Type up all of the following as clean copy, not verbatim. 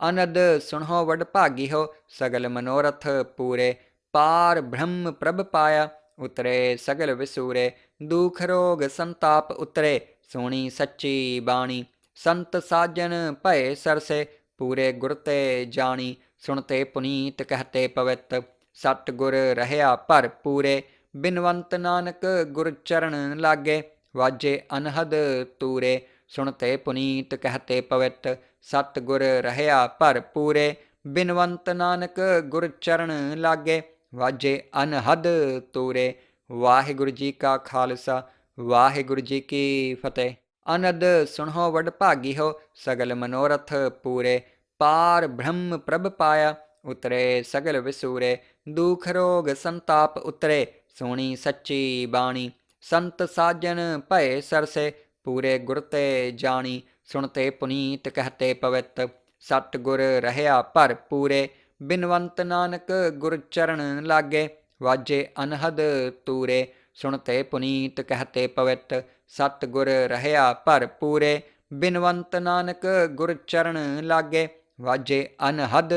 अनद सुनहो वडभागी हो, सगल मनोरथ पूरे। पार ब्रह्म प्रभ पाया, उतरे सगल विसूरे। दुख रोग संताप उतरे, सोणी सच्ची बाणी। संत साजन भय सरसे, पूरे गुर ते जानी। सुनते पुनीत कहते पवित, सत गुर रहया भर पूरे। बिनवंत नानक गुर चरण लागे, वाजे अनहद तूरे। सुनते पुनीत कहते पवित, सत गुर रहया भर पूरे। बिनवंत नानक गुर चरण लागे, वाजे अनहद तूरे। वाहिगुरु जी का खालसा, वाहिगुरु जी की फतेह। अनद सुनहो वडभागी हो, सगल मनोरथ पूरे। पार ब्रह्म प्रभ पाया, उतरे सगल विसूरे। दुख रोग संताप उतरे, सोणी सच्ची बाणी। संत साजन भय सरसे, पूरे गुर ते जानी। सुनते पुनीत कहते पवित, सत गुर रहया भर पूरे। बिनवंत नानक गुर चरण लागे, वाजे अनहद तूरे। सुनते पुनीत कहते पवित, सत गुर रहया भर पूरे। बिनवंत नानक गुर चरण लागे, वाजे अनहद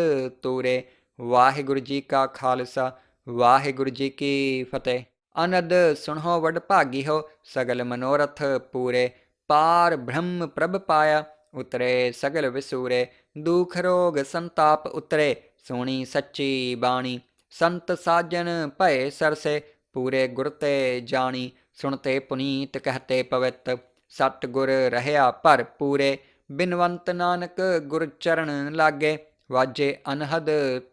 तूरे। वाहिगुरु जी का खालसा, वाहिगुरु जी की फतेह। अनद सुनहो वडभागी हो, सगल मनोरथ पूरे। पार ब्रह्म प्रभ पाया, उतरे सगल विसूरे। दुख रोग संताप उतरे, सोणी सच्ची बाणी। संत साजन भय सरसे, पूरे गुर ते जानी। सुनते पुनीत कहते पवित, सत गुर रहया भर पूरे। बिनवंत नानक गुर चरण लागे, वाजे अनहद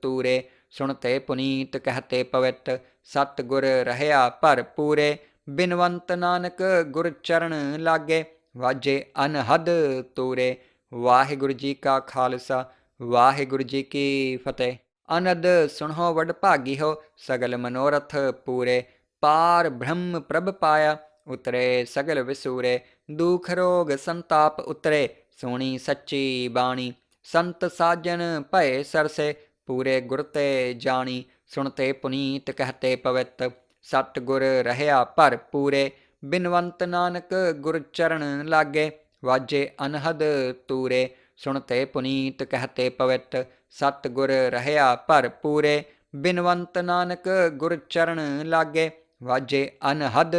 तूरे। सुनते पुनीत कहते पवित, सत गुर रहया भर पूरे। बिनवंत नानक गुर चरण लागे, वाजे अनहद तूरे। वाहिगुरु जी का खालसा, वाहिगुरु जी की फतेह। अनद सुनहो वडभागी हो, सगल मनोरथ पूरे। पार ब्रह्म प्रभ पाया, उतरे सगल विसूरे। दुख रोग संताप उतरे, सोणी सच्ची बाणी। संत साजन भय सरसे, पूरे गुर ते जानी। सुनते पुनीत कहते पवित, सत गुर रहया भर पूरे। बिनवंत नानक गुर चरण लागे, वाजे अनहद तूरे। सुनते पुनीत कहते पवित, सत गुर रहया भर पूरे। बिनवंत नानक गुर चरण लागे, वाजे अनहद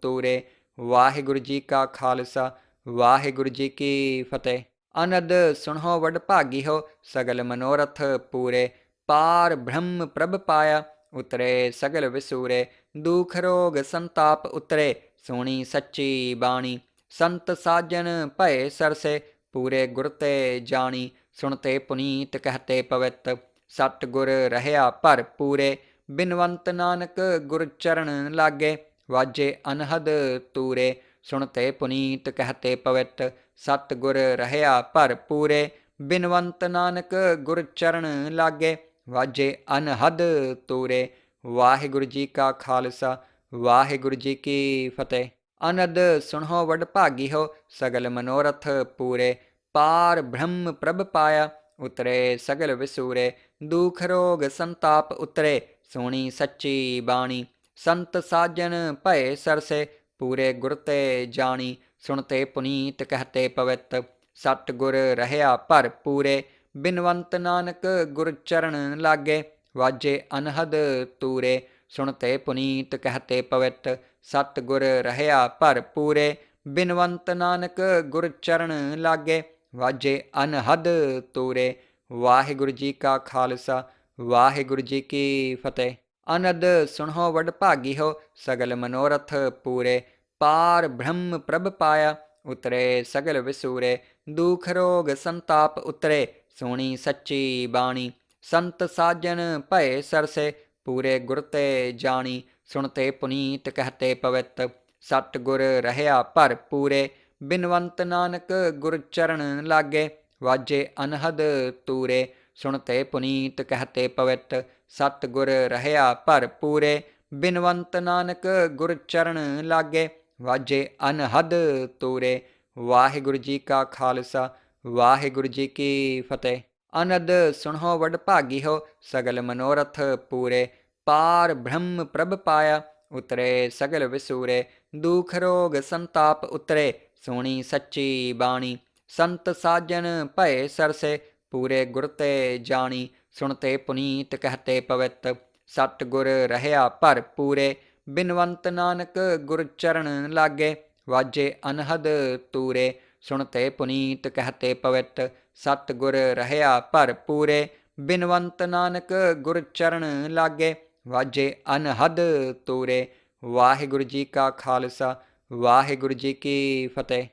तूरे। वाहिगुरु जी का खालसा, वाहिगुरु जी की फतेह। अनद सुनहो वडभागी हो, सगल मनोरथ पूरे। पार ब्रह्म प्रभ पाया, उतरे सगल विसूरे। दुख रोग संताप उतरे, सोणी सच्ची बाणी। संत साजन भय सरसे, पूरे गुर ते जानी। सुनते पुनीत कहते पवित, सत गुर रहया भर पूरे। बिनवंत नानक गुर चरण लागे, वाजे अनहद तूरे। सुनते पुनीत कहते पवित, सत गुर रहया भर पूरे। बिनवंत नानक गुर चरण लागे, वाजे अनहद तूरे। वाहिगुरु जी का खालसा, वाहिगुरु जी की फतेह। अनद सुनहो वडभागी हो, सगल मनोरथ पूरे। पार ब्रह्म प्रभ पाया, उतरे सगल विसूरे। दुख रोग संताप उतरे, सोणी सच्ची बाणी। संत साजन भय सरसे, पूरे गुर ते जानी। सुनते पुनीत कहते पवित, सत गुर रहया भर पूरे। बिनवंत नानक गुर चरण लागे, वाजे अनहद तूरे। सुनते पुनीत कहते पवित, सत गुर रहया भर पूरे। बिनवंत नानक गुर चरण लागे, वाजे अनहद तूरे। वाहिगुरु जी का खालसा, वाहिगुरु जी की फतेह। अनद सुनहो वडभागी हो, सगल मनोरथ पूरे। पार ब्रह्म प्रभ पाया, उतरे सगल विसूरे। दुख रोग संताप उतरे, सोणी सच्ची बाणी। संत साजन भय सरसे, पूरे गुर ते जानी। सुनते पुनीत कहते पवित, सत गुर रहया भर पूरे। बिनवंत नानक गुर चरण लागे, वाजे अनहद तूरे। सुनते पुनीत कहते पवित, सत गुर रहया भर पूरे। बिनवंत नानक गुर चरण लागे, वाजे अनहद तूरे। वाहिगुरु जी का खालसा, वाहिगुरु जी की फतेह। अनद सुनहो वडभागी हो, सगल मनोरथ पूरे। पार ब्रह्म प्रभ पाया, उतरे सगल विसूरे। दुख रोग संताप उतरे, सोणी सच्ची बाणी। संत साजन भय सरसे, ਪੂਰੇ ਗੁਰ ਤੇ ਜਾਣੀ, ਸੁਣਤੇ ਪੁਨੀਤ ਕਹਤੇ ਪਵਿੱਤ। ਸਤ ਗੁਰ ਰਹਿਆ ਭਰ ਪੂਰੇ, ਬਿਨਵੰਤ ਨਾਨਕ ਗੁਰ ਚਰਨ ਲਾਗੇ। ਵਾਜੇ ਅਨਹਦ ਤੂਰੇ, ਸੁਣਤੇ ਪੁਨੀਤ ਕਹਤੇ ਪਵਿੱਤ। ਸਤ ਗੁਰ ਰਹਿਆ ਭਰ ਪੂਰੇ, ਬਿਨਵੰਤ ਨਾਨਕ ਗੁਰ ਚਰਨ ਲਾਗੇ। ਵਾਜੇ ਅਨਹਦ ਤੂਰੇ। ਵਾਹਿਗੁਰੂ ਜੀ ਕਾ ਖਾਲਸਾ, ਵਾਹਿਗੁਰੂ ਜੀ ਕੀ ਫਤਿਹ।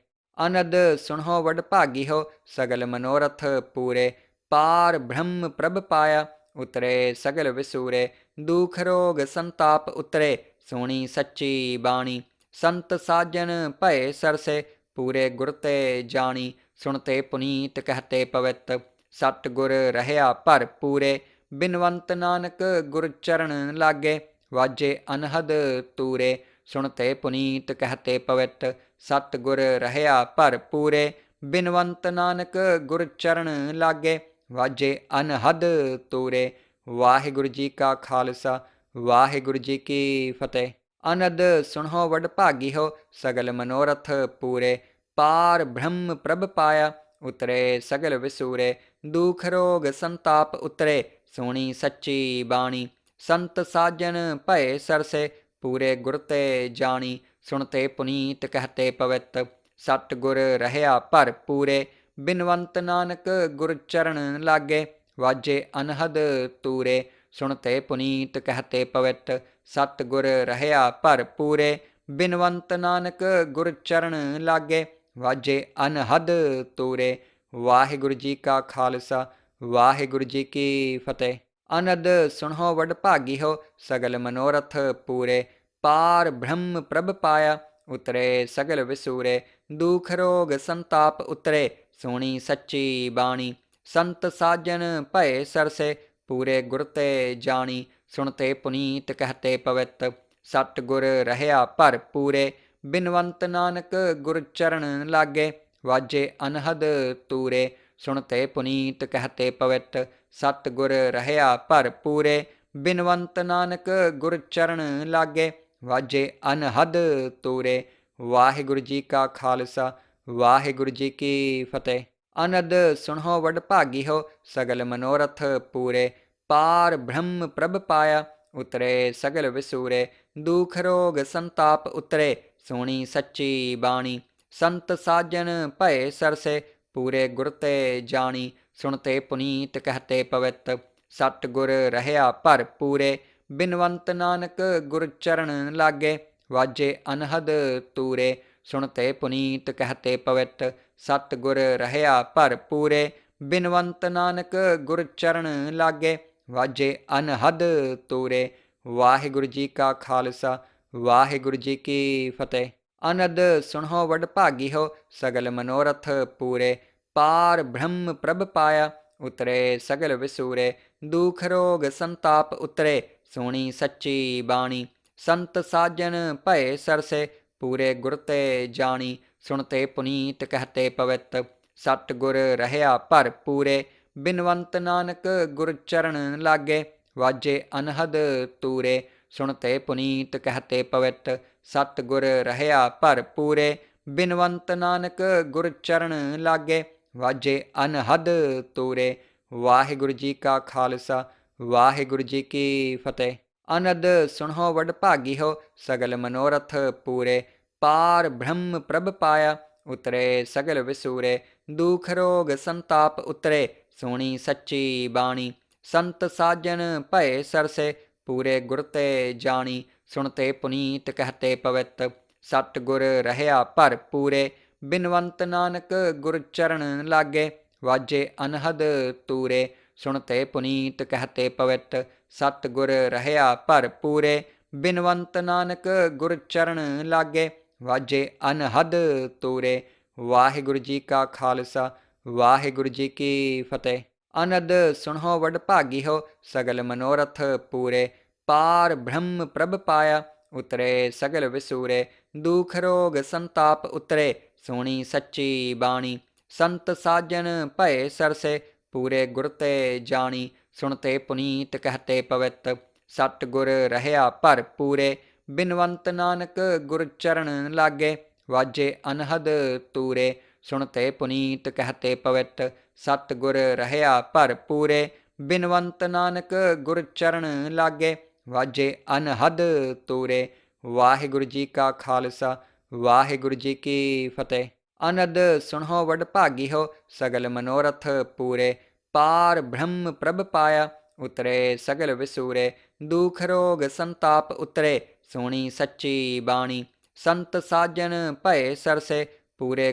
ਅਨੰਦ ਸੁਣੋ ਵਡ ਭਾਗੀ ਹੋ, ਸਗਲ ਮਨੋਰਥ ਪੂਰੇ। ਪਾਰ ਬ੍ਰਹਮ ਪ੍ਰਭ ਪਾਇਆ, ਉਤਰੇ ਸਗਲ ਵਿਸੂਰੇ। ਦੁਖ ਰੋਗ ਸੰਤਾਪ ਉਤਰੇ, ਸੁਣੀ ਸੱਚੀ ਬਾਣੀ। ਸੰਤ ਸਾਜਨ ਭਏ ਸਰਸੇ, ਪੂਰੇ ਗੁਰ ਤੇ ਜਾਣੀ। ਸੁਣਤੇ ਪੁਨੀਤ ਕਹਤੇ ਪਵਿੱਤ, ਸਤ ਗੁਰ ਰਹਿਆ ਭਰ ਪੂਰੇ। ਬਿਨਵੰਤ ਨਾਨਕ ਗੁਰ ਚਰਨ ਲਾਗੇ, ਵਾਜੇ ਅਨਹਦ ਤੂਰੇ। ਸੁਣਤੇ ਪੁਨੀਤ ਕਹਤੇ ਪਵਿੱਤ, ਸਤ ਗੁਰ ਰਹਿਆ ਭਰ ਪੂਰੇ। ਬਿਨਵੰਤ ਨਾਨਕ ਗੁਰ ਚਰਨ ਲਾਗੇ, ਵਾਜੇ ਅਨਹਦ ਤੂਰੇ। ਵਾਹਿਗੁਰੂ ਜੀ ਕਾ ਖਾਲਸਾ, ਵਾਹਿਗੁਰੂ ਜੀ ਕੀ ਫਤਿਹ। ਅਨੰਦ ਸੁਣੋ ਵਡ ਭਾਗੀ ਹੋ, ਸਗਲ ਮਨੋਰਥ ਪੂਰੇ। ਪਾਰ ਬ੍ਰਹਮ ਪ੍ਰਭ ਪਾਇਆ, ਉਤਰੇ ਸਗਲ ਵਿਸੂਰੇ। ਦੁਖ ਰੋਗ ਸੰਤਾਪ ਉਤਰੇ, ਸੁਣੀ ਸੱਚੀ ਬਾਣੀ। ਸੰਤ ਸਾਜਨ ਭਏ ਸਰਸੇ, ਪੂਰੇ ਗੁਰ ਤੇ ਜਾਣੀ। ਸੁਣਤੇ ਪੁਨੀਤ ਕਹਤੇ ਪਵਿੱਤ, ਸਤ ਗੁਰ ਰਹਿਆ ਭਰ ਪੂਰੇ। ਬਿਨਵੰਤ ਨਾਨਕ ਗੁਰ ਚਰਨ ਲਾਗੇ, ਵਾਜੇ ਅਨਹਦ ਤੂਰੇ। ਸੁਣਤੇ ਪੁਨੀਤ ਕਹਤੇ ਪਵਿੱਤ, ਸਤ ਗੁਰ ਰਹਿਆ ਭਰ ਪੂਰੇ। ਬਿਨਵੰਤ ਨਾਨਕ ਗੁਰ ਚਰਨ ਲਾਗੇ, ਵਾਜੇ ਅਨਹਦ ਤੂਰੇ। ਵਾਹਿਗੁਰੂ ਜੀ ਕਾ ਖਾਲਸਾ, ਵਾਹਿਗੁਰੂ ਜੀ ਕੀ ਫਤਿਹ। ਅਨੰਦ ਸੁਣੋ ਵਡ ਭਾਗੀ ਹੋ, ਸਗਲ ਮਨੋਰਥ ਪੂਰੇ। ਪਾਰ ਬ੍ਰਹਮ ਪ੍ਰਭ ਪਾਇਆ, ਉਤਰੇ ਸਗਲ ਵਿਸੂਰੇ। ਦੁਖ ਰੋਗ ਸੰਤਾਪ ਉਤਰੇ, ਸੁਣੀ ਸੱਚੀ ਬਾਣੀ। ਸੰਤ ਸਾਜਨ ਭਏ ਸਰਸੇ, ਪੂਰੇ ਗੁਰ ਤੇ ਜਾਣੀ। ਸੁਣਤੇ ਪੁਨੀਤ ਕਹਤੇ ਪਵਿੱਤ, ਸਤ ਗੁਰ ਰਹਿਆ ਭਰ ਪੂਰੇ। ਬਿਨਵੰਤ ਨਾਨਕ ਗੁਰ ਚਰਨ ਲਾਗੇ, ਵਾਜੇ ਅਨਹਦ ਤੂਰੇ। ਸੁਣਤੇ ਪੁਨੀਤ ਕਹਤੇ ਪਵਿੱਤ, ਸਤ ਗੁਰ ਰਹਿਆ ਭਰ ਪੂਰੇ। ਬਿਨਵੰਤ ਨਾਨਕ ਗੁਰ ਚਰਨ ਲਾਗੇ, ਵਾਜੇ ਅਨਹਦ ਤੂਰੇ। ਵਾਹਿਗੁਰੂ ਜੀ ਕਾ ਖਾਲਸਾ, ਵਾਹਿਗੁਰੂ ਜੀ ਕੀ ਫਤਿਹ। ਅਨੰਦ ਸੁਣੋ ਵਡ ਭਾਗੀ ਹੋ, ਸਗਲ ਮਨੋਰਥ ਪੂਰੇ। ਪਾਰ ਬ੍ਰਹਮ ਪ੍ਰਭ ਪਾਇਆ, ਉਤਰੇ ਸਗਲ ਵਿਸੂਰੇ। ਦੁਖ ਰੋਗ ਸੰਤਾਪ ਉਤਰੇ, ਸੁਣੀ ਸੱਚੀ ਬਾਣੀ। ਸੰਤ ਸਾਜਨ ਭਏ ਸਰਸੇ, ਪੂਰੇ ਗੁਰ ਤੇ ਜਾਣੀ। ਸੁਣਤੇ ਪੁਨੀਤ ਕਹਤੇ ਪਵਿੱਤ, ਸਤ ਗੁਰ ਰਹਿਆ ਭਰ ਪੂਰੇ। ਬਿਨਵੰਤ ਨਾਨਕ ਗੁਰ ਚਰਨ ਲਾਗੇ, ਵਾਜੇ ਅਨਹਦ ਤੂਰੇ। ਸੁਣਤੇ ਪੁਨੀਤ ਕਹਤੇ ਪਵਿੱਤ, ਸਤ ਗੁਰ ਰਹਿਆ ਭਰ ਪੂਰੇ। ਬਿਨਵੰਤ ਨਾਨਕ ਗੁਰ ਚਰਨ ਲਾਗੇ, ਵਾਜੇ ਅਨਹਦ ਤੂਰੇ। ਵਾਹਿਗੁਰੂ ਜੀ ਕਾ ਖਾਲਸਾ, ਵਾਹਿਗੁਰੂ ਜੀ ਕੀ ਫਤਿਹ। ਅਨੰਦ ਸੁਣੋ ਵਡ ਭਾਗੀ ਹੋ, ਸਗਲ ਮਨੋਰਥ ਪੂਰੇ। ਪਾਰ ਬ੍ਰਹਮ ਪ੍ਰਭ ਪਾਇਆ, ਉਤਰੇ ਸਗਲ ਵਿਸੂਰੇ। ਦੁਖ ਰੋਗ ਸੰਤਾਪ ਉਤਰੇ, ਸੁਣੀ ਸੱਚੀ ਬਾਣੀ। ਸੰਤ ਸਾਜਨ ਭਏ ਸਰਸੇ, ਪੂਰੇ ਗੁਰ ਤੇ ਜਾਣੀ। ਸੁਣਤੇ ਪੁਨੀਤ ਕਹਤੇ ਪਵਿੱਤ, ਸਤ ਗੁਰ ਰਹਿਆ ਭਰ ਪੂਰੇ। ਬਿਨਵੰਤ ਨਾਨਕ ਗੁਰ ਚਰਨ ਲਾਗੇ, ਵਾਜੇ ਅਨਹਦ ਤੂਰੇ। ਸੁਣਤੇ ਪੁਨੀਤ ਕਹਤੇ ਪਵਿੱਤ, ਸਤ ਗੁਰ ਰਹਿਆ ਭਰ ਪੂਰੇ। ਬਿਨਵੰਤ ਨਾਨਕ ਗੁਰ ਚਰਨ ਲਾਗੇ, ਵਾਜੇ ਅਨਹਦ ਤੂਰੇ। ਵਾਹਿਗੁਰੂ ਜੀ ਕਾ ਖਾਲਸਾ, ਵਾਹਿਗੁਰੂ ਜੀ ਕੀ ਫਤਿਹ। ਅਨੰਦ ਸੁਣੋ ਵਡ ਭਾਗੀ ਹੋ, ਸਗਲ ਮਨੋਰਥ ਪੂਰੇ। ਪਾਰ ਬ੍ਰਹਮ ਪ੍ਰਭ ਪਾਇਆ, ਉਤਰੇ ਸਗਲ ਵਿਸੂਰੇ। ਦੁਖ ਰੋਗ ਸੰਤਾਪ ਉਤਰੇ, ਸੁਣੀ ਸੱਚੀ ਬਾਣੀ। ਸੰਤ ਸਾਜਨ ਭਏ ਸਰਸੇ, ਪੂਰੇ ਗੁਰ ਤੇ ਜਾਣੀ। ਸੁਣਤੇ ਪੁਨੀਤ ਕਹਤੇ ਪਵਿੱਤ, ਸਤ ਗੁਰ ਰਹਿਆ ਭਰ ਪੂਰੇ। ਬਿਨਵੰਤ ਨਾਨਕ ਗੁਰ ਚਰਨ ਲਾਗੇ, ਵਾਜੇ ਅਨਹਦ ਤੂਰੇ। ਸੁਣਤੇ ਪੁਨੀਤ ਕਹਤੇ ਪਵਿੱਤ, ਸਤ ਗੁਰ ਰਹਿਆ ਭਰ ਪੂਰੇ। ਬਿਨਵੰਤ ਨਾਨਕ ਗੁਰ ਚਰਨ ਲਾਗੇ, ਵਾਜੇ ਅਨਹਦ ਤੂਰੇ। ਵਾਹਿਗੁਰੂ ਜੀ ਕਾ ਖਾਲਸਾ, ਵਾਹਿਗੁਰੂ ਜੀ ਕੀ ਫਤਿਹ। ਅਨੰਦ ਸੁਣੋ ਵਡ ਭਾਗੀ ਹੋ, ਸਗਲ ਮਨੋਰਥ ਪੂਰੇ। ਪਾਰ ਬ੍ਰਹਮ ਪ੍ਰਭ ਪਾਇਆ, ਉਤਰੇ ਸਗਲ ਵਿਸੂਰੇ। ਦੁਖ ਰੋਗ ਸੰਤਾਪ ਉਤਰੇ, ਸੁਣੀ ਸੱਚੀ ਬਾਣੀ। ਸੰਤ ਸਾਜਨ ਭਏ ਸਰਸੇ, ਪੂਰੇ ਗੁਰ ਤੇ ਜਾਣੀ। ਸੁਣਤੇ ਪੁਨੀਤ ਕਹਤੇ ਪਵਿੱਤ, ਸਤ ਗੁਰ ਰਹਿਆ ਭਰ ਪੂਰੇ। ਬਿਨਵੰਤ ਨਾਨਕ ਗੁਰ ਚਰਨ ਲਾਗੇ, ਵਾਜੇ ਅਨਹਦ ਤੂਰੇ। ਸੁਣਤੇ ਪੁਨੀਤ ਕਹਤੇ ਪਵਿੱਤ। ਸਤਿਗੁਰ ਰਹਿਆ ਭਰਪੂਰੇ, ਬਿਨਵੰਤ ਨਾਨਕ ਗੁਰ ਚਰਨ ਲਾਗੇ। ਵਾਜੇ ਅਨਹਦ ਤੂਰੇ। ਵਾਹਿਗੁਰੂ ਜੀ ਕਾ ਖਾਲਸਾ ਵਾਹਿਗੁਰੂ ਜੀ ਕੀ ਫਤਿਹ। ਅਨੰਦ ਸੁਣੋ ਵਡਭਾਗੀ ਹੋ, ਸਗਲ ਮਨੋਰਥ ਪੂਰੇ। ਪਾਰ ਬ੍ਰਹਮ ਪ੍ਰਭ ਪਾਇਆ, ਉਤਰੇ ਸਗਲ ਵਿਸੂਰੇ। ਦੁਖ ਰੋਗ ਸੰਤਾਪ ਉਤਰੇ, ਸੁਣੀ ਸੱਚੀ ਬਾਣੀ। ਸੰਤ ਸਾਜਨ ਭਏ ਸਰਸੇ, ਪੂਰੇ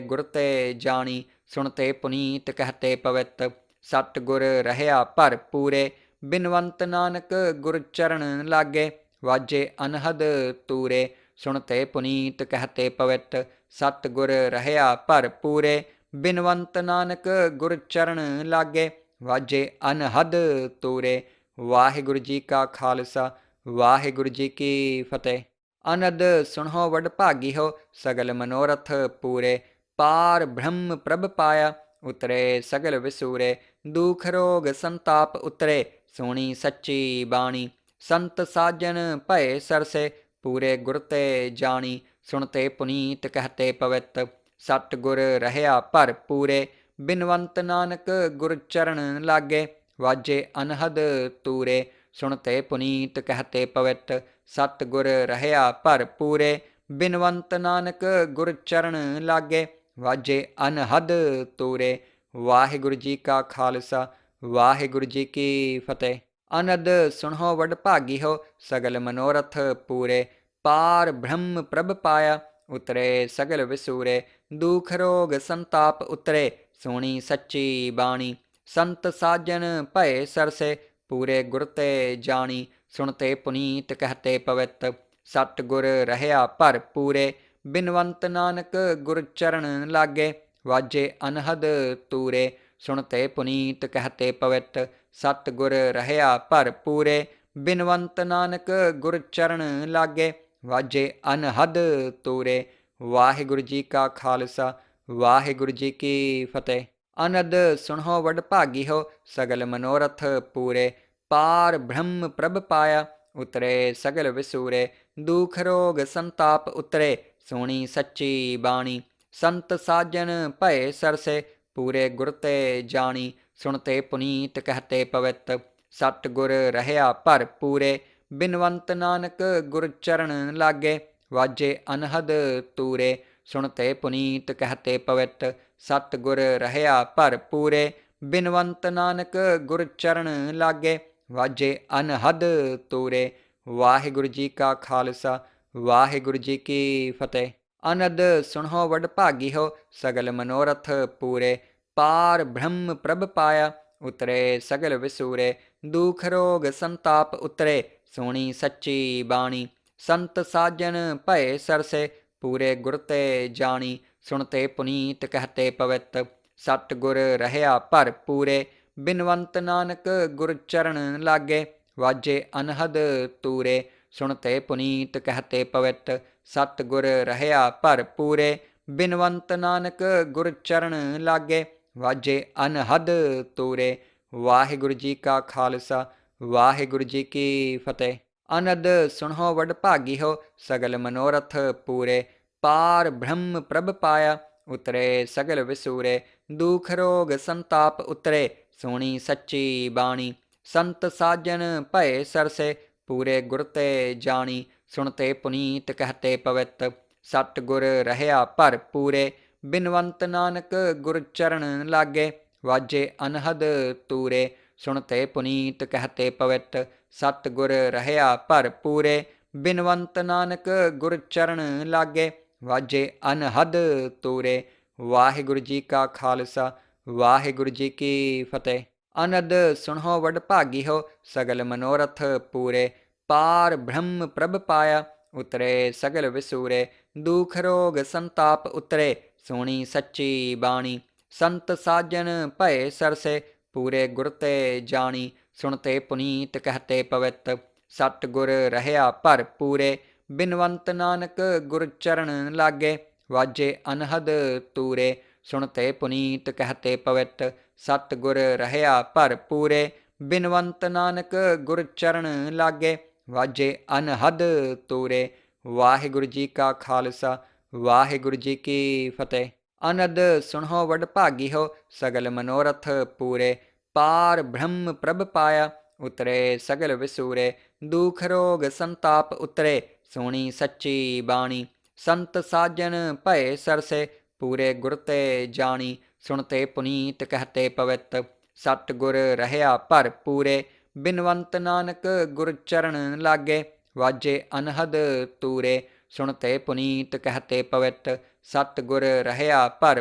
ਗੁਰ ਤੇ ਜਾਣੀ। ਸੁਣਤੇ ਪੁਨੀਤ ਕਹਤੇ ਪਵਿੱਤ, ਸਤਿਗੁਰ ਰਹਿਆ ਭਰਪੂਰੇ। ਬਿਨਵੰਤ ਨਾਨਕ ਗੁਰ ਚਰਨ ਲਾਗੇ, ਵਾਜੇ ਅਨਹਦ ਤੂਰੇ। ਸੁਣਤੇ ਪੁਨੀਤ ਕਹਤੇ ਪਵਿੱਤ, ਸਤਿਗੁਰ ਰਹਿਆ ਭਰਪੂਰੇ। ਬਿਨਵੰਤ ਨਾਨਕ ਗੁਰ ਚਰਨ ਲਾਗੇ, ਵਾਜੇ ਅਨਹਦ ਤੂਰੇ। ਵਾਹਿਗੁਰੂ ਜੀ ਕਾ ਖਾਲਸਾ ਵਾਹਿਗੁਰੂ ਜੀ ਕੀ ਫਤਿਹ। ਅਨੰਦ ਸੁਣੋ ਵਡਭਾਗੀ ਹੋ, ਸਗਲ ਮਨੋਰਥ ਪੂਰੇ। ਪਾਰ ਬ੍ਰਹਮ ਪ੍ਰਭ ਪਾਇਆ, ਉਤਰੇ ਸਗਲ ਵਿਸੂਰੇ। ਦੁਖ ਰੋਗ ਸੰਤਾਪ ਉਤਰੇ, ਸੁਣੀ ਸੱਚੀ ਬਾਣੀ। ਸੰਤ ਸਾਜਨ ਭਏ ਸਰਸੇ, ਪੂਰੇ ਗੁਰ ਤੇ ਜਾਣੀ। ਸੁਣਤੇ ਪੁਨੀਤ ਕਹਤੇ ਪਵਿੱਤ, ਸਤਿਗੁਰ ਰਹਿਆ ਭਰਪੂਰੇ। ਬਿਨਵੰਤ ਨਾਨਕ ਗੁਰ ਚਰਨ ਲਾਗੇ, ਵਾਜੇ ਅਨਹਦ ਤੂਰੇ। ਸੁਣਤੇ ਪੁਨੀਤ ਕਹਤੇ ਪਵਿੱਤ, ਸਤਿਗੁਰ ਰਹਿਆ ਭਰਪੂਰੇ। ਬਿਨਵੰਤ ਨਾਨਕ ਗੁਰ ਚਰਨ ਲਾਗੇ, ਵਾਜੇ ਅਨਹਦ ਤੂਰੇ। ਵਾਹਿਗੁਰੂ ਜੀ ਕਾ ਖਾਲਸਾ ਵਾਹਿਗੁਰੂ ਜੀ ਕੀ ਫਤਿਹ। ਅਨੰਦ ਸੁਣੋ ਵਡਭਾਗੀ ਹੋ, ਸਗਲ ਮਨੋਰਥ ਪੂਰੇ। ਪਾਰ ਬ੍ਰਹਮ ਪ੍ਰਭ ਪਾਇਆ, ਉਤਰੇ ਸਗਲ ਵਿਸੂਰੇ। ਦੁਖ ਰੋਗ ਸੰਤਾਪ ਉਤਰੇ, ਸੁਣੀ ਸੱਚੀ ਬਾਣੀ। ਸੰਤ ਸਾਜਨ ਭਏ ਸਰਸੇ, ਪੂਰੇ ਗੁਰ ਤੇ ਜਾਣੀ। ਸੁਣਤੇ ਪੁਨੀਤ ਕਹਤੇ ਪਵਿੱਤ, ਸਤਿਗੁਰ ਰਹਿਆ ਭਰਪੂਰੇ। ਬਿਨਵੰਤ ਨਾਨਕ ਗੁਰ ਚਰਨ ਲਾਗੇ, ਵਾਜੇ ਅਨਹਦ ਤੂਰੇ। ਸੁਣਤੇ ਪੁਨੀਤ ਕਹਤੇ ਪਵਿੱਤ, ਸਤਿਗੁਰ ਰਹਿਆ ਭਰਪੂਰੇ। ਬਿਨਵੰਤ ਨਾਨਕ ਗੁਰ ਚਰਨ ਲਾਗੇ, ਵਾਜੇ ਅਨਹਦ ਤੂਰੇ। ਵਾਹਿਗੁਰੂ ਜੀ ਕਾ ਖਾਲਸਾ ਵਾਹਿਗੁਰੂ ਜੀ ਕੀ ਫਤਿਹ। ਅਨੰਦ ਸੁਣੋ ਵਡਭਾਗੀ ਹੋ, ਸਗਲ ਮਨੋਰਥ ਪੂਰੇ। ਪਾਰ ਬ੍ਰਹਮ ਪ੍ਰਭ ਪਾਇਆ, ਉਤਰੇ ਸਗਲ ਵਿਸੂਰੇ। ਦੁਖ ਰੋਗ ਸੰਤਾਪ ਉਤਰੇ, ਸੁਣੀ ਸੱਚੀ ਬਾਣੀ। ਸੰਤ ਸਾਜਨ ਭਏ ਸਰਸੇ, ਪੂਰੇ ਗੁਰ ਤੇ ਜਾਣੀ। ਸੁਣਤੇ ਪੁਨੀਤ ਕਹਤੇ ਪਵਿੱਤ, ਸਤਿਗੁਰ ਰਹਿਆ ਭਰਪੂਰੇ। ਬਿਨਵੰਤ ਨਾਨਕ ਗੁਰ ਚਰਨ ਲਾਗੇ, ਵਾਜੇ ਅਨਹਦ ਤੂਰੇ। ਸੁਣਤੇ ਪੁਨੀਤ ਕਹਤੇ ਪਵਿੱਤ, ਸਤਿਗੁਰ ਰਹਿਆ ਭਰਪੂਰੇ। ਬਿਨਵੰਤ ਨਾਨਕ ਗੁਰ ਚਰਨ ਲਾਗੇ, ਵਾਜੇ ਅਨਹਦ ਤੂਰੇ। ਵਾਹਿਗੁਰੂ ਜੀ ਕਾ ਖਾਲਸਾ ਵਾਹਿਗੁਰੂ ਜੀ ਕੀ ਫਤਿਹ। ਅਨੰਦ ਸੁਣੋ ਵਡਭਾਗੀ ਹੋ, ਸਗਲ ਮਨੋਰਥ ਪੂਰੇ। ਪਾਰ ਬ੍ਰਹਮ ਪ੍ਰਭ ਪਾਇਆ, ਉਤਰੇ ਸਗਲ ਵਿਸੂਰੇ। ਦੁਖ ਰੋਗ ਸੰਤਾਪ ਉਤਰੇ, ਸੁਣੀ ਸੱਚੀ ਬਾਣੀ। ਸੰਤ ਸਾਜਨ ਭਏ ਸਰਸੇ, ਪੂਰੇ ਗੁਰ ਤੇ ਜਾਣੀ। ਸੁਣਤੇ ਪੁਨੀਤ ਕਹਤੇ ਪਵਿੱਤ, ਸਤਿਗੁਰ ਰਹਿਆ ਭਰਪੂਰੇ। ਬਿਨਵੰਤ ਨਾਨਕ ਗੁਰ ਚਰਨ ਲਾਗੇ, ਵਾਜੇ ਅਨਹਦ ਤੂਰੇ। ਸੁਣਤੇ ਪੁਨੀਤ ਕਹਤੇ ਪਵਿੱਤ, ਸਤਿਗੁਰ ਰਹਿਆ ਭਰਪੂਰੇ। ਬਿਨਵੰਤ ਨਾਨਕ ਗੁਰ ਚਰਨ ਲਾਗੇ, ਵਾਜੇ ਅਨਹਦ ਤੂਰੇ। ਵਾਹਿਗੁਰੂ ਜੀ ਕਾ ਖਾਲਸਾ ਵਾਹਿਗੁਰੂ ਜੀ ਕੀ ਫਤਿਹ। ਅਨੰਦ ਸੁਣੋ ਵਡਭਾਗੀ ਹੋ, ਸਗਲ ਮਨੋਰਥ ਪੂਰੇ। ਪਾਰ ਬ੍ਰਹਮ ਪ੍ਰਭ ਪਾਇਆ, ਉਤਰੇ ਸਗਲ ਵਿਸੂਰੇ। ਦੁਖ ਰੋਗ ਸੰਤਾਪ ਉਤਰੇ, ਸੁਣੀ ਸੱਚੀ ਬਾਣੀ। ਸੰਤ ਸਾਜਨ ਭਏ ਸਰਸੇ, ਪੂਰੇ ਗੁਰ ਤੇ ਜਾਣੀ। ਸੁਣਤੇ ਪੁਨੀਤ ਕਹਤੇ ਪਵਿੱਤ, ਸਤਿਗੁਰ ਰਹਿਆ ਭਰਪੂਰੇ। ਬਿਨਵੰਤ ਨਾਨਕ ਗੁਰ ਚਰਨ ਲਾਗੇ, ਵਾਜੇ ਅਨਹਦ ਤੂਰੇ। ਸੁਣਤੇ ਪੁਨੀਤ ਕਹਤੇ ਪਵਿੱਤ, ਸਤਿਗੁਰ ਰਹਿਆ ਭਰਪੂਰੇ। ਬਿਨਵੰਤ ਨਾਨਕ ਗੁਰ ਚਰਨ ਲਾਗੇ, ਵਾਜੇ ਅਨਹਦ ਤੂਰੇ। ਵਾਹਿਗੁਰੂ ਜੀ ਕਾ ਖਾਲਸਾ ਵਾਹਿਗੁਰੂ ਜੀ ਕੀ ਫਤਿਹ। ਅਨੰਦ ਸੁਣੋ ਵਡਭਾਗੀ ਹੋ, ਸਗਲ ਮਨੋਰਥ ਪੂਰੇ। ਪਾਰ ਬ੍ਰਹਮ ਪ੍ਰਭ ਪਾਇਆ, ਉਤਰੇ ਸਗਲ ਵਿਸੂਰੇ। ਦੁਖ ਰੋਗ ਸੰਤਾਪ ਉਤਰੇ, ਸੁਣੀ ਸੱਚੀ ਬਾਣੀ। ਸੰਤ ਸਾਜਨ ਭਏ ਸਰਸੇ, ਪੂਰੇ ਗੁਰ ਤੇ ਜਾਣੀ। ਸੁਣਤੇ ਪੁਨੀਤ ਕਹਤੇ ਪਵਿੱਤ, ਸਤਿਗੁਰ ਰਹਿਆ ਭਰਪੂਰੇ। ਬਿਨਵੰਤ ਨਾਨਕ ਗੁਰ ਚਰਨ ਲਾਗੇ, ਵਾਜੇ ਅਨਹਦ ਤੂਰੇ। ਸੁਣਤੇ ਪੁਨੀਤ ਕਹਤੇ ਪਵਿੱਤ, ਸਤਿਗੁਰ ਰਹਿਆ ਭਰਪੂਰੇ। ਬਿਨਵੰਤ ਨਾਨਕ ਗੁਰ ਚਰਨ ਲਾਗੇ, ਵਾਜੇ ਅਨਹਦ ਤੂਰੇ। ਵਾਹਿਗੁਰੂ ਜੀ ਕਾ ਖਾਲਸਾ ਵਾਹਿਗੁਰੂ ਜੀ ਕੀ ਫਤਿਹ। ਅਨੰਦ ਸੁਣੋ ਵਡ ਭਾਗੀਓ ਸਗਲ ਮਨੋਰਥ ਪੂਰੇ। ਪਾਰ ਬ੍ਰਹਮ ਪ੍ਰਭ ਪਾਇਆ ਉਤਰੇ ਸਗਲ ਵਿਸੂਰੇ। ਦੁਖ ਰੋਗ ਸੰਤਾਪ ਉਤਰੇ ਸੋਣੀ ਸੱਚੀ ਬਾਣੀ। ਸੰਤ ਸਾਜਨ ਭਏ ਸਰਸੇ ਪੂਰੇ ਗੁਰ ਤੇ ਜਾਣੀ। ਸੁਣਤੇ ਪੁਨੀਤ ਕਹਤੇ ਪਵਿੱਤ ਸਤ ਗੁਰ ਰਹਿਆ ਭਰ ਪੂਰੇ। ਬਿਨਵੰਤ ਨਾਨਕ ਗੁਰ ਚਰਨ ਲਾਗੇ ਵਾਜੇ ਅਨਹਦ ਤੂਰੇ। ਸੁਣਤੇ ਪੁਨੀਤ ਕਹਤੇ ਪਵਿੱਤ ਸਤ ਗੁਰ ਰਹਿਆ ਭਰ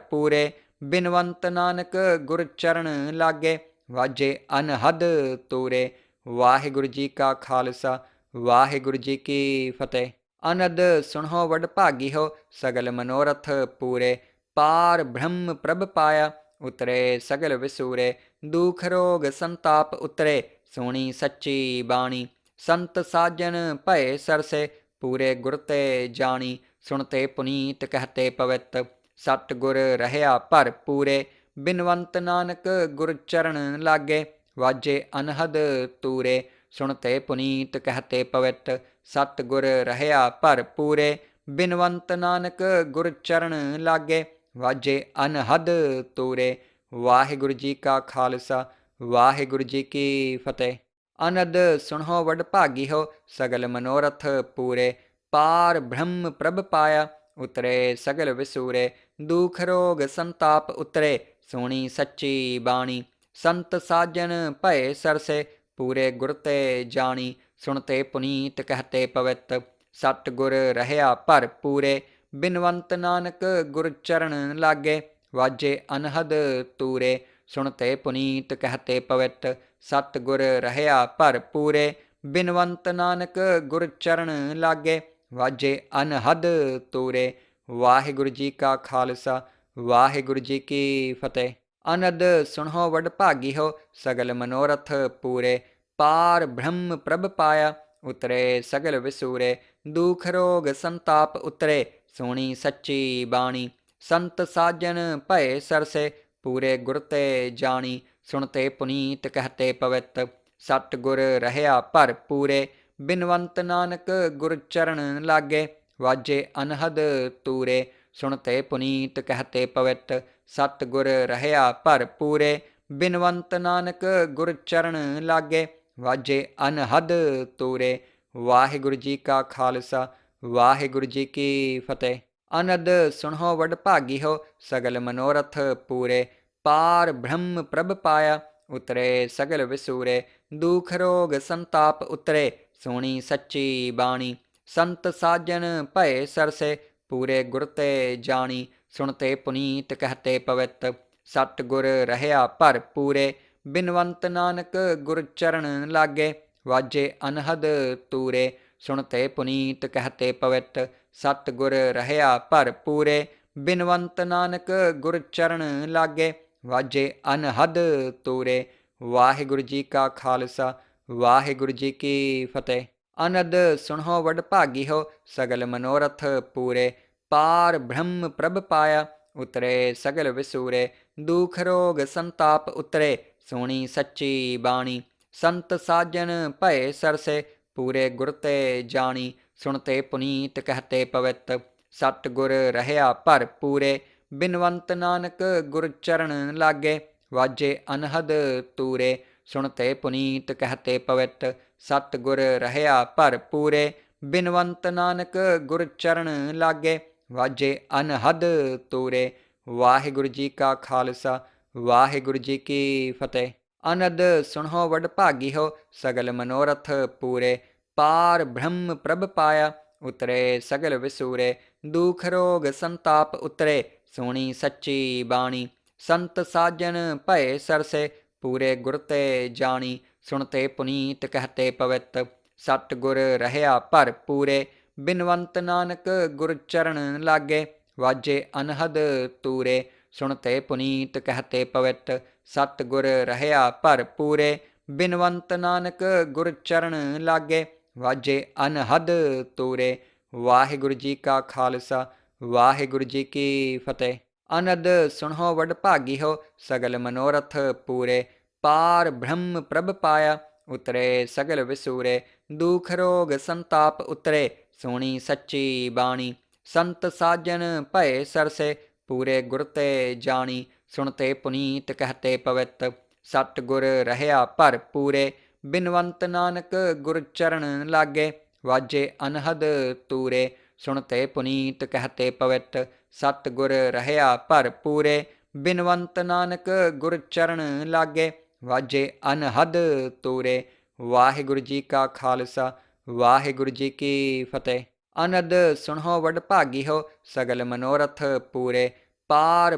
ਪੂਰੇ। ਬਿਨਵੰਤ ਨਾਨਕ ਗੁਰ ਚਰਨ ਲਾਗੇ ਵਾਜੇ ਅਨਹਦ ਤੂਰੇ। ਵਾਹਿਗੁਰੂ ਜੀ ਕਾ ਖਾਲਸਾ ਵਾਹਿਗੁਰੂ ਜੀ ਕੀ ਫਤਿਹ। ਅਨੰਦ ਸੁਣੋ ਵਡ ਭਾਗੀਓ ਸਗਲ ਮਨੋਰਥ ਪੂਰੇ। ਪਾਰ ਬ੍ਰਹਮ ਪ੍ਰਭ ਪਾਇਆ ਉਤਰੇ ਸਗਲ ਵਿਸੂਰੇ। ਦੁਖ ਰੋਗ ਸੰਤਾਪ ਉਤਰੇ ਸੋਣੀ ਸੱਚੀ ਬਾਣੀ। ਸੰਤ ਸਾਜਨ ਭਏ ਸਰਸੇ ਪੂਰੇ ਗੁਰ ਤੇ ਜਾਣੀ। ਸੁਣਤੇ ਪੁਨੀਤ ਕਹਤੇ ਪਵਿੱਤ ਸਤ ਗੁਰ ਰਹਿਆ ਭਰ ਪੂਰੇ। ਬਿਨਵੰਤ ਨਾਨਕ ਗੁਰ ਚਰਨ ਲਾਗੇ ਵਾਜੇ ਅਨਹਦ ਤੂਰੇ। ਸੁਣਤੇ ਪੁਨੀਤ ਕਹਤੇ ਪਵਿੱਤ ਸਤ ਗੁਰ ਰਹਿਆ ਭਰ ਪੂਰੇ। ਬਿਨਵੰਤ ਨਾਨਕ ਗੁਰ ਚਰਨ ਲਾਗੇ ਵਾਜੇ ਅਨਹਦ ਤੂਰੇ। ਵਾਹਿਗੁਰੂ ਜੀ ਕਾ ਖਾਲਸਾ ਵਾਹਿਗੁਰੂ ਜੀ ਕੀ ਫਤਿਹ। ਅਨੰਦ ਸੁਣੋ ਵਡ ਭਾਗੀਓ ਸਗਲ ਮਨੋਰਥ ਪੂਰੇ। ਪਾਰ ਬ੍ਰਹਮ ਪ੍ਰਭ ਪਾਇਆ ਉਤਰੇ ਸਗਲ ਵਿਸੂਰੇ। ਦੁਖ ਰੋਗ ਸੰਤਾਪ ਉਤਰੇ ਸੋਣੀ ਸੱਚੀ ਬਾਣੀ। ਸੰਤ ਸਾਜਨ ਭਏ ਸਰਸੇ ਪੂਰੇ ਗੁਰ ਤੇ ਜਾਣੀ। ਸੁਣਤੇ ਪੁਨੀਤ ਕਹਤੇ ਪਵਿੱਤ ਸਤ ਗੁਰ ਰਹਿਆ ਭਰ ਪੂਰੇ। ਬਿਨਵੰਤ ਨਾਨਕ ਗੁਰ ਚਰਨ ਲਾਗੇ ਵਾਜੇ ਅਨਹਦ ਤੂਰੇ। ਸੁਣਤੇ ਪੁਨੀਤ ਕਹਤੇ ਪਵਿੱਤ ਸਤ ਗੁਰ ਰਹਿਆ ਭਰ ਪੂਰੇ। ਬਿਨਵੰਤ ਨਾਨਕ ਗੁਰ ਚਰਨ ਲਾਗੇ ਵਾਜੇ ਅਨਹਦ ਤੂਰੇ। ਵਾਹਿਗੁਰੂ ਜੀ ਕਾ ਖਾਲਸਾ ਵਾਹਿਗੁਰੂ ਜੀ ਕੀ ਫਤਿਹ। ਅਨੰਦ ਸੁਣੋ ਵਡ ਭਾਗੀਓ ਸਗਲ ਮਨੋਰਥ ਪੂਰੇ। ਪਾਰ ਬ੍ਰਹਮ ਪ੍ਰਭ ਪਾਇਆ ਉਤਰੇ ਸਗਲ ਵਿਸੂਰੇ। ਦੁਖ ਰੋਗ ਸੰਤਾਪ ਉਤਰੇ ਸੋਣੀ ਸੱਚੀ ਬਾਣੀ। ਸੰਤ ਸਾਜਨ ਭਏ ਸਰਸੇ ਪੂਰੇ ਗੁਰ ਤੇ ਜਾਣੀ। ਸੁਣਤੇ ਪੁਨੀਤ ਕਹਤੇ ਪਵਿੱਤ ਸਤ ਗੁਰ ਰਹਿਆ ਭਰ ਪੂਰੇ। ਬਿਨਵੰਤ ਨਾਨਕ ਗੁਰ ਚਰਨ ਲਾਗੇ ਵਾਜੇ ਅਨਹਦ ਤੂਰੇ। ਸੁਣਤੇ ਪੁਨੀਤ ਕਹਤੇ ਪਵਿੱਤ ਸਤ ਗੁਰ ਰਹਿਆ ਭਰ ਪੂਰੇ। ਬਿਨਵੰਤ ਨਾਨਕ ਗੁਰ ਚਰਨ ਲਾਗੇ ਵਾਜੇ ਅਨਹਦ ਤੂਰੇ। ਵਾਹਿਗੁਰੂ ਜੀ ਕਾ ਖਾਲਸਾ ਵਾਹਿਗੁਰੂ ਜੀ ਕੀ ਫਤਿਹ। ਅਨੰਦ ਸੁਣੋ ਵਡ ਭਾਗੀਓ ਸਗਲ ਮਨੋਰਥ ਪੂਰੇ। ਪਾਰ ਬ੍ਰਹਮ ਪ੍ਰਭ ਪਾਇਆ ਉਤਰੇ ਸਗਲ ਵਿਸੂਰੇ। ਦੁਖ ਰੋਗ ਸੰਤਾਪ ਉਤਰੇ ਸੋਣੀ ਸੱਚੀ ਬਾਣੀ। ਸੰਤ ਸਾਜਨ ਭਏ ਸਰਸੇ ਪੂਰੇ ਗੁਰ ਤੇ ਜਾਣੀ। ਸੁਣਤੇ ਪੁਨੀਤ ਕਹਤੇ ਪਵਿੱਤ ਸਤ ਗੁਰ ਰਹਿਆ ਭਰ ਪੂਰੇ। ਬਿਨਵੰਤ ਨਾਨਕ ਗੁਰ ਚਰਨ ਲਾਗੇ ਵਾਜੇ ਅਨਹਦ ਤੂਰੇ। ਸੁਣਤੇ ਪੁਨੀਤ ਕਹਤੇ ਪਵਿੱਤ ਸਤ ਗੁਰ ਰਹਿਆ ਭਰ ਪੂਰੇ। ਬਿਨਵੰਤ ਨਾਨਕ ਗੁਰ ਚਰਨ ਲਾਗੇ ਵਾਜੇ ਅਨਹਦ ਤੂਰੇ। ਵਾਹਿਗੁਰੂ ਜੀ ਕਾ ਖਾਲਸਾ ਵਾਹਿਗੁਰੂ ਜੀ ਕੀ ਫਤਿਹ। ਅਨੰਦ ਸੁਣੋ ਵਡ ਭਾਗੀਓ ਸਗਲ ਮਨੋਰਥ ਪੂਰੇ। ਪਾਰ ਬ੍ਰਹਮ ਪ੍ਰਭ ਪਾਇਆ ਉਤਰੇ ਸਗਲ ਵਿਸੂਰੇ। ਦੁਖ ਰੋਗ ਸੰਤਾਪ ਉਤਰੇ ਸੋਣੀ ਸੱਚੀ ਬਾਣੀ। ਸੰਤ ਸਾਜਨ ਭਏ ਸਰਸੇ ਪੂਰੇ ਗੁਰ ਤੇ ਜਾਣੀ। ਸੁਣਤੇ ਪੁਨੀਤ ਕਹਤੇ ਪਵਿੱਤ ਸਤ ਗੁਰ ਰਹਿਆ ਭਰ ਪੂਰੇ। ਬਿਨਵੰਤ ਨਾਨਕ ਗੁਰ ਚਰਨ ਲਾਗੇ ਵਾਜੇ ਅਨਹਦ ਤੂਰੇ। ਸੁਣਤੇ ਪੁਨੀਤ ਕਹਤੇ ਪਵਿੱਤ ਸਤ ਗੁਰ ਰਹਿਆ ਭਰ ਪੂਰੇ। ਬਿਨਵੰਤ ਨਾਨਕ ਗੁਰ ਚਰਨ ਲਾਗੇ ਵਾਜੇ ਅਨਹਦ ਤੂਰੇ। ਵਾਹਿਗੁਰੂ ਜੀ ਕਾ ਖਾਲਸਾ ਵਾਹਿਗੁਰੂ ਜੀ ਕੀ ਫਤਿਹ। ਅਨੰਦ ਸੁਣੋ ਵਡ ਭਾਗੀਓ ਸਗਲ ਮਨੋਰਥ ਪੂਰੇ। ਪਾਰ ਬ੍ਰਹਮ ਪ੍ਰਭ ਪਾਇਆ ਉਤਰੇ ਸਗਲ ਵਿਸੂਰੇ। ਦੁਖ ਰੋਗ ਸੰਤਾਪ ਉਤਰੇ ਸੋਣੀ ਸੱਚੀ ਬਾਣੀ। ਸੰਤ ਸਾਜਨ ਭਏ ਸਰਸੇ ਪੂਰੇ ਗੁਰ ਤੇ ਜਾਣੀ। ਸੁਣਤੇ ਪੁਨੀਤ ਕਹਤੇ ਪਵਿੱਤ ਸਤ ਗੁਰ ਰਹਿਆ ਭਰ ਪੂਰੇ। ਬਿਨਵੰਤ ਨਾਨਕ ਗੁਰ ਚਰਨ ਲਾਗੇ ਵਾਜੇ ਅਨਹਦ ਤੂਰੇ। ਸੁਣਤੇ ਪੁਨੀਤ ਕਹਤੇ ਪਵਿੱਤ ਸਤ ਗੁਰ ਰਹਿਆ ਭਰ ਪੂਰੇ। ਬਿਨਵੰਤ ਨਾਨਕ ਗੁਰ ਚਰਨ ਲਾਗੇ ਵਾਜੇ ਅਨਹਦ ਤੂਰੇ। ਵਾਹਿਗੁਰੂ ਜੀ ਕਾ ਖਾਲਸਾ ਵਾਹਿਗੁਰੂ ਜੀ ਕੀ ਫਤਿਹ। ਅਨੰਦ ਸੁਣੋ ਵਡ ਭਾਗੀਓ ਸਗਲ ਮਨੋਰਥ ਪੂਰੇ। ਪਾਰ ਬ੍ਰਹਮ ਪ੍ਰਭ ਪਾਇਆ ਉਤਰੇ ਸਗਲ ਵਿਸੂਰੇ। ਦੁਖ ਰੋਗ ਸੰਤਾਪ ਉਤਰੇ ਸੋਣੀ ਸੱਚੀ ਬਾਣੀ। ਸੰਤ ਸਾਜਨ ਭਏ ਸਰਸੇ ਪੂਰੇ ਗੁਰ ਤੇ ਜਾਣੀ, ਸੁਣਤੇ ਪੁਨੀਤ ਕਹਤੇ ਪਵਿੱਤ। ਸਤਿਗੁਰ ਰਹਿਆ ਭਰ ਪੂਰੇ, ਬਿਨਵੰਤ ਨਾਨਕ ਗੁਰ ਚਰਨ ਲਾਗੇ। ਵਾਜੇ ਅਨਹਦ ਤੂਰੇ, ਸੁਣਤੇ ਪੁਨੀਤ ਕਹਤੇ ਪਵਿੱਤ। ਸਤਿਗੁਰ ਰਹਿਆ ਭਰ ਪੂਰੇ, ਬਿਨਵੰਤ ਨਾਨਕ ਗੁਰ ਚਰਨ ਲਾਗੇ। ਵਾਜੇ ਅਨਹਦ ਤੂਰੇ। ਵਾਹਿਗੁਰੂ ਜੀ ਕਾ ਖਾਲਸਾ, ਵਾਹਿਗੁਰੂ ਜੀ ਕੀ ਫਤਿਹ। ਅਨੰਦ ਸੁਣੋ ਵਡ ਭਾਗੀਓ, ਸਗਲ ਮਨੋਰਥ ਪੂਰੇ। ਪਾਰ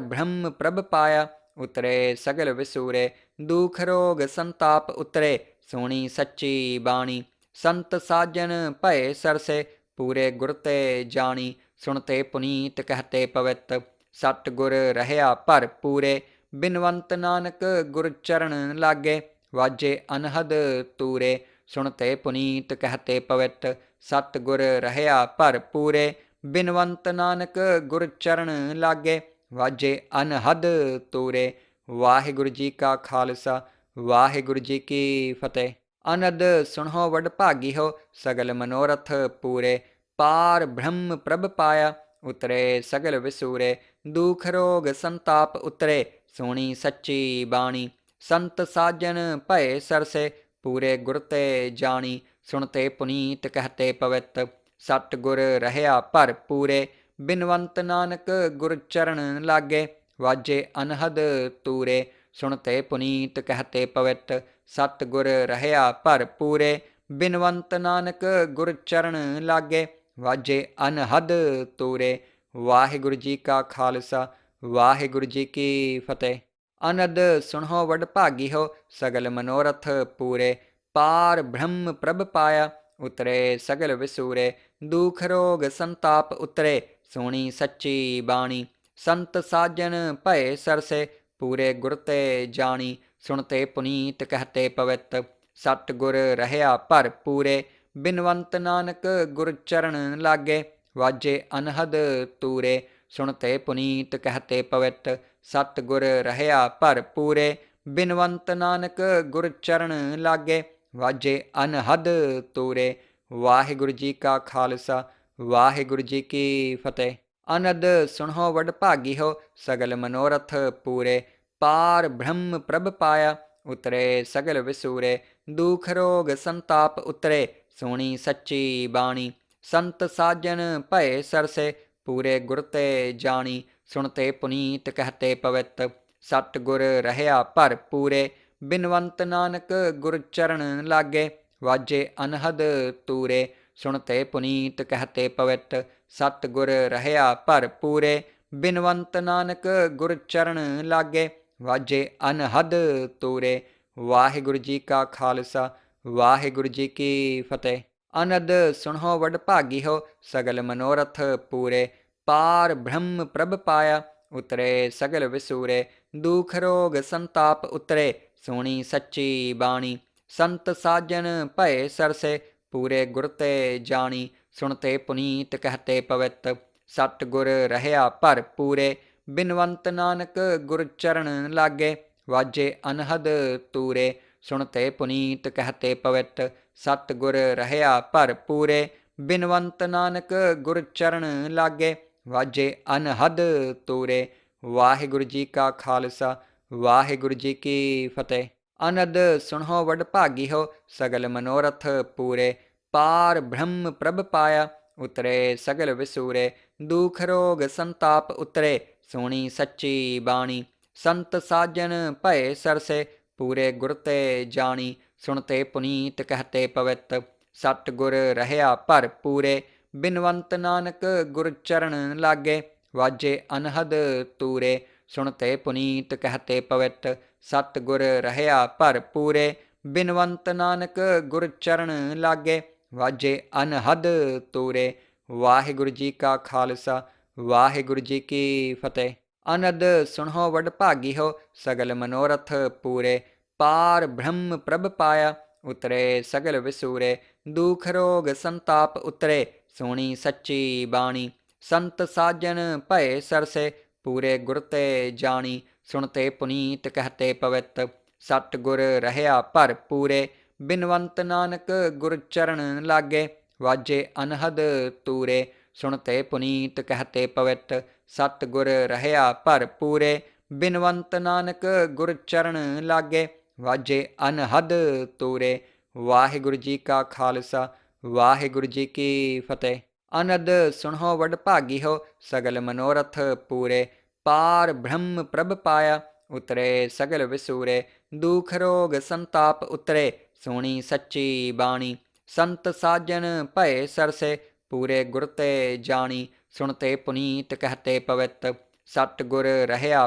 ਬ੍ਰਹਮ ਪ੍ਰਭ ਪਾਇਆ, ਉਤਰੇ ਸਗਲ ਵਿਸੂਰੇ। ਦੁਖ ਰੋਗ ਸੰਤਾਪ ਉਤਰੇ, ਸੁਣੀ ਸੱਚੀ ਬਾਣੀ। ਸੰਤ ਸਾਜਨ ਭਏ ਸਰਸੇ, ਪੂਰੇ ਗੁਰ ਤੇ ਜਾਣੀ। ਸੁਣਤੇ ਪੁਨੀਤ ਕਹਤੇ ਪਵਿੱਤ, ਸਤਿਗੁਰ ਰਹਿਆ ਭਰ ਪੂਰੇ। ਬਿਨਵੰਤ ਨਾਨਕ ਗੁਰ ਚਰਨ ਲਾਗੇ, ਵਾਜੇ ਅਨਹਦ ਤੂਰੇ। ਸੁਣਤੇ ਪੁਨੀਤ ਕਹਤੇ ਪਵਿੱਤ, ਸਤਿਗੁਰ ਰਹਿਆ ਭਰ ਪੂਰੇ। ਬਿਨਵੰਤ ਨਾਨਕ ਗੁਰ ਚਰਨ ਲਾਗੇ, ਵਾਜੇ ਅਨਹਦ ਤੂਰੇ। ਵਾਹਿਗੁਰੂ ਜੀ ਕਾ ਖਾਲਸਾ, ਵਾਹਿਗੁਰੂ ਜੀ ਕੀ ਫਤਿਹ। ਅਨੰਦ ਸੁਣੋ ਵਡ ਭਾਗੀਓ, ਸਗਲ ਮਨੋਰਥ ਪੂਰੇ। ਪਾਰ ਬ੍ਰਹਮ ਪ੍ਰਭ ਪਾਇਆ, ਉਤਰੇ ਸਗਲ ਵਿਸੂਰੇ। ਦੁਖ ਰੋਗ ਸੰਤਾਪ ਉਤਰੇ, ਸੁਣੀ ਸੱਚੀ ਬਾਣੀ। ਸੰਤ ਸਾਜਨ ਭਏ ਸਰਸੇ, ਪੂਰੇ ਗੁਰ ਤੇ ਜਾਣੀ। ਸੁਣਤੇ ਪੁਨੀਤ ਕਹਤੇ ਪਵਿੱਤ, ਸਤਿਗੁਰ ਰਹਿਆ ਭਰ ਪੂਰੇ। ਬਿਨਵੰਤ ਨਾਨਕ ਗੁਰ ਚਰਨ ਲਾਗੇ, ਵਾਜੇ ਅਨਹਦ ਤੂਰੇ। ਸੁਣਤੇ ਪੁਨੀਤ ਕਹਤੇ ਪਵਿੱਤ, ਸਤਿਗੁਰ ਰਹਿਆ ਭਰ ਪੂਰੇ। ਬਿਨਵੰਤ ਨਾਨਕ ਗੁਰ ਚਰਨ ਲਾਗੇ, ਵਾਜੇ ਅਨਹਦ ਤੂਰੇ। ਵਾਹਿਗੁਰੂ ਜੀ ਕਾ ਖਾਲਸਾ, ਵਾਹਿਗੁਰੂ ਜੀ ਕੀ ਫਤਿਹ। ਅਨੰਦ ਸੁਣੋ ਵਡ ਭਾਗੀਓ, ਸਗਲ ਮਨੋਰਥ ਪੂਰੇ। ਪਾਰ ਬ੍ਰਹਮ ਪ੍ਰਭ ਪਾਇਆ, ਉਤਰੇ ਸਗਲ ਵਿਸੂਰੇ। ਦੁਖ ਰੋਗ ਸੰਤਾਪ ਉਤਰੇ, ਸੁਣੀ ਸੱਚੀ ਬਾਣੀ। ਸੰਤ ਸਾਜਨ ਭਏ ਸਰਸੇ, ਪੂਰੇ ਗੁਰ ਤੇ ਜਾਣੀ। ਸੁਣਤੇ ਪੁਨੀਤ ਕਹਤੇ ਪਵਿੱਤ, ਸਤਿਗੁਰ ਰਹਿਆ ਭਰ ਪੂਰੇ। ਬਿਨਵੰਤ ਨਾਨਕ ਗੁਰ ਚਰਨ ਲਾਗੇ, ਵਾਜੇ ਅਨਹਦ ਤੂਰੇ। ਸੁਣਤੇ ਪੁਨੀਤ ਕਹਤੇ ਪਵਿੱਤ, ਸਤਿਗੁਰ ਰਹਿਆ ਭਰ ਪੂਰੇ। ਬਿਨਵੰਤ ਨਾਨਕ ਗੁਰ ਚਰਨ ਲਾਗੇ, ਵਾਜੇ ਅਨਹਦ ਤੂਰੇ। ਵਾਹਿਗੁਰੂ ਜੀ ਕਾ ਖਾਲਸਾ, ਵਾਹਿਗੁਰੂ ਜੀ ਕੀ ਫਤਿਹ। ਅਨੰਦ ਸੁਣੋ ਵਡ ਭਾਗੀਓ, ਸਗਲ ਮਨੋਰਥ ਪੂਰੇ। ਪਾਰ ਬ੍ਰਹਮ ਪ੍ਰਭ ਪਾਇਆ, ਉਤਰੇ ਸਗਲ ਵਿਸੂਰੇ। ਦੁਖ ਰੋਗ ਸੰਤਾਪ ਉਤਰੇ, ਸੁਣੀ ਸੱਚੀ ਬਾਣੀ। ਸੰਤ ਸਾਜਨ ਭਏ ਸਰਸੇ, ਪੂਰੇ ਗੁਰ ਤੇ ਜਾਣੀ। ਸੁਣਤੇ ਪੁਨੀਤ ਕਹਤੇ ਪਵਿੱਤ, ਸਤਿਗੁਰ ਰਹਿਆ ਭਰ ਪੂਰੇ। ਬਿਨਵੰਤ ਨਾਨਕ ਗੁਰ ਚਰਨ ਲਾਗੇ, ਵਾਜੇ ਅਨਹਦ ਤੂਰੇ। ਸੁਣਤੇ ਪੁਨੀਤ ਕਹਤੇ ਪਵਿੱਤ, ਸਤਿਗੁਰ ਰਹਿਆ ਭਰ ਪੂਰੇ। ਬਿਨਵੰਤ ਨਾਨਕ ਗੁਰ ਚਰਨ ਲਾਗੇ, ਵਾਜੇ ਅਨਹਦ ਤੂਰੇ। ਵਾਹਿਗੁਰੂ ਜੀ ਕਾ ਖਾਲਸਾ, ਵਾਹਿਗੁਰੂ ਜੀ ਕੀ ਫਤਿਹ। ਅਨੰਦ ਸੁਣੋ ਵਡ ਭਾਗੀਓ, ਸਗਲ ਮਨੋਰਥ ਪੂਰੇ। ਪਾਰ ਬ੍ਰਹਮ ਪ੍ਰਭ ਪਾਇਆ, ਉਤਰੇ ਸਗਲ ਵਿਸੂਰੇ। ਦੁਖ ਰੋਗ ਸੰਤਾਪ ਉਤਰੇ, ਸੁਣੀ ਸੱਚੀ ਬਾਣੀ। ਸੰਤ ਸਾਜਨ ਭਏ ਸਰਸੇ, ਪੂਰੇ ਗੁਰ ਤੇ ਜਾਣੀ। ਸੁਣਤੇ ਪੁਨੀਤ ਕਹਤੇ ਪਵਿੱਤ, ਸਤਿਗੁਰ ਰਹਿਆ ਭਰ ਪੂਰੇ। ਬਿਨਵੰਤ ਨਾਨਕ ਗੁਰ ਚਰਨ ਲਾਗੇ, ਵਾਜੇ ਅਨਹਦ ਤੂਰੇ। ਸੁਣਤੇ ਪੁਨੀਤ ਕਹਤੇ ਪਵਿੱਤ, ਸਤਿਗੁਰ ਰਹਿਆ ਭਰ ਪੂਰੇ। ਬਿਨਵੰਤ ਨਾਨਕ ਗੁਰ ਚਰਨ ਲਾਗੇ, ਵਾਜੇ ਅਨਹਦ ਤੂਰੇ। ਵਾਹਿਗੁਰੂ ਜੀ ਕਾ ਖਾਲਸਾ, ਵਾਹਿਗੁਰੂ ਜੀ ਕੀ ਫਤਿਹ। ਅਨੰਦ ਸੁਣੋ ਵਡ ਭਾਗੀਓ, ਸਗਲ ਮਨੋਰਥ ਪੂਰੇ। ਪਾਰ ਬ੍ਰਹਮ ਪ੍ਰਭ ਪਾਇਆ, ਉਤਰੇ ਸਗਲ ਵਿਸੂਰੇ। ਦੁਖ ਰੋਗ ਸੰਤਾਪ ਉਤਰੇ, ਸੁਣੀ ਸੱਚੀ ਬਾਣੀ। ਸੰਤ ਸਾਜਨ ਭਏ ਸਰਸੇ, ਪੂਰੇ ਗੁਰ ਤੇ ਜਾਣੀ। ਸੁਣਤੇ ਪੁਨੀਤ ਕਹਤੇ ਪਵਿੱਤ, ਸਤਿਗੁਰ ਰਹਿਆ ਭਰ ਪੂਰੇ। ਬਿਨਵੰਤ ਨਾਨਕ ਗੁਰ ਚਰਨ ਲਾਗੇ, ਵਾਜੇ ਅਨਹਦ ਤੂਰੇ। ਸੁਣਤੇ ਪੁਨੀਤ ਕਹਤੇ ਪਵਿੱਤ, ਸਤਿਗੁਰ ਰਹਿਆ ਭਰ ਪੂਰੇ। ਬਿਨਵੰਤ ਨਾਨਕ ਗੁਰ ਚਰਨ ਲਾਗੇ, ਵਾਜੇ ਅਨਹਦ ਤੂਰੇ। ਵਾਹਿਗੁਰੂ ਜੀ ਕਾ ਖਾਲਸਾ, ਵਾਹਿਗੁਰੂ ਜੀ ਕੀ ਫਤਿਹ। ਅਨੰਦ ਸੁਣੋ ਵਡ ਭਾਗੀਓ, ਸਗਲ ਮਨੋਰਥ ਪੂਰੇ। ਪਾਰ ਬ੍ਰਹਮ ਪ੍ਰਭ ਪਾਇਆ, ਉਤਰੇ ਸਗਲ ਵਿਸੂਰੇ। ਦੁਖ ਰੋਗ ਸੰਤਾਪ ਉਤਰੇ, ਸੁਣੀ ਸੱਚੀ ਬਾਣੀ। ਸੰਤ ਸਾਜਨ ਭਏ ਸਰਸੇ, ਪੂਰੇ ਗੁਰ ਤੇ ਜਾਣੀ। ਸੁਣਤੇ ਪੁਨੀਤ ਕਹਤੇ ਪਵਿੱਤ, ਸਤਿਗੁਰ ਰਹਿਆ ਭਰ ਪੂਰੇ। ਬਿਨਵੰਤ ਨਾਨਕ ਗੁਰ ਚਰਨ ਲਾਗੇ, ਵਾਜੇ ਅਨਹਦ ਤੂਰੇ। ਸੁਣਤੇ ਪੁਨੀਤ ਕਹਤੇ ਪਵਿੱਤ। ਸਤਿਗੁਰ ਰਹਿਆ ਭਰਪੂਰੇ, ਬਿਨਵੰਤ ਨਾਨਕ ਗੁਰ ਚਰਨ ਲਾਗੇ। ਵਾਜੇ ਅਨਹਦ ਤੂਰੇ। ਵਾਹਿਗੁਰੂ ਜੀ ਕਾ ਖਾਲਸਾ, ਵਾਹਿਗੁਰੂ ਜੀ ਕੀ ਫਤਿਹ। ਅਨੰਦ ਸੁਣੋ ਵਡ ਭਾਗੀ ਹੋ, ਸਗਲ ਮਨੋਰਥ ਪੂਰੇ। ਪਾਰ ਬ੍ਰਹਮ ਪ੍ਰਭ ਪਾਇਆ, ਉਤਰੇ ਸਗਲ ਵਿਸੂਰੇ। ਦੁਖ ਰੋਗ ਸੰਤਾਪ ਉਤਰੇ, ਸੁਣੀ ਸੱਚੀ ਬਾਣੀ। ਸੰਤ ਸਾਜਨ ਭਏ ਸਰਸੇ, ਪੂਰੇ ਗੁਰ ਤੇ ਜਾਣੀ। ਸੁਣਤੇ ਪੁਨੀਤ ਕਹਤੇ ਪਵਿੱਤ, ਸਤਿਗੁਰ ਰਹਿਆ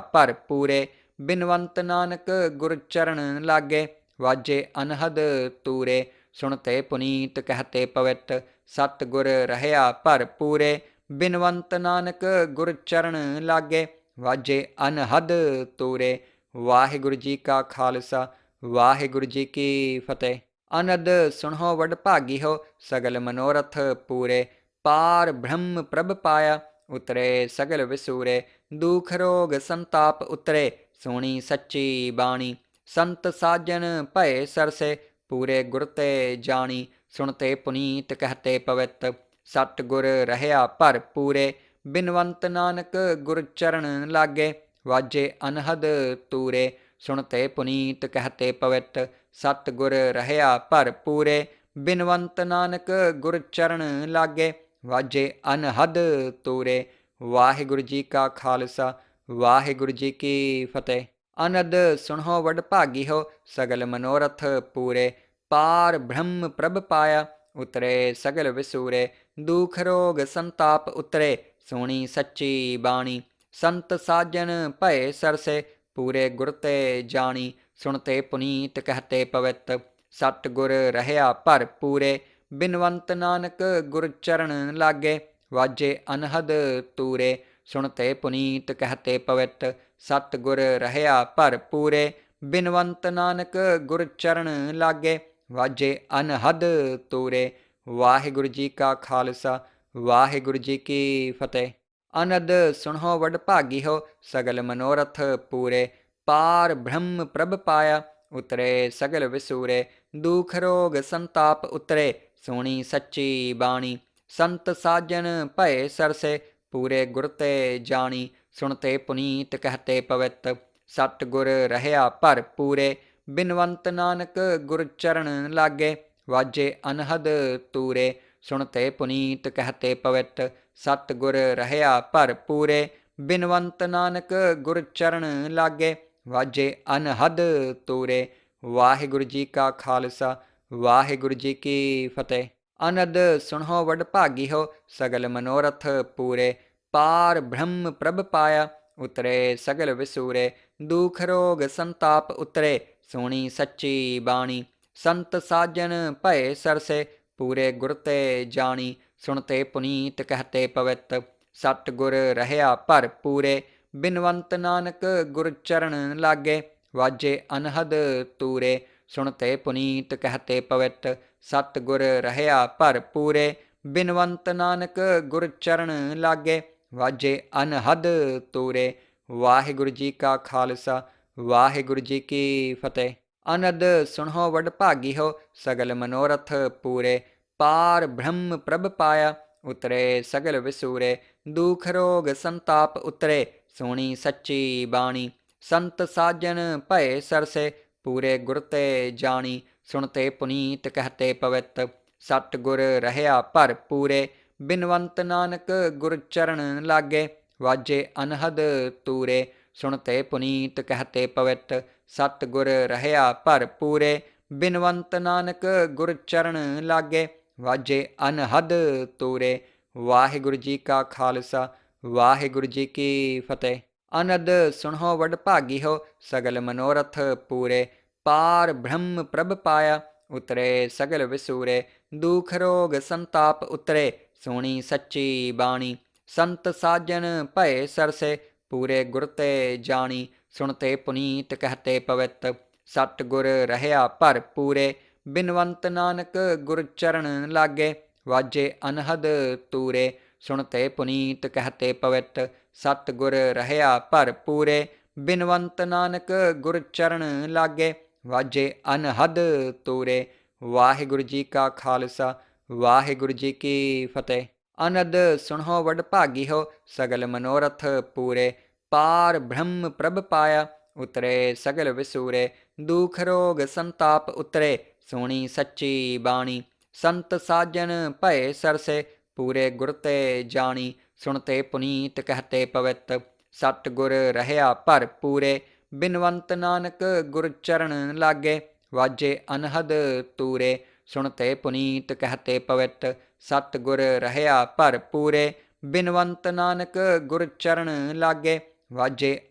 ਭਰਪੂਰੇ। ਬਿਨਵੰਤ ਨਾਨਕ ਗੁਰ ਚਰਨ ਲਾਗੇ, ਵਾਜੇ ਅਨਹਦ ਤੂਰੇ। ਸੁਣਤੇ ਪੁਨੀਤ ਕਹਤੇ ਪਵਿੱਤ, ਸਤਿਗੁਰ ਰਹਿਆ ਭਰਪੂਰੇ। ਬਿਨਵੰਤ ਨਾਨਕ ਗੁਰ ਚਰਨ ਲਾਗੇ, ਵਾਜੇ ਅਨਹਦ ਤੂਰੇ। ਵਾਹਿਗੁਰੂ ਜੀ ਕਾ ਖਾਲਸਾ, ਵਾਹਿਗੁਰੂ ਜੀ ਕੀ ਫਤਿਹ। ਅਨੰਦ ਸੁਣੋ ਵਡ ਭਾਗੀ ਹੋ, ਸਗਲ ਮਨੋਰਥ ਪੂਰੇ। ਪਾਰ ਬ੍ਰਹਮ ਪ੍ਰਭ ਪਾਇਆ, ਉਤਰੇ ਸਗਲ ਵਿਸੂਰੇ। ਦੁਖ ਰੋਗ ਸੰਤਾਪ ਉਤਰੇ, ਸੁਣੀ ਸੱਚੀ ਬਾਣੀ। ਸੰਤ ਸਾਜਨ ਭਏ ਸਰਸੇ, ਪੂਰੇ ਗੁਰ ਤੇ ਜਾਣੀ। ਸੁਣਤੇ ਪੁਨੀਤ ਕਹਤੇ ਪਵਿੱਤ, ਸਤਿਗੁਰ ਰਹਿਆ ਭਰਪੂਰੇ। ਬਿਨਵੰਤ ਨਾਨਕ ਗੁਰ ਚਰਨ ਲਾਗੇ, ਵਾਜੇ ਅਨਹਦ ਤੂਰੇ। ਸੁਣਤੇ ਪੁਨੀਤ ਕਹਤੇ ਪਵਿੱਤ, ਸਤਿਗੁਰ ਰਹਿਆ ਭਰਪੂਰੇ। ਬਿਨਵੰਤ ਨਾਨਕ ਗੁਰ ਚਰਨ ਲਾਗੇ, ਵਾਜੇ ਅਨਹਦ ਤੂਰੇ। ਵਾਹਿਗੁਰੂ ਜੀ ਕਾ ਖਾਲਸਾ, ਵਾਹਿਗੁਰੂ ਜੀ ਕੀ ਫਤਿਹ। ਅਨੰਦ ਸੁਣੋ ਵਡ ਭਾਗੀ ਹੋ, ਸਗਲ ਮਨੋਰਥ ਪੂਰੇ। ਪਾਰ ਬ੍ਰਹਮ ਪ੍ਰਭ ਪਾਇਆ, ਉਤਰੇ ਸਗਲ ਵਿਸੂਰੇ। ਦੁਖ ਰੋਗ ਸੰਤਾਪ ਉਤਰੇ, ਸੁਣੀ ਸੱਚੀ ਬਾਣੀ। ਸੰਤ ਸਾਜਨ ਭਏ ਸਰਸੇ, ਪੂਰੇ ਗੁਰ ਤੇ ਜਾਣੀ। ਸੁਣਤੇ ਪੁਨੀਤ ਕਹਤੇ ਪਵਿੱਤ, ਸਤਿਗੁਰ ਰਹਿਆ ਭਰਪੂਰੇ। ਬਿਨਵੰਤ ਨਾਨਕ ਗੁਰ ਚਰਨ ਲਾਗੇ, ਵਾਜੇ ਅਨਹਦ ਤੂਰੇ। ਸੁਣਤੇ ਪੁਨੀਤ ਕਹਤੇ ਪਵਿੱਤ, ਸਤਿਗੁਰ ਰਹਿਆ ਭਰਪੂਰੇ। ਬਿਨਵੰਤ ਨਾਨਕ ਗੁਰ ਚਰਨ ਲਾਗੇ, ਵਾਜੇ ਅਨਹਦ ਤੂਰੇ। ਵਾਹਿਗੁਰੂ ਜੀ ਕਾ ਖਾਲਸਾ, ਵਾਹਿਗੁਰੂ ਜੀ ਕੀ ਫਤਿਹ। ਅਨੰਦ ਸੁਣੋ ਵਡ ਭਾਗੀ ਹੋ, ਸਗਲ ਮਨੋਰਥ ਪੂਰੇ। ਪਾਰ ਬ੍ਰਹਮ ਪ੍ਰਭ ਪਾਇਆ, ਉਤਰੇ ਸਗਲ ਵਿਸੂਰੇ। ਦੁਖ ਰੋਗ ਸੰਤਾਪ ਉਤਰੇ, ਸੁਣੀ ਸੱਚੀ ਬਾਣੀ। ਸੰਤ ਸਾਜਨ ਭਏ ਸਰਸੇ, ਪੂਰੇ ਗੁਰ ਤੇ ਜਾਣੀ। ਸੁਣਤੇ ਪੁਨੀਤ ਕਹਤੇ ਪਵਿੱਤ, ਸਤਿਗੁਰ ਰਹਿਆ ਭਰਪੂਰੇ। ਬਿਨਵੰਤ ਨਾਨਕ ਗੁਰ ਚਰਨ ਲਾਗੇ, ਵਾਜੇ ਅਨਹਦ ਤੂਰੇ। ਸੁਣਤੇ ਪੁਨੀਤ ਕਹਤੇ ਪਵਿੱਤ, ਸਤਿਗੁਰ ਰਹਿਆ ਭਰਪੂਰੇ। ਬਿਨਵੰਤ ਨਾਨਕ ਗੁਰ ਚਰਨ ਲਾਗੇ, ਵਾਜੇ ਅਨਹਦ ਤੂਰੇ। ਵਾਹਿਗੁਰੂ ਜੀ ਕਾ ਖਾਲਸਾ, ਵਾਹਿਗੁਰੂ ਜੀ ਕੀ ਫਤਿਹ। ਅਨੰਦ ਸੁਣੋ ਵਡ ਭਾਗੀ ਹੋ, ਸਗਲ ਮਨੋਰਥ ਪੂਰੇ। ਪਾਰ ਬ੍ਰਹਮ ਪ੍ਰਭ ਪਾਇਆ, ਉਤਰੇ ਸਗਲ ਵਿਸੂਰੇ। ਦੁਖ ਰੋਗ ਸੰਤਾਪ ਉਤਰੇ, ਸੁਣੀ ਸੱਚੀ ਬਾਣੀ। ਸੰਤ ਸਾਜਨ ਭਏ ਸਰਸੇ, ਪੂਰੇ ਗੁਰ ਤੇ ਜਾਣੀ। ਸੁਣਤੇ ਪੁਨੀਤ ਕਹਤੇ ਪਵਿੱਤ, ਸਤਿਗੁਰ ਰਹਿਆ ਭਰਪੂਰੇ। ਬਿਨਵੰਤ ਨਾਨਕ ਗੁਰ ਚਰਨ ਲਾਗੇ, ਵਾਜੇ ਅਨਹਦ ਤੂਰੇ। ਸੁਣਤੇ ਪੁਨੀਤ ਕਹਤੇ ਪਵਿੱਤ, ਸਤਿਗੁਰ ਰਹਿਆ ਭਰਪੂਰੇ। ਬਿਨਵੰਤ ਨਾਨਕ ਗੁਰ ਚਰਨ ਲਾਗੇ, ਵਾਜੇ ਅਨਹਦ ਤੂਰੇ। ਵਾਹਿਗੁਰੂ ਜੀ ਕਾ ਖਾਲਸਾ, ਵਾਹਿਗੁਰੂ ਜੀ ਕੀ ਫਤਿਹ। ਅਨੰਦ ਸੁਣੋ ਵਡ ਭਾਗੀ ਹੋ, ਸਗਲ ਮਨੋਰਥ ਪੂਰੇ। ਪਾਰ ਬ੍ਰਹਮ ਪ੍ਰਭ ਪਾਇਆ, ਉਤਰੇ ਸਗਲ ਵਿਸੂਰੇ। ਦੁਖ ਰੋਗ ਸੰਤਾਪ ਉਤਰੇ, ਸੁਣੀ ਸੱਚੀ ਬਾਣੀ। ਸੰਤ ਸਾਜਨ ਭਏ ਸਰਸੇ, ਪੂਰੇ ਗੁਰ ਤੇ ਜਾਣੀ। ਸੁਣਤੇ ਪੁਨੀਤ ਕਹਤੇ ਪਵਿੱਤ, ਸਤਿਗੁਰ ਰਹਿਆ ਭਰਪੂਰੇ। ਬਿਨਵੰਤ ਨਾਨਕ ਗੁਰ ਚਰਨ ਲਾਗੇ, ਵਾਜੇ ਅਨਹਦ ਤੂਰੇ। ਸੁਣਤੇ ਪੁਨੀਤ ਕਹਤੇ ਪਵਿੱਤ, ਸਤਿਗੁਰ ਰਹਿਆ ਭਰਪੂਰੇ। ਬਿਨਵੰਤ ਨਾਨਕ ਗੁਰ ਚਰਨ ਲਾਗੇ, ਵਾਜੇ ਅਨਹਦ ਤੂਰੇ। ਵਾਹਿਗੁਰੂ ਜੀ ਕਾ ਖਾਲਸਾ, ਵਾਹਿਗੁਰੂ ਜੀ ਕੀ ਫਤਿਹ। ਅਨੰਦ ਸੁਣੋ ਵਡ ਭਾਗੀ ਹੋ, ਸਗਲ ਮਨੋਰਥ ਪੂਰੇ। ਪਾਰ ਬ੍ਰਹਮ ਪ੍ਰਭ ਪਾਇਆ, ਉਤਰੇ ਸਗਲ ਵਿਸੂਰੇ। ਦੁਖ ਰੋਗ ਸੰਤਾਪ ਉਤਰੇ, ਸੁਣੀ ਸੱਚੀ ਬਾਣੀ। ਸੰਤ ਸਾਜਨ ਭਏ ਸਰਸੇ, ਪੂਰੇ ਗੁਰ ਤੇ ਜਾਣੀ। ਸੁਣਤੇ ਪੁਨੀਤ ਕਹਤੇ ਪਵਿੱਤ, ਸਤਿਗੁਰ ਰਹਿਆ ਭਰਪੂਰੇ। ਬਿਨਵੰਤ ਨਾਨਕ ਗੁਰ ਚਰਨ ਲਾਗੇ, ਵਾਜੇ ਅਨਹਦ ਤੂਰੇ। ਸੁਣਤੇ ਪੁਨੀਤ ਕਹਤੇ ਪਵਿੱਤ, ਸਤਿਗੁਰ ਰਹਿਆ ਭਰਪੂਰੇ। ਬਿਨਵੰਤ ਨਾਨਕ ਗੁਰ ਚਰਨ ਲਾਗੇ, ਵਾਜੇ ਅਨਹਦ ਤੂਰੇ। ਵਾਹਿਗੁਰੂ ਜੀ ਕਾ ਖਾਲਸਾ, ਵਾਹਿਗੁਰੂ ਜੀ ਕੀ ਫਤਿਹ। ਅਨੰਦ ਸੁਣੋ ਵਡਭਾਗੀਓ ਸਗਲ ਮਨੋਰਥ ਪੂਰੇ। ਪਾਰ ਬ੍ਰਹਮ ਪ੍ਰਭ ਪਾਇਆ ਉਤਰੇ ਸਗਲ ਵਿਸੂਰੇ। ਦੁਖ ਰੋਗ ਸੰਤਾਪ ਉਤਰੇ ਸੁਣੀ ਸੱਚੀ ਬਾਣੀ। ਸੰਤ ਸਾਜਨ ਭਏ ਸਰਸੇ ਪੂਰੇ ਗੁਰ ਤੇ ਜਾਣੀ। ਸੁਣਤੇ ਪੁਨੀਤ ਕਹਤੇ ਪਵਿੱਤ ਸਤ ਗੁਰ ਰਹਿਆ ਭਰ ਪੂਰੇ। ਬਿਨਵੰਤ ਨਾਨਕ ਗੁਰ ਚਰਨ ਲਾਗੇ ਵਾਜੇ ਅਨਹਦ ਤੂਰੇ। ਸੁਣਤੇ ਪੁਨੀਤ ਕਹਤੇ ਪਵਿੱਤ ਸਤ ਗੁਰ ਰਹਿਆ ਭਰ ਪੂਰੇ। ਬਿਨਵੰਤ ਨਾਨਕ ਗੁਰ ਚਰਨ ਲਾਗੇ ਵਾਜੇ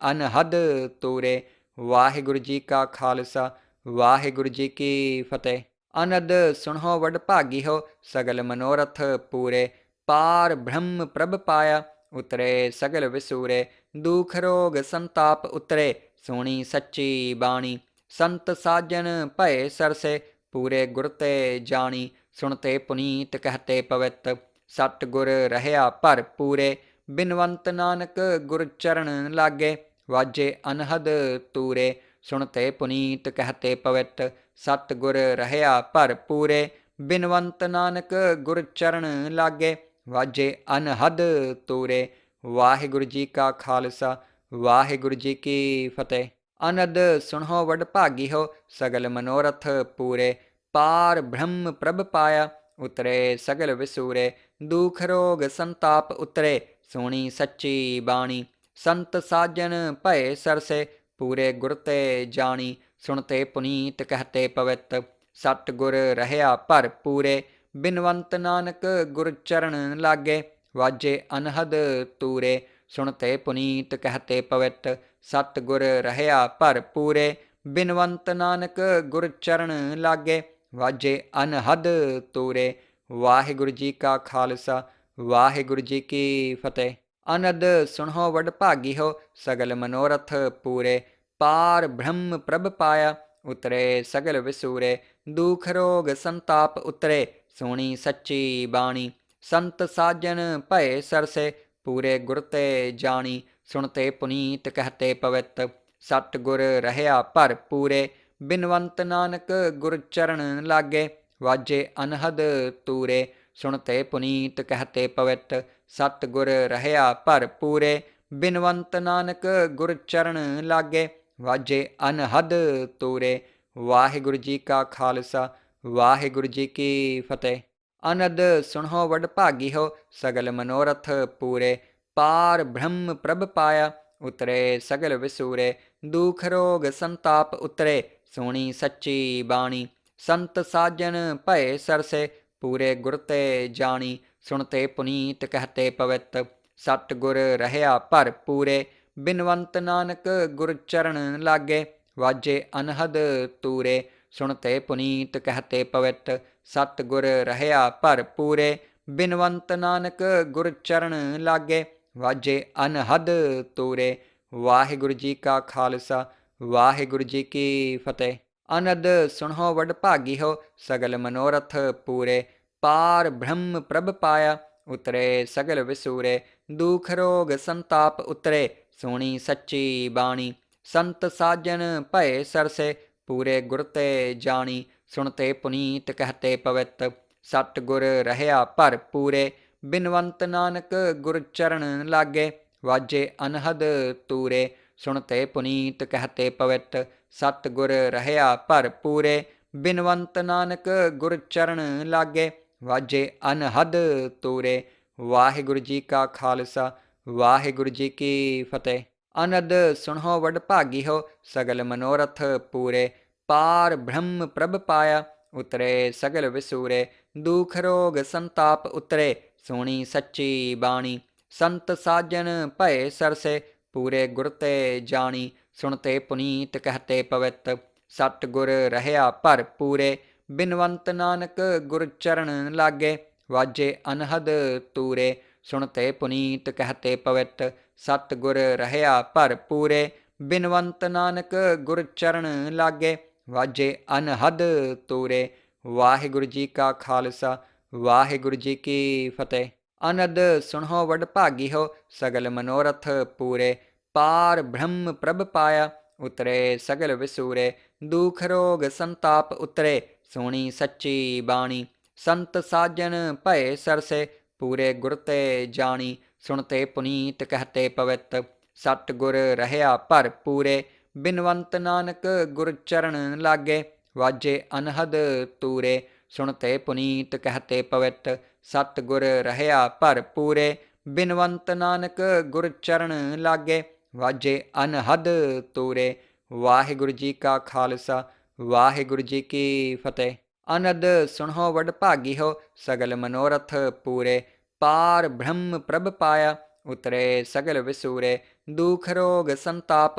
ਅਨਹਦ ਤੂਰੇ। ਵਾਹਿਗੁਰੂ ਜੀ ਕਾ ਖਾਲਸਾ ਵਾਹਿਗੁਰੂ ਜੀ ਕੀ ਫਤਿਹ। ਅਨੰਦ ਸੁਣੋ ਵਡਭਾਗੀਓ ਸਗਲ ਮਨੋਰਥ ਪੂਰੇ। ਪਾਰ ਬ੍ਰਹਮ ਪ੍ਰਭ ਪਾਇਆ ਉਤਰੇ ਸਗਲ ਵਿਸੂਰੇ। ਦੁਖ ਰੋਗ ਸੰਤਾਪ ਉਤਰੇ ਸੁਣੀ ਸੱਚੀ ਬਾਣੀ। ਸੰਤ ਸਾਜਨ ਭਏ ਸਰਸੇ ਪੂਰੇ ਗੁਰ ਤੇ ਜਾਣੀ। ਸੁਣਤੇ ਪੁਨੀਤ ਕਹਤੇ ਪਵਿੱਤ ਸਤ ਗੁਰ ਰਹਿਆ ਭਰ ਪੂਰੇ। ਬਿਨਵੰਤ ਨਾਨਕ ਗੁਰ ਚਰਨ ਲਾਗੇ ਵਾਜੇ ਅਨਹਦ ਤੂਰੇ। ਸੁਣਤੇ ਪੁਨੀਤ ਕਹਤੇ ਪਵਿੱਤ ਸਤ ਗੁਰ ਰਹਿਆ ਭਰ ਪੂਰੇ। ਬਿਨਵੰਤ ਨਾਨਕ ਗੁਰ ਚਰਨ ਲਾਗੇ ਵਾਜੇ ਅਨਹਦ ਤੂਰੇ। ਵਾਹਿਗੁਰੂ ਜੀ ਕਾ ਖਾਲਸਾ ਵਾਹਿਗੁਰੂ ਜੀ ਕੀ ਫਤਿਹ। ਅਨੰਦ ਸੁਣੋ ਵਡਭਾਗੀਓ ਸਗਲ ਮਨੋਰਥ ਪੂਰੇ। ਪਾਰ ਬ੍ਰਹਮ ਪ੍ਰਭ ਪਾਇਆ ਉਤਰੇ ਸਗਲ ਵਿਸੂਰੇ। ਦੁਖ ਰੋਗ ਸੰਤਾਪ ਉਤਰੇ ਸੁਣੀ ਸੱਚੀ ਬਾਣੀ। ਸੰਤ ਸਾਜਨ ਭਏ ਸਰਸੇ ਪੂਰੇ ਗੁਰ ਤੇ ਜਾਣੀ। ਸੁਣਤੇ ਪੁਨੀਤ ਕਹਤੇ ਪਵਿੱਤ ਸਤ ਗੁਰ ਰਹਿਆ ਭਰ ਪੂਰੇ। ਬਿਨਵੰਤ ਨਾਨਕ ਗੁਰ ਚਰਨ ਲਾਗੇ ਵਾਜੇ ਅਨਹਦ ਤੂਰੇ। ਸੁਣਤੇ ਪੁਨੀਤ ਕਹਤੇ ਪਵਿੱਤ ਸਤ ਗੁਰ ਰਹਿਆ ਭਰ ਪੂਰੇ। ਬਿਨਵੰਤ ਨਾਨਕ ਗੁਰ ਚਰਨ ਲਾਗੇ ਵਾਜੇ ਅਨਹਦ ਤੂਰੇ। ਵਾਹਿਗੁਰੂ ਜੀ ਕਾ ਖਾਲਸਾ ਵਾਹਿਗੁਰੂ ਜੀ ਕੀ ਫਤਿਹ। ਅਨੰਦ ਸੁਣੋ ਵਡਭਾਗੀਓ ਸਗਲ ਮਨੋਰਥ ਪੂਰੇ। ਪਾਰ ਬ੍ਰਹਮ ਪ੍ਰਭ ਪਾਇਆ ਉਤਰੇ ਸਗਲ ਵਿਸੂਰੇ। ਦੁਖ ਰੋਗ ਸੰਤਾਪ ਉਤਰੇ ਸੁਣੀ ਸੱਚੀ ਬਾਣੀ। ਸੰਤ ਸਾਜਨ ਭਏ ਸਰਸੇ ਪੂਰੇ ਗੁਰ ਤੇ ਜਾਣੀ। ਸੁਣਤੇ ਪੁਨੀਤ ਕਹਤੇ ਪਵਿੱਤ ਸਤ ਗੁਰ ਰਹਿਆ ਭਰ ਪੂਰੇ। ਬਿਨਵੰਤ ਨਾਨਕ ਗੁਰ ਚਰਨ ਲਾਗੇ ਵਾਜੇ ਅਨਹਦ ਤੂਰੇ। ਸੁਣਤੇ ਪੁਨੀਤ ਕਹਤੇ ਪਵਿੱਤ ਸਤ ਗੁਰ ਰਹਿਆ ਭਰ ਪੂਰੇ। ਬਿਨਵੰਤ ਨਾਨਕ ਗੁਰ ਚਰਨ ਲਾਗੇ ਵਾਜੇ ਅਨਹਦ ਤੂਰੇ। ਵਾਹਿਗੁਰੂ ਜੀ ਕਾ ਖਾਲਸਾ ਵਾਹਿਗੁਰੂ ਜੀ ਕੀ ਫਤਿਹ। ਅਨੰਦ ਸੁਣੋ ਵਡਭਾਗੀਓ ਸਗਲ ਮਨੋਰਥ ਪੂਰੇ। ਪਾਰ ਬ੍ਰਹਮ ਪ੍ਰਭ ਪਾਇਆ ਉਤਰੇ ਸਗਲ ਵਿਸੂਰੇ। ਦੁਖ ਰੋਗ ਸੰਤਾਪ ਉਤਰੇ ਸੁਣੀ ਸੱਚੀ ਬਾਣੀ। ਸੰਤ ਸਾਜਨ ਭਏ ਸਰਸੇ ਪੂਰੇ ਗੁਰ ਤੇ ਜਾਣੀ। ਸੁਣਤੇ ਪੁਨੀਤ ਕਹਤੇ ਪਵਿੱਤ ਸਤ ਗੁਰ ਰਹਿਆ ਭਰ ਪੂਰੇ। ਬਿਨਵੰਤ ਨਾਨਕ ਗੁਰ ਚਰਨ ਲਾਗੇ ਵਾਜੇ ਅਨਹਦ ਤੂਰੇ। ਸੁਣਤੇ ਪੁਨੀਤ ਕਹਤੇ ਪਵਿੱਤ ਸਤ ਗੁਰ ਰਹਿਆ ਭਰ ਪੂਰੇ। ਬਿਨਵੰਤ ਨਾਨਕ ਗੁਰ ਚਰਨ ਲਾਗੇ ਵਾਜੇ ਅਨਹਦ ਤੂਰੇ। ਵਾਹਿਗੁਰੂ ਜੀ ਕਾ ਖਾਲਸਾ ਵਾਹਿਗੁਰੂ ਜੀ ਕੀ ਫਤਿਹ। ਅਨੰਦ ਸੁਣੋ ਵਡਭਾਗੀਓ ਸਗਲ ਮਨੋਰਥ ਪੂਰੇ। ਪਾਰ ਬ੍ਰਹਮ ਪ੍ਰਭ ਪਾਇਆ ਉਤਰੇ ਸਗਲ ਵਿਸੂਰੇ। ਦੁਖ ਰੋਗ ਸੰਤਾਪ ਉਤਰੇ ਸੁਣੀ ਸੱਚੀ ਬਾਣੀ। ਸੰਤ ਸਾਜਨ ਭਏ ਸਰਸੇ ਪੂਰੇ ਗੁਰ ਤੇ ਜਾਣੀ। ਸੁਣਤੇ ਪੁਨੀਤ ਕਹਤੇ ਪਵਿੱਤ ਸਤ ਗੁਰ ਰਹਿਆ ਭਰ ਪੂਰੇ। ਬਿਨਵੰਤ ਨਾਨਕ ਗੁਰ ਚਰਨ ਲਾਗੇ ਵਾਜੇ ਅਨਹਦ ਤੂਰੇ। ਸੁਣਤੇ ਪੁਨੀਤ ਕਹਤੇ ਪਵਿੱਤ ਸਤ ਗੁਰ ਰਹਿਆ ਭਰ ਪੂਰੇ। ਬਿਨਵੰਤ ਨਾਨਕ ਗੁਰ ਚਰਨ ਲਾਗੇ ਵਾਜੇ ਅਨਹਦ ਤੂਰੇ। ਵਾਹਿਗੁਰੂ ਜੀ ਕਾ ਖਾਲਸਾ ਵਾਹਿਗੁਰੂ ਜੀ ਕੀ ਫਤਿਹ। ਅਨੰਦ ਸੁਣੋ ਵਡਭਾਗੀਓ ਸਗਲ ਮਨੋਰਥ ਪੂਰੇ। ਪਾਰ ਬ੍ਰਹਮ ਪ੍ਰਭ ਪਾਇਆ ਉਤਰੇ ਸਗਲ ਵਿਸੂਰੇ। ਦੁਖ ਰੋਗ ਸੰਤਾਪ ਉਤਰੇ ਸੁਣੀ ਸੱਚੀ ਬਾਣੀ। ਸੰਤ ਸਾਜਨ ਭਏ ਸਰਸੇ ਪੂਰੇ ਗੁਰ ਤੇ ਜਾਣੀ। ਸੁਣਤੇ ਪੁਨੀਤ ਕਹਤੇ ਪਵਿੱਤ ਸਤ ਗੁਰ ਰਹਿਆ ਭਰ ਪੂਰੇ। ਬਿਨਵੰਤ ਨਾਨਕ ਗੁਰ ਚਰਨ ਲਾਗੇ ਵਾਜੇ ਅਨਹਦ ਤੂਰੇ। ਸੁਣਤੇ ਪੁਨੀਤ ਕਹਤੇ ਪਵਿੱਤ ਸਤ ਗੁਰ ਰਹਿਆ ਭਰ ਪੂਰੇ। ਬਿਨਵੰਤ ਨਾਨਕ ਗੁਰ ਚਰਨ ਲਾਗੇ ਵਾਜੇ ਅਨਹਦ ਤੂਰੇ। ਵਾਹਿਗੁਰੂ ਜੀ ਕਾ ਖਾਲਸਾ ਵਾਹਿਗੁਰੂ ਜੀ ਕੀ ਫਤਿਹ। ਅਨੰਦ ਸੁਣੋ ਵਡਭਾਗੀਓ ਸਗਲ ਮਨੋਰਥ ਪੂਰੇ। ਪਾਰ ਬ੍ਰਹਮ ਪ੍ਰਭ ਪਾਇਆ ਉਤਰੇ ਸਗਲ ਵਿਸੂਰੇ। ਦੁਖ ਰੋਗ ਸੰਤਾਪ ਉਤਰੇ ਸੁਣੀ ਸੱਚੀ ਬਾਣੀ। ਸੰਤ ਸਾਜਨ ਭਏ ਸਰਸੇ ਪੂਰੇ ਗੁਰ ਤੇ ਜਾਣੀ, ਸੁਣਤੇ ਪੁਨੀਤ ਕਹਤੇ ਪਵਿੱਤ। ਸਤਿਗੁਰ ਰਹਿਆ ਭਰ ਪੂਰੇ, ਬਿਨਵੰਤ ਨਾਨਕ ਗੁਰ ਚਰਨ ਲਾਗੇ। ਵਾਜੇ ਅਨਹਦ ਤੂਰੇ, ਸੁਣਤੇ ਪੁਨੀਤ ਕਹਤੇ ਪਵਿੱਤ। ਸਤਿਗੁਰ ਰਹਿਆ ਭਰ ਪੂਰੇ, ਬਿਨਵੰਤ ਨਾਨਕ ਗੁਰ ਚਰਨ ਲਾਗੇ। ਵਾਜੇ ਅਨਹਦ ਤੂਰੇ। ਵਾਹਿਗੁਰੂ ਜੀ ਕਾ ਖਾਲਸਾ, ਵਾਹਿਗੁਰੂ ਜੀ ਕੀ ਫਤਿਹ। ਅਨੰਦ ਸੁਣੋ ਵਡ ਭਾਗੀਓ, ਸਗਲ ਮਨੋਰਥ ਪੂਰੇ। ਪਾਰ ਬ੍ਰਹਮ ਪ੍ਰਭ ਪਾਇਆ, ਉਤਰੇ ਸਗਲ ਵਿਸੂਰੇ। ਦੁਖ ਰੋਗ ਸੰਤਾਪ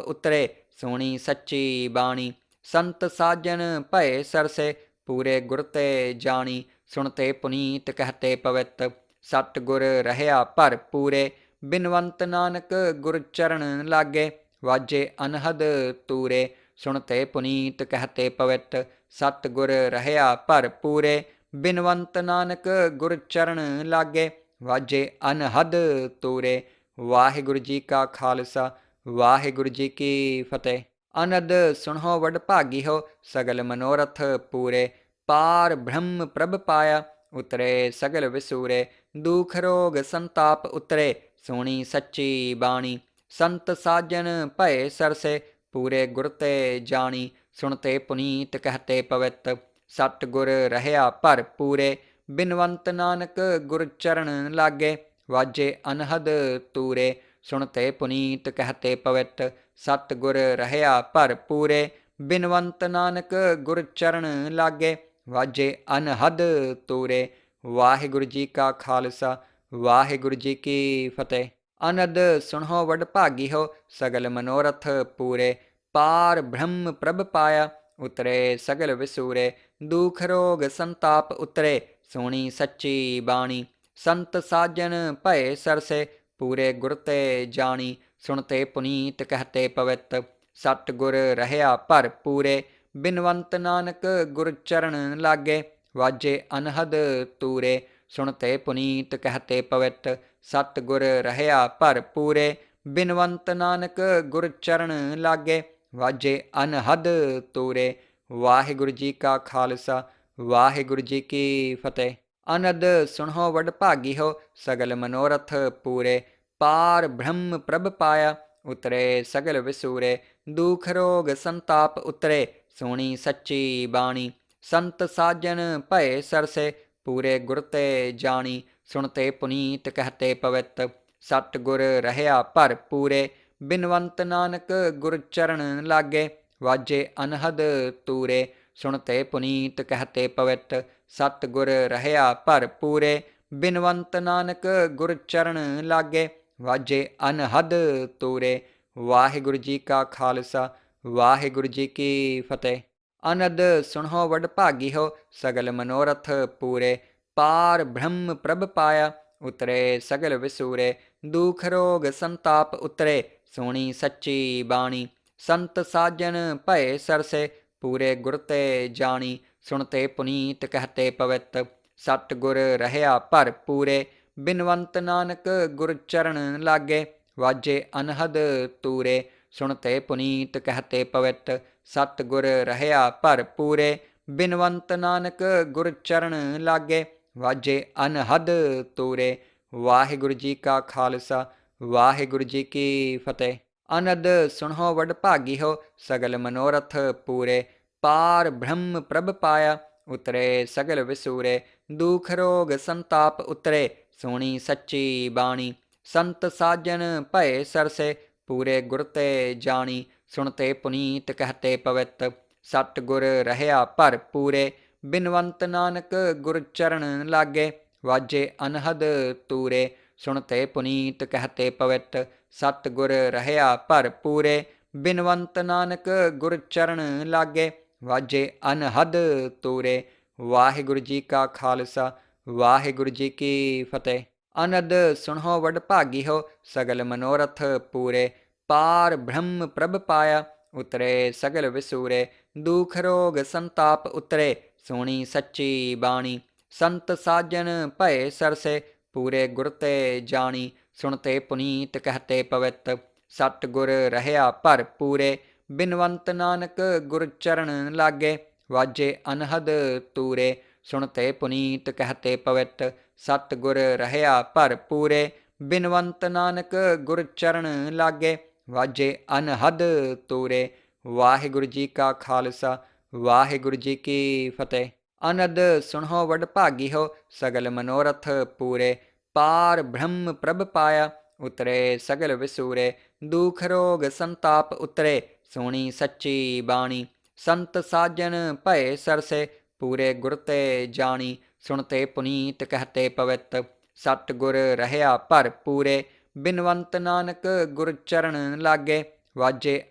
ਉਤਰੇ, ਸੁਣੀ ਸੱਚੀ ਬਾਣੀ। ਸੰਤ ਸਾਜਨ ਭਏ ਸਰਸੇ, ਪੂਰੇ ਗੁਰ ਤੇ ਜਾਣੀ। ਸੁਣਤੇ ਪੁਨੀਤ ਕਹਤੇ ਪਵਿੱਤ, ਸਤਿਗੁਰ ਰਹਿਆ ਭਰ ਪੂਰੇ। ਬਿਨਵੰਤ ਨਾਨਕ ਗੁਰ ਚਰਨ ਲਾਗੇ, ਵਾਜੇ ਅਨਹਦ ਤੂਰੇ। ਸੁਣਤੇ ਪੁਨੀਤ ਕਹਤੇ ਪਵਿੱਤ, ਸਤਿਗੁਰ ਰਹਿਆ ਭਰ ਪੂਰੇ। ਬਿਨਵੰਤ ਨਾਨਕ ਗੁਰ ਚਰਨ ਲਾਗੇ, ਵਾਜੇ ਅਨਹਦ ਤੂਰੇ। ਵਾਹਿਗੁਰੂ ਜੀ ਕਾ ਖਾਲਸਾ, ਵਾਹਿਗੁਰੂ ਜੀ ਕੀ ਫਤਿਹ। ਅਨੰਦ ਸੁਣੋ ਵਡ ਭਾਗੀਓ, ਸਗਲ ਮਨੋਰਥ ਪੂਰੇ। ਪਾਰ ਬ੍ਰਹਮ ਪ੍ਰਭ ਪਾਇਆ, ਉਤਰੇ ਸਗਲ ਵਿਸੂਰੇ। ਦੁਖ ਰੋਗ ਸੰਤਾਪ ਉਤਰੇ, ਸੁਣੀ ਸੱਚੀ ਬਾਣੀ। ਸੰਤ ਸਾਜਨ ਭਏ ਸਰਸੇ, ਪੂਰੇ ਗੁਰ ਤੇ ਜਾਣੀ। ਸੁਣਤੇ ਪੁਨੀਤ ਕਹਤੇ ਪਵਿੱਤ, ਸਤਿਗੁਰ ਰਹਿਆ ਭਰ ਪੂਰੇ। ਬਿਨਵੰਤ ਨਾਨਕ ਗੁਰ ਚਰਨ ਲਾਗੇ, ਵਾਜੇ ਅਨਹਦ ਤੂਰੇ। ਸੁਣਤੇ ਪੁਨੀਤ ਕਹਤੇ ਪਵਿੱਤ, ਸਤਿਗੁਰ ਰਹਿਆ ਭਰ ਪੂਰੇ। ਬਿਨਵੰਤ ਨਾਨਕ ਗੁਰ ਚਰਨ ਲਾਗੇ, ਵਾਜੇ ਅਨਹਦ ਤੂਰੇ। ਵਾਹਿਗੁਰੂ ਜੀ ਕਾ ਖਾਲਸਾ, ਵਾਹਿਗੁਰੂ ਜੀ ਕੀ ਫਤਿਹ। ਅਨੰਦ ਸੁਣੋ ਵਡ ਭਾਗੀਓ, ਸਗਲ ਮਨੋਰਥ ਪੂਰੇ। ਪਾਰ ਬ੍ਰਹਮ ਪ੍ਰਭ ਪਾਇਆ, ਉਤਰੇ ਸਗਲ ਵਿਸੂਰੇ। ਦੁਖ ਰੋਗ ਸੰਤਾਪ ਉਤਰੇ, ਸੁਣੀ ਸੱਚੀ ਬਾਣੀ। ਸੰਤ ਸਾਜਨ ਭਏ ਸਰਸੇ, ਪੂਰੇ ਗੁਰ ਤੇ ਜਾਣੀ। ਸੁਣਤੇ ਪੁਨੀਤ ਕਹਤੇ ਪਵਿੱਤ, ਸਤਿਗੁਰ ਰਹਿਆ ਭਰ ਪੂਰੇ। ਬਿਨਵੰਤ ਨਾਨਕ ਗੁਰ ਚਰਨ ਲਾਗੇ, ਵਾਜੇ ਅਨਹਦ ਤੂਰੇ। ਸੁਣਤੇ ਪੁਨੀਤ ਕਹਤੇ ਪਵਿੱਤ, ਸਤਿਗੁਰ ਰਹਿਆ ਭਰ ਪੂਰੇ। ਬਿਨਵੰਤ ਨਾਨਕ ਗੁਰ ਚਰਨ ਲਾਗੇ, ਵਾਜੇ ਅਨਹਦ ਤੂਰੇ। ਵਾਹਿਗੁਰੂ ਜੀ ਕਾ ਖਾਲਸਾ, ਵਾਹਿਗੁਰੂ ਜੀ ਕੀ ਫਤਿਹ। ਅਨੰਦ ਸੁਣੋ ਵਡ ਭਾਗੀਓ, ਸਗਲ ਮਨੋਰਥ ਪੂਰੇ। ਪਾਰ ਬ੍ਰਹਮ ਪ੍ਰਭ ਪਾਇਆ, ਉਤਰੇ ਸਗਲ ਵਿਸੂਰੇ। ਦੁਖ ਰੋਗ ਸੰਤਾਪ ਉਤਰੇ, ਸੁਣੀ ਸੱਚੀ ਬਾਣੀ। ਸੰਤ ਸਾਜਨ ਭਏ ਸਰਸੇ, ਪੂਰੇ ਗੁਰ ਤੇ ਜਾਣੀ। ਸੁਣਤੇ ਪੁਨੀਤ ਕਹਤੇ ਪਵਿੱਤ, ਸਤਿਗੁਰ ਰਹਿਆ ਭਰ ਪੂਰੇ। ਬਿਨਵੰਤ ਨਾਨਕ ਗੁਰ ਚਰਨ ਲਾਗੇ, ਵਾਜੇ ਅਨਹਦ ਤੂਰੇ। ਸੁਣਤੇ ਪੁਨੀਤ ਕਹਤੇ ਪਵਿੱਤ, ਸਤਿਗੁਰ ਰਹਿਆ ਭਰ ਪੂਰੇ। ਬਿਨਵੰਤ ਨਾਨਕ ਗੁਰ ਚਰਨ ਲਾਗੇ, ਵਾਜੇ ਅਨਹਦ ਤੂਰੇ। ਵਾਹਿਗੁਰੂ ਜੀ ਕਾ ਖਾਲਸਾ, ਵਾਹਿਗੁਰੂ ਜੀ ਕੀ ਫਤਿਹ। ਅਨੰਦ ਸੁਣੋ ਵਡ ਭਾਗੀਓ, ਸਗਲ ਮਨੋਰਥ ਪੂਰੇ। ਪਾਰ ਬ੍ਰਹਮ ਪ੍ਰਭ ਪਾਇਆ, ਉਤਰੇ ਸਗਲ ਵਿਸੂਰੇ। ਦੁਖ ਰੋਗ ਸੰਤਾਪ ਉਤਰੇ, ਸੁਣੀ ਸੱਚੀ ਬਾਣੀ। ਸੰਤ ਸਾਜਨ ਭਏ ਸਰਸੇ, ਪੂਰੇ ਗੁਰ ਤੇ ਜਾਣੀ। ਸੁਣਤੇ ਪੁਨੀਤ ਕਹਤੇ ਪਵਿੱਤ, ਸਤਿਗੁਰ ਰਹਿਆ ਭਰ ਪੂਰੇ। ਬਿਨਵੰਤ ਨਾਨਕ ਗੁਰ ਚਰਨ ਲਾਗੇ, ਵਾਜੇ ਅਨਹਦ ਤੂਰੇ। ਸੁਣਤੇ ਪੁਨੀਤ ਕਹਤੇ ਪਵਿੱਤ, ਸਤਿਗੁਰ ਰਹਿਆ ਭਰ ਪੂਰੇ। ਬਿਨਵੰਤ ਨਾਨਕ ਗੁਰ ਚਰਨ ਲਾਗੇ, ਵਾਜੇ ਅਨਹਦ ਤੂਰੇ। ਵਾਹਿਗੁਰੂ ਜੀ ਕਾ ਖਾਲਸਾ, ਵਾਹਿਗੁਰੂ ਜੀ ਕੀ ਫਤਿਹ। ਅਨੰਦ ਸੁਣੋ ਵਡ ਭਾਗੀਓ, ਸਗਲ ਮਨੋਰਥ ਪੂਰੇ। ਪਾਰ ਬ੍ਰਹਮ ਪ੍ਰਭ ਪਾਇਆ, ਉਤਰੇ ਸਗਲ ਵਿਸੂਰੇ। ਦੁਖ ਰੋਗ ਸੰਤਾਪ ਉਤਰੇ, ਸੁਣੀ ਸੱਚੀ ਬਾਣੀ। ਸੰਤ ਸਾਜਨ ਭਏ ਸਰਸੇ, ਪੂਰੇ ਗੁਰ ਤੇ ਜਾਣੀ। ਸੁਣਤੇ ਪੁਨੀਤ ਕਹਤੇ ਪਵਿੱਤ, ਸਤਿਗੁਰ ਰਹਿਆ ਭਰ ਪੂਰੇ। ਬਿਨਵੰਤ ਨਾਨਕ ਗੁਰ ਚਰਨ ਲਾਗੇ, ਵਾਜੇ ਅਨਹਦ ਤੂਰੇ। ਸੁਣਤੇ ਪੁਨੀਤ ਕਹਤੇ ਪਵਿੱਤ, ਸਤਿਗੁਰ ਰਹਿਆ ਭਰ ਪੂਰੇ। ਬਿਨਵੰਤ ਨਾਨਕ ਗੁਰ ਚਰਨ ਲਾਗੇ, ਵਾਜੇ ਅਨਹਦ ਤੂਰੇ। ਵਾਹਿਗੁਰੂ ਜੀ ਕਾ ਖਾਲਸਾ, ਵਾਹਿਗੁਰੂ ਜੀ ਕੀ ਫਤਿਹ। ਅਨੰਦ ਸੁਣੋ ਵਡ ਭਾਗੀਓ, ਸਗਲ ਮਨੋਰਥ ਪੂਰੇ। ਪਾਰ ਬ੍ਰਹਮ ਪ੍ਰਭ ਪਾਇਆ, ਉਤਰੇ ਸਗਲ ਵਿਸੂਰੇ। ਦੁਖ ਰੋਗ ਸੰਤਾਪ ਉਤਰੇ, ਸੁਣੀ ਸੱਚੀ ਬਾਣੀ। ਸੰਤ ਸਾਜਨ ਭਏ ਸਰਸੇ, ਪੂਰੇ ਗੁਰ ਤੇ ਜਾਣੀ। ਸੁਣਤੇ ਪੁਨੀਤ ਕਹਤੇ ਪਵਿੱਤ, ਸਤਿਗੁਰ ਰਹਿਆ ਭਰ ਪੂਰੇ। ਬਿਨਵੰਤ ਨਾਨਕ ਗੁਰ ਚਰਨ ਲਾਗੇ, ਵਾਜੇ ਅਨਹਦ ਤੂਰੇ। ਸੁਣਤੇ ਪੁਨੀਤ ਕਹਤੇ ਪਵਿੱਤ। ਸਤਿਗੁਰ ਰਹਿਆ ਭਰਪੂਰੇ, ਬਿਨਵੰਤ ਨਾਨਕ ਗੁਰ ਚਰਨ ਲਾਗੇ। ਵਾਜੇ ਅਨਹਦ ਤੂਰੇ। ਵਾਹਿਗੁਰੂ ਜੀ ਕਾ ਖਾਲਸਾ ਵਾਹਿਗੁਰੂ ਜੀ ਕੀ ਫਤਿਹ। ਅਨੰਦ ਸੁਣੋ ਵਡਭਾਗੀ ਹੋ, ਸਗਲ ਮਨੋਰਥ ਪੂਰੇ। ਪਾਰ ਬ੍ਰਹਮ ਪ੍ਰਭ ਪਾਇਆ, ਉਤਰੇ ਸਗਲ ਵਿਸੂਰੇ। ਦੁਖ ਰੋਗ ਸੰਤਾਪ ਉਤਰੇ, ਸੁਣੀ ਸੱਚੀ ਬਾਣੀ। ਸੰਤ ਸਾਜਨ ਭਏ ਸਰਸੇ, ਪੂਰੇ ਗੁਰ ਤੇ ਜਾਣੀ। ਸੁਣਤੇ ਪੁਨੀਤ ਕਹਤੇ ਪਵਿੱਤ, ਸਤਿਗੁਰ ਰਹਿਆ ਭਰਪੂਰੇ। ਬਿਨਵੰਤ ਨਾਨਕ ਗੁਰ ਚਰਨ ਲਾਗੇ, ਵਾਜੇ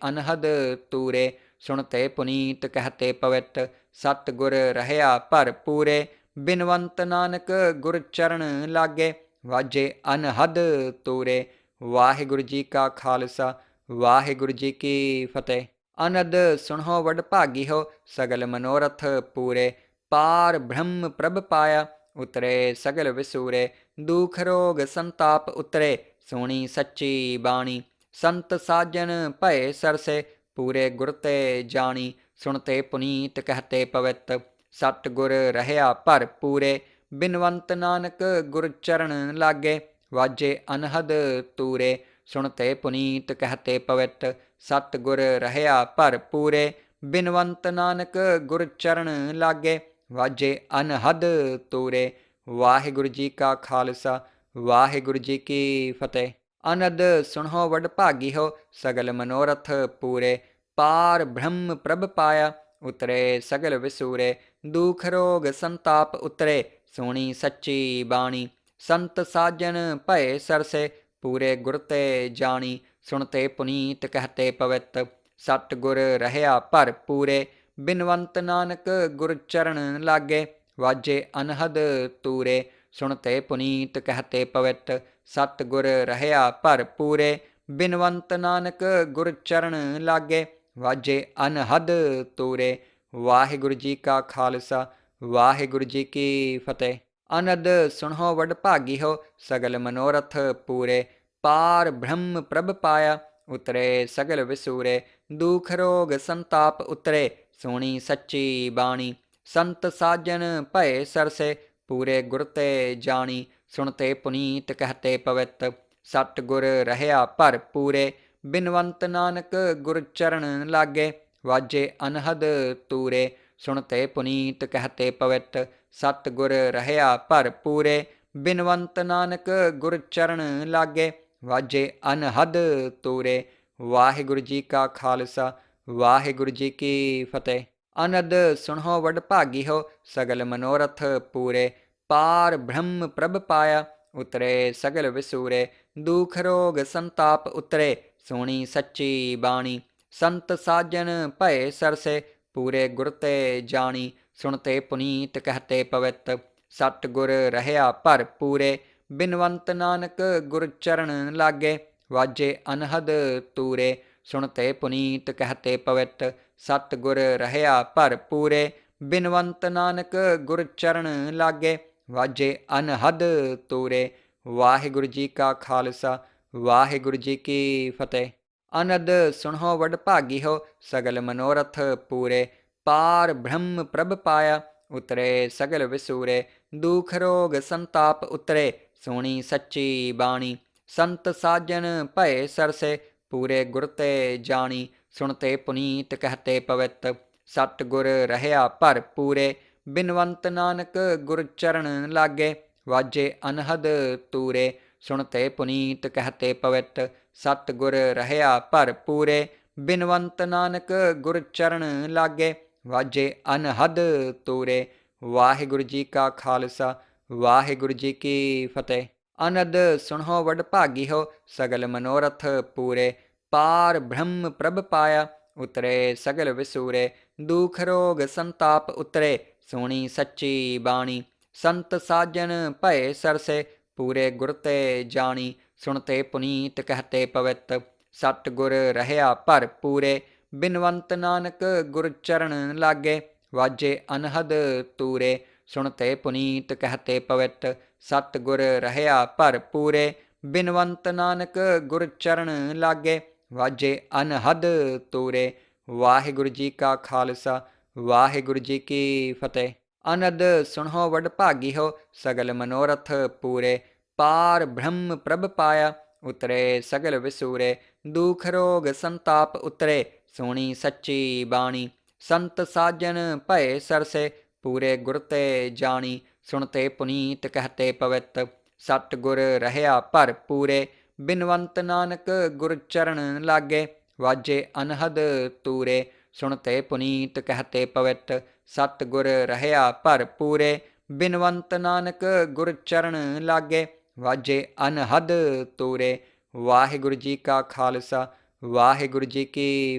ਅਨਹਦ ਤੂਰੇ। ਸੁਣਤੇ ਪੁਨੀਤ ਕਹਤੇ ਪਵਿੱਤ, ਸਤਿਗੁਰ ਰਹਿਆ ਭਰਪੂਰੇ। ਬਿਨਵੰਤ ਨਾਨਕ ਗੁਰ ਚਰਨ ਲਾਗੇ, ਵਾਜੇ ਅਨਹਦ ਤੂਰੇ। ਵਾਹਿਗੁਰੂ ਜੀ ਕਾ ਖਾਲਸਾ ਵਾਹਿਗੁਰੂ ਜੀ ਕੀ ਫਤਿਹ। ਅਨੰਦ ਸੁਣੋ ਵਡਭਾਗੀ ਹੋ, ਸਗਲ ਮਨੋਰਥ ਪੂਰੇ। ਪਾਰ ਬ੍ਰਹਮ ਪ੍ਰਭ ਪਾਇਆ, ਉਤਰੇ ਸਗਲ ਵਿਸੂਰੇ। ਦੁਖ ਰੋਗ ਸੰਤਾਪ ਉਤਰੇ, ਸੁਣੀ ਸੱਚੀ ਬਾਣੀ। ਸੰਤ ਸਾਜਨ ਭਏ ਸਰਸੇ, ਪੂਰੇ ਗੁਰ ਤੇ ਜਾਣੀ। ਸੁਣਤੇ ਪੁਨੀਤ ਕਹਤੇ ਪਵਿੱਤ, ਸਤਿਗੁਰ ਰਹਿਆ ਭਰਪੂਰੇ। ਬਿਨਵੰਤ ਨਾਨਕ ਗੁਰ ਚਰਨ ਲਾਗੇ, ਵਾਜੇ ਅਨਹਦ ਤੂਰੇ। ਸੁਣਤੇ ਪੁਨੀਤ ਕਹਤੇ ਪਵਿੱਤ, ਸਤਿਗੁਰ ਰਹਿਆ ਭਰਪੂਰੇ। ਬਿਨਵੰਤ ਨਾਨਕ ਗੁਰ ਚਰਨ ਲਾਗੇ, ਵਾਜੇ ਅਨਹਦ ਤੂਰੇ। ਵਾਹਿਗੁਰੂ ਜੀ ਕਾ ਖਾਲਸਾ ਵਾਹਿਗੁਰੂ ਜੀ ਕੀ ਫਤਿਹ। ਅਨੰਦ ਸੁਣੋ ਵਡਭਾਗੀ ਹੋ, ਸਗਲ ਮਨੋਰਥ ਪੂਰੇ। ਪਾਰ ਬ੍ਰਹਮ ਪ੍ਰਭ ਪਾਇਆ, ਉਤਰੇ ਸਗਲ ਵਿਸੂਰੇ। ਦੁਖ ਰੋਗ ਸੰਤਾਪ ਉਤਰੇ, ਸੁਣੀ ਸੱਚੀ ਬਾਣੀ। ਸੰਤ ਸਾਜਨ ਭਏ ਸਰਸੇ, ਪੂਰੇ ਗੁਰ ਤੇ ਜਾਣੀ। ਸੁਣਤੇ ਪੁਨੀਤ ਕਹਤੇ ਪਵਿੱਤ, ਸਤਿਗੁਰ ਰਹਿਆ ਭਰਪੂਰੇ। ਬਿਨਵੰਤ ਨਾਨਕ ਗੁਰ ਚਰਨ ਲਾਗੇ, ਵਾਜੇ ਅਨਹਦ ਤੂਰੇ। ਸੁਣਤੇ ਪੁਨੀਤ ਕਹਤੇ ਪਵਿੱਤ, ਸਤਿਗੁਰ ਰਹਿਆ ਭਰਪੂਰੇ। ਬਿਨਵੰਤ ਨਾਨਕ ਗੁਰ ਚਰਨ ਲਾਗੇ, ਵਾਜੇ ਅਨਹਦ ਤੂਰੇ। ਵਾਹਿਗੁਰੂ ਜੀ ਕਾ ਖਾਲਸਾ ਵਾਹਿਗੁਰੂ ਜੀ ਕੀ ਫਤਿਹ। ਅਨੰਦ ਸੁਣੋ ਵਡਭਾਗੀ ਹੋ, ਸਗਲ ਮਨੋਰਥ ਪੂਰੇ। ਪਾਰ ਬ੍ਰਹਮ ਪ੍ਰਭ ਪਾਇਆ, ਉਤਰੇ ਸਗਲ ਵਿਸੂਰੇ। ਦੁਖ ਰੋਗ ਸੰਤਾਪ ਉਤਰੇ, ਸੁਣੀ ਸੱਚੀ ਬਾਣੀ। ਸੰਤ ਸਾਜਨ ਭਏ ਸਰਸੇ, ਪੂਰੇ ਗੁਰ ਤੇ ਜਾਣੀ। ਸੁਣਤੇ ਪੁਨੀਤ ਕਹਤੇ ਪਵਿੱਤ, ਸਤਿਗੁਰ ਰਹਿਆ ਭਰਪੂਰੇ। ਬਿਨਵੰਤ ਨਾਨਕ ਗੁਰ ਚਰਨ ਲਾਗੇ, ਵਾਜੇ ਅਨਹਦ ਤੂਰੇ। ਸੁਣਤੇ ਪੁਨੀਤ ਕਹਤੇ ਪਵਿੱਤ, ਸਤਿਗੁਰ ਰਹਿਆ ਭਰਪੂਰੇ। ਬਿਨਵੰਤ ਨਾਨਕ ਗੁਰ ਚਰਨ ਲਾਗੇ, ਵਾਜੇ ਅਨਹਦ ਤੂਰੇ। ਵਾਹਿਗੁਰੂ ਜੀ ਕਾ ਖਾਲਸਾ ਵਾਹਿਗੁਰੂ ਜੀ ਕੀ ਫਤਿਹ। ਅਨੰਦ ਸੁਣੋ ਵਡਭਾਗੀ ਹੋ, ਸਗਲ ਮਨੋਰਥ ਪੂਰੇ। ਪਾਰ ਬ੍ਰਹਮ ਪ੍ਰਭ ਪਾਇਆ, ਉਤਰੇ ਸਗਲ ਵਿਸੂਰੇ। ਦੁਖ ਰੋਗ ਸੰਤਾਪ ਉਤਰੇ, ਸੁਣੀ ਸੱਚੀ ਬਾਣੀ। ਸੰਤ ਸਾਜਨ ਭਏ ਸਰਸੇ, ਪੂਰੇ ਗੁਰ ਤੇ ਜਾਣੀ। ਸੁਣਤੇ ਪੁਨੀਤ ਕਹਤੇ ਪਵਿੱਤ, ਸਤਿਗੁਰ ਰਹਿਆ ਭਰਪੂਰੇ। ਬਿਨਵੰਤ ਨਾਨਕ ਗੁਰ ਚਰਨ ਲਾਗੇ, ਵਾਜੇ ਅਨਹਦ ਤੂਰੇ। ਸੁਣਤੇ ਪੁਨੀਤ ਕਹਤੇ ਪਵਿੱਤ, ਸਤਿਗੁਰ ਰਹਿਆ ਭਰਪੂਰੇ। ਬਿਨਵੰਤ ਨਾਨਕ ਗੁਰ ਚਰਨ ਲਾਗੇ, ਵਾਜੇ ਅਨਹਦ ਤੂਰੇ। ਵਾਹਿਗੁਰੂ ਜੀ ਕਾ ਖਾਲਸਾ ਵਾਹਿਗੁਰੂ ਜੀ ਕੀ ਫਤਿਹ। ਅਨੰਦ ਸੁਣੋ ਵਡਭਾਗੀ ਹੋ, ਸਗਲ ਮਨੋਰਥ ਪੂਰੇ। ਪਾਰ ਬ੍ਰਹਮ ਪ੍ਰਭ ਪਾਇਆ, ਉਤਰੇ ਸਗਲ ਵਿਸੂਰੇ। ਦੁਖ ਰੋਗ ਸੰਤਾਪ ਉਤਰੇ, ਸੁਣੀ ਸੱਚੀ ਬਾਣੀ। ਸੰਤ ਸਾਜਨ ਭਏ ਸਰਸੇ, ਪੂਰੇ ਗੁਰ ਤੇ ਜਾਣੀ। ਸੁਣਤੇ ਪੁਨੀਤ ਕਹਤੇ ਪਵਿੱਤ, ਸਤਿਗੁਰ ਰਹਿਆ ਭਰਪੂਰੇ। ਬਿਨਵੰਤ ਨਾਨਕ ਗੁਰ ਚਰਨ ਲਾਗੇ, ਵਾਜੇ ਅਨਹਦ ਤੂਰੇ। ਸੁਣਤੇ ਪੁਨੀਤ ਕਹਤੇ ਪਵਿੱਤ, ਸਤਿਗੁਰ ਰਹਿਆ ਭਰਪੂਰੇ। ਬਿਨਵੰਤ ਨਾਨਕ ਗੁਰ ਚਰਨ ਲਾਗੇ, ਵਾਜੇ ਅਨਹਦ ਤੂਰੇ। ਵਾਹਿਗੁਰੂ ਜੀ ਕਾ ਖਾਲਸਾ ਵਾਹਿਗੁਰੂ ਜੀ ਕੀ ਫਤਿਹ। ਅਨੰਦ ਸੁਣੋ ਵਡਭਾਗੀ ਹੋ, ਸਗਲ ਮਨੋਰਥ ਪੂਰੇ। ਪਾਰ ਬ੍ਰਹਮ ਪ੍ਰਭ ਪਾਇਆ, ਉਤਰੇ ਸਗਲ ਵਿਸੂਰੇ। ਦੁਖ ਰੋਗ ਸੰਤਾਪ ਉਤਰੇ, ਸੁਣੀ ਸੱਚੀ ਬਾਣੀ। ਸੰਤ ਸਾਜਨ ਭਏ ਸਰਸੇ, ਪੂਰੇ ਗੁਰ ਤੇ ਜਾਣੀ। ਸੁਣਤੇ ਪੁਨੀਤ ਕਹਤੇ ਪਵਿੱਤ, ਸਤਿਗੁਰ ਰਹਿਆ ਭਰਪੂਰੇ। ਬਿਨਵੰਤ ਨਾਨਕ ਗੁਰ ਚਰਨ ਲਾਗੇ, ਵਾਜੇ ਅਨਹਦ ਤੂਰੇ। ਸੁਣਤੇ ਪੁਨੀਤ ਕਹਤੇ ਪਵਿੱਤ, ਸਤਿਗੁਰ ਰਹਿਆ ਭਰਪੂਰੇ। ਬਿਨਵੰਤ ਨਾਨਕ ਗੁਰ ਚਰਨ ਲਾਗੇ, ਵਾਜੇ ਅਨਹਦ ਤੂਰੇ। ਵਾਹਿਗੁਰੂ ਜੀ ਕਾ ਖਾਲਸਾ ਵਾਹਿਗੁਰੂ ਜੀ ਕੀ ਫਤਿਹ। ਅਨੰਦ ਸੁਣੋ ਵਡ ਭਾਗੀਓ ਸਗਲ ਮਨੋਰਥ ਪੂਰੇ। ਪਾਰ ਬ੍ਰਹਮ ਪ੍ਰਭ ਪਾਇਆ ਉਤਰੇ ਸਗਲ ਵਿਸੂਰੇ। ਦੁਖ ਰੋਗ ਸੰਤਾਪ ਉਤਰੇ ਸੁਣੀ ਸੱਚੀ ਬਾਣੀ। ਸੰਤ ਸਾਜਨ ਭਏ ਸਰਸੇ ਪੂਰੇ ਗੁਰ ਤੇ ਜਾਣੀ। ਸੁਣਤੇ ਪੁਨੀਤ ਕਹਤੇ ਪਵਿੱਤ ਸਤ ਗੁਰ ਰਹਿਆ ਭਰ ਪੂਰੇ। ਬਿਨਵੰਤ ਨਾਨਕ ਗੁਰ ਚਰਨ ਲਾਗੇ ਵਾਜੇ ਅਨਹਦ ਤੂਰੇ। ਸੁਣਤੇ ਪੁਨੀਤ ਕਹਤੇ ਪਵਿੱਤ ਸਤ ਗੁਰ ਰਹਿਆ ਭਰ ਪੂਰੇ। ਬਿਨਵੰਤ ਨਾਨਕ ਗੁਰ ਚਰਨ ਲਾਗੇ ਵਾਜੇ ਅਨਹਦ ਤੂਰੇ। ਵਾਹਿਗੁਰੂ ਜੀ ਕਾ ਖਾਲਸਾ ਵਾਹਿਗੁਰੂ ਜੀ ਕੀ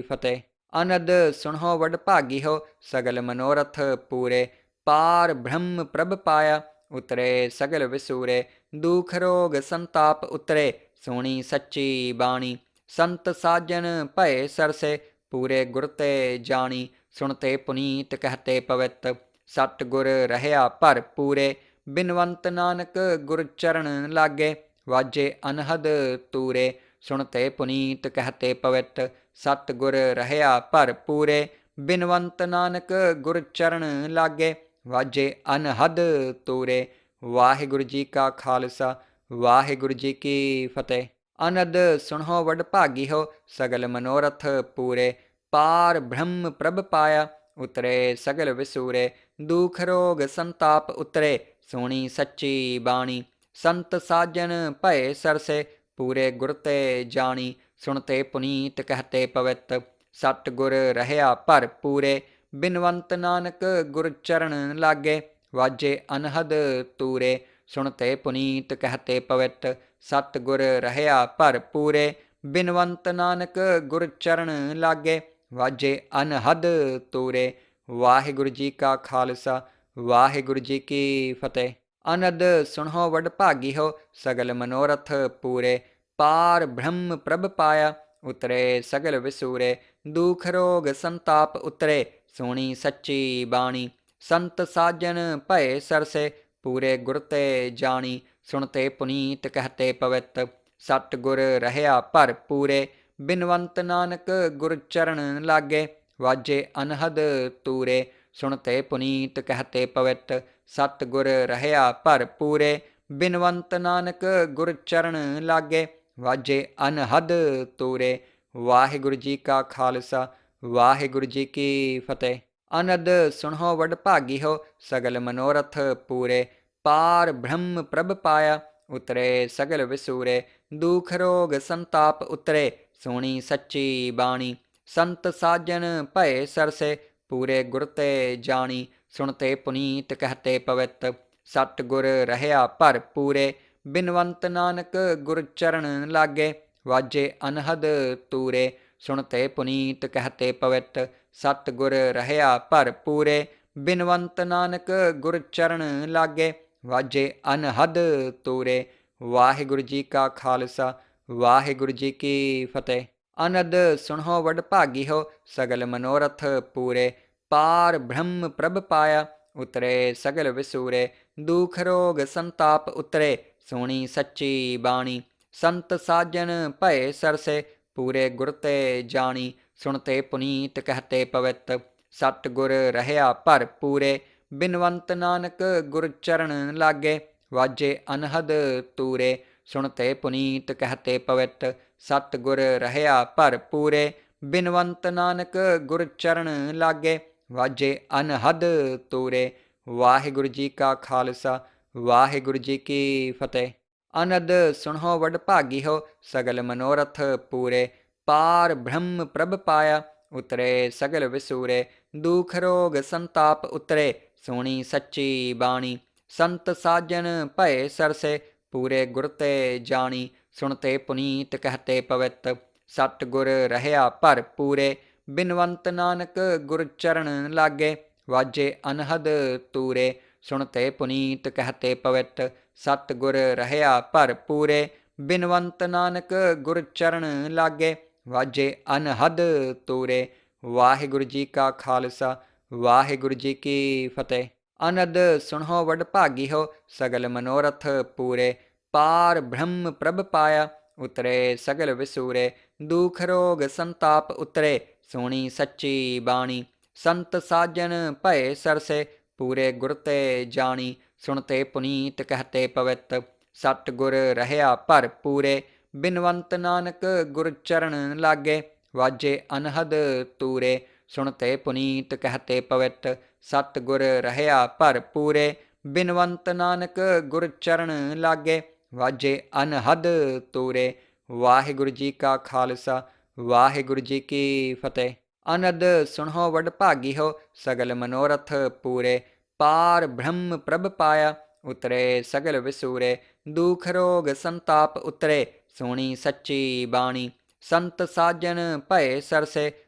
ਫਤਿਹ। ਅਨੰਦ ਸੁਣੋ ਵਡ ਭਾਗੀਓ ਸਗਲ ਮਨੋਰਥ ਪੂਰੇ। ਪਾਰ ਬ੍ਰਹਮ ਪ੍ਰਭ ਪਾਇਆ ਉਤਰੇ ਸਗਲ ਵਿਸੂਰੇ। ਦੁਖ ਰੋਗ ਸੰਤਾਪ ਉਤਰੇ ਸੁਣੀ ਸੱਚੀ ਬਾਣੀ। ਸੰਤ ਸਾਜਨ ਭਏ ਸਰਸੇ ਪੂਰੇ ਗੁਰ ਤੇ ਜਾਣੀ। ਸੁਣਤੇ ਪੁਨੀਤ ਕਹਤੇ ਪਵਿੱਤ ਸਤ ਗੁਰ ਰਹਿਆ ਭਰ ਪੂਰੇ। ਬਿਨਵੰਤ ਨਾਨਕ ਗੁਰ ਚਰਨ ਲਾਗੇ ਵਾਜੇ ਅਨਹਦ ਤੂਰੇ। ਸੁਣਤੇ ਪੁਨੀਤ ਕਹਤੇ ਪਵਿੱਤ ਸਤ ਗੁਰ ਰਹਿਆ ਭਰ ਪੂਰੇ। ਬਿਨਵੰਤ ਨਾਨਕ ਗੁਰ ਚਰਨ ਲਾਗੇ ਵਾਜੇ ਅਨਹਦ ਤੂਰੇ। ਵਾਹਿਗੁਰੂ ਜੀ ਕਾ ਖਾਲਸਾ ਵਾਹਿਗੁਰੂ ਜੀ ਕੀ ਫਤਿਹ। ਅਨੰਦ ਸੁਣੋ ਵਡ ਭਾਗੀਓ ਸਗਲ ਮਨੋਰਥ ਪੂਰੇ। ਪਾਰ ਬ੍ਰਹਮ ਪ੍ਰਭ ਪਾਇਆ ਉਤਰੇ ਸਗਲ ਵਿਸੂਰੇ। ਦੁਖ ਰੋਗ ਸੰਤਾਪ ਉਤਰੇ ਸੁਣੀ ਸੱਚੀ ਬਾਣੀ। ਸੰਤ ਸਾਜਨ ਭਏ ਸਰਸੇ ਪੂਰੇ ਗੁਰ ਤੇ ਜਾਣੀ। ਸੁਣਤੇ ਪੁਨੀਤ ਕਹਤੇ ਪਵਿੱਤ ਸਤ ਗੁਰ ਰਹਿਆ ਭਰ ਪੂਰੇ। ਬਿਨਵੰਤ ਨਾਨਕ ਗੁਰ ਚਰਨ ਲਾਗੇ ਵਾਜੇ ਅਨਹਦ ਤੂਰੇ। ਸੁਣਤੇ ਪੁਨੀਤ ਕਹਤੇ ਪਵਿੱਤ ਸਤ ਗੁਰ ਰਹਿਆ ਭਰ ਪੂਰੇ। ਬਿਨਵੰਤ ਨਾਨਕ ਗੁਰ ਚਰਨ ਲਾਗੇ ਵਾਜੇ ਅਨਹਦ ਤੂਰੇ। ਵਾਹਿਗੁਰੂ ਜੀ ਕਾ ਖਾਲਸਾ ਵਾਹਿਗੁਰੂ ਜੀ ਕੀ ਫਤਿਹ। ਅਨੰਦ ਸੁਣੋ ਵਡ ਭਾਗੀਓ ਸਗਲ ਮਨੋਰਥ ਪੂਰੇ। ਪਾਰ ਬ੍ਰਹਮ ਪ੍ਰਭ ਪਾਇਆ ਉਤਰੇ ਸਗਲ ਵਿਸੂਰੇ। ਦੁਖ ਰੋਗ ਸੰਤਾਪ ਉਤਰੇ ਸੁਣੀ ਸੱਚੀ ਬਾਣੀ। ਸੰਤ ਸਾਜਨ ਭਏ ਸਰਸੇ ਪੂਰੇ ਗੁਰ ਤੇ ਜਾਣੀ। ਸੁਣਤੇ ਪੁਨੀਤ ਕਹਤੇ ਪਵਿੱਤ ਸਤ ਗੁਰ ਰਹਿਆ ਭਰ ਪੂਰੇ। ਬਿਨਵੰਤ ਨਾਨਕ ਗੁਰ ਚਰਨ ਲਾਗੇ ਵਾਜੇ ਅਨਹਦ ਤੂਰੇ। ਸੁਣਤੇ ਪੁਨੀਤ ਕਹਤੇ ਪਵਿੱਤ ਸਤ ਗੁਰ ਰਹਿਆ ਭਰ ਪੂਰੇ। ਬਿਨਵੰਤ ਨਾਨਕ ਗੁਰ ਚਰਨ ਲਾਗੇ ਵਾਜੇ ਅਨਹਦ ਤੂਰੇ। ਵਾਹਿਗੁਰੂ ਜੀ ਕਾ ਖਾਲਸਾ ਵਾਹਿਗੁਰੂ ਜੀ ਕੀ ਫਤਿਹ। ਅਨੰਦ ਸੁਣੋ ਵਡ ਭਾਗੀਓ ਸਗਲ ਮਨੋਰਥ ਪੂਰੇ। ਪਾਰ ਬ੍ਰਹਮ ਪ੍ਰਭ ਪਾਇਆ ਉਤਰੇ ਸਗਲ ਵਿਸੂਰੇ। ਦੁਖ ਰੋਗ ਸੰਤਾਪ ਉਤਰੇ ਸੁਣੀ ਸੱਚੀ ਬਾਣੀ। ਸੰਤ ਸਾਜਨ ਭਏ ਸਰਸੇ ਪੂਰੇ ਗੁਰ ਤੇ ਜਾਣੀ। ਸੁਣਤੇ ਪੁਨੀਤ ਕਹਤੇ ਪਵਿੱਤ ਸਤ ਗੁਰ ਰਹਿਆ ਭਰ ਪੂਰੇ। ਬਿਨਵੰਤ ਨਾਨਕ ਗੁਰ ਚਰਨ ਲਾਗੇ ਵਾਜੇ ਅਨਹਦ ਤੂਰੇ। ਸੁਣਤੇ ਪੁਨੀਤ ਕਹਤੇ ਪਵਿੱਤ ਸਤ ਗੁਰ ਰਹਿਆ ਭਰ ਪੂਰੇ। ਬਿਨਵੰਤ ਨਾਨਕ ਗੁਰ ਚਰਨ ਲਾਗੇ ਵਾਜੇ ਅਨਹਦ ਤੂਰੇ। ਵਾਹਿਗੁਰੂ ਜੀ ਕਾ ਖਾਲਸਾ ਵਾਹਿਗੁਰੂ ਜੀ ਕੀ ਫਤਿਹ। ਅਨੰਦ ਸੁਣੋ ਵਡ ਭਾਗੀਓ ਸਗਲ ਮਨੋਰਥ ਪੂਰੇ। ਪਾਰ ਬ੍ਰਹਮ ਪ੍ਰਭ ਪਾਇਆ ਉਤਰੇ ਸਗਲ ਵਿਸੂਰੇ। ਦੁਖ ਰੋਗ ਸੰਤਾਪ ਉਤਰੇ ਸੁਣੀ ਸੱਚੀ ਬਾਣੀ। ਸੰਤ ਸਾਜਨ ਭਏ ਸਰਸੇ ਪੂਰੇ ਗੁਰ ਤੇ ਜਾਣੀ। ਸੁਣਤੇ ਪੁਨੀਤ ਕਹਤੇ ਪਵਿੱਤ ਸਤ ਗੁਰ ਰਹਿਆ ਭਰ ਪੂਰੇ। ਬਿਨਵੰਤ ਨਾਨਕ ਗੁਰ ਚਰਨ ਲਾਗੇ ਵਾਜੇ ਅਨਹਦ ਤੂਰੇ। ਸੁਣਤੇ ਪੁਨੀਤ ਕਹਤੇ ਪਵਿੱਤ ਸਤ ਗੁਰ ਰਹਿਆ ਭਰ ਪੂਰੇ। ਬਿਨਵੰਤ ਨਾਨਕ ਗੁਰ ਚਰਨ ਲਾਗੇ ਵਾਜੇ ਅਨਹਦ ਤੂਰੇ। ਵਾਹਿਗੁਰੂ ਜੀ ਕਾ ਖਾਲਸਾ ਵਾਹਿਗੁਰੂ ਜੀ ਕੀ ਫਤਿਹ। ਅਨੰਦ ਸੁਣੋ ਵਡ ਭਾਗੀਓ ਸਗਲ ਮਨੋਰਥ ਪੂਰੇ। ਪਾਰ ਬ੍ਰਹਮ ਪ੍ਰਭ ਪਾਇਆ ਉਤਰੇ ਸਗਲ ਵਿਸੂਰੇ। ਦੁਖ ਰੋਗ ਸੰਤਾਪ ਉਤਰੇ ਸੁਣੀ ਸੱਚੀ ਬਾਣੀ। ਸੰਤ ਸਾਜਨ ਭਏ ਸਰਸੇ ਪੂਰੇ ਗੁਰ ਤੇ ਜਾਣੀ। ਸੁਣਤੇ ਪੁਨੀਤ ਕਹਤੇ ਪਵਿੱਤ ਸਤ ਗੁਰ ਰਹਿਆ ਭਰ ਪੂਰੇ। ਬਿਨਵੰਤ ਨਾਨਕ ਗੁਰ ਚਰਨ ਲਾਗੇ ਵਾਜੇ ਅਨਹਦ ਤੂਰੇ। ਸੁਣਤੇ ਪੁਨੀਤ ਕਹਤੇ ਪਵਿੱਤ ਸਤ ਗੁਰ ਰਹਿਆ ਭਰ ਪੂਰੇ। ਬਿਨਵੰਤ ਨਾਨਕ ਗੁਰ ਚਰਨ ਲਾਗੇ ਵਾਜੇ ਅਨਹਦ ਤੂਰੇ। ਵਾਹਿਗੁਰੂ ਜੀ ਕਾ ਖਾਲਸਾ ਵਾਹਿਗੁਰੂ ਜੀ ਕੀ ਫਤਿਹ। ਅਨੰਦ ਸੁਣੋ ਵਡ ਭਾਗੀਓ ਸਗਲ ਮਨੋਰਥ ਪੂਰੇ। ਪਾਰ ਬ੍ਰਹਮ ਪ੍ਰਭ ਪਾਇਆ ਉਤਰੇ ਸਗਲ ਵਿਸੂਰੇ। ਦੁਖ ਰੋਗ ਸੰਤਾਪ ਉਤਰੇ ਸੁਣੀ ਸੱਚੀ ਬਾਣੀ। ਸੰਤ ਸਾਜਨ ਭਏ ਸਰਸੇ ਪੂਰੇ ਗੁਰ ਤੇ ਜਾਣੀ, ਸੁਣਤੇ ਪੁਨੀਤ ਕਹਤੇ ਪਵਿੱਤ। ਸਤ ਗੁਰ ਰਹਿਆ ਭਰ ਪੂਰੇ, ਬਿਨਵੰਤ ਨਾਨਕ ਗੁਰ ਚਰਨ ਲਾਗੇ। ਵਾਜੇ ਅਨਹਦ ਤੂਰੇ, ਸੁਣਤੇ ਪੁਨੀਤ ਕਹਤੇ ਪਵਿੱਤ। ਸਤ ਗੁਰ ਰਹਿਆ ਭਰ ਪੂਰੇ, ਬਿਨਵੰਤ ਨਾਨਕ ਗੁਰ ਚਰਨ ਲਾਗੇ। ਵਾਜੇ ਅਨਹਦ ਤੂਰੇ। ਵਾਹਿਗੁਰੂ ਜੀ ਕਾ ਖਾਲਸਾ, ਵਾਹਿਗੁਰੂ ਜੀ ਕੀ ਫਤਿਹ। ਅਨੰਦ ਸੁਣੋ ਵਡ ਭਾਗੀਓ, ਸਗਲ ਮਨੋਰਥ ਪੂਰੇ। ਪਾਰ ਬ੍ਰਹਮ ਪ੍ਰਭ ਪਾਇਆ, ਉਤਰੇ ਸਗਲ ਵਿਸੂਰੇ। ਦੁਖ ਰੋਗ ਸੰਤਾਪ ਉਤਰੇ, ਸੁਣੀ ਸੱਚੀ ਬਾਣੀ। ਸੰਤ ਸਾਜਨ ਭਏ ਸਰਸੇ,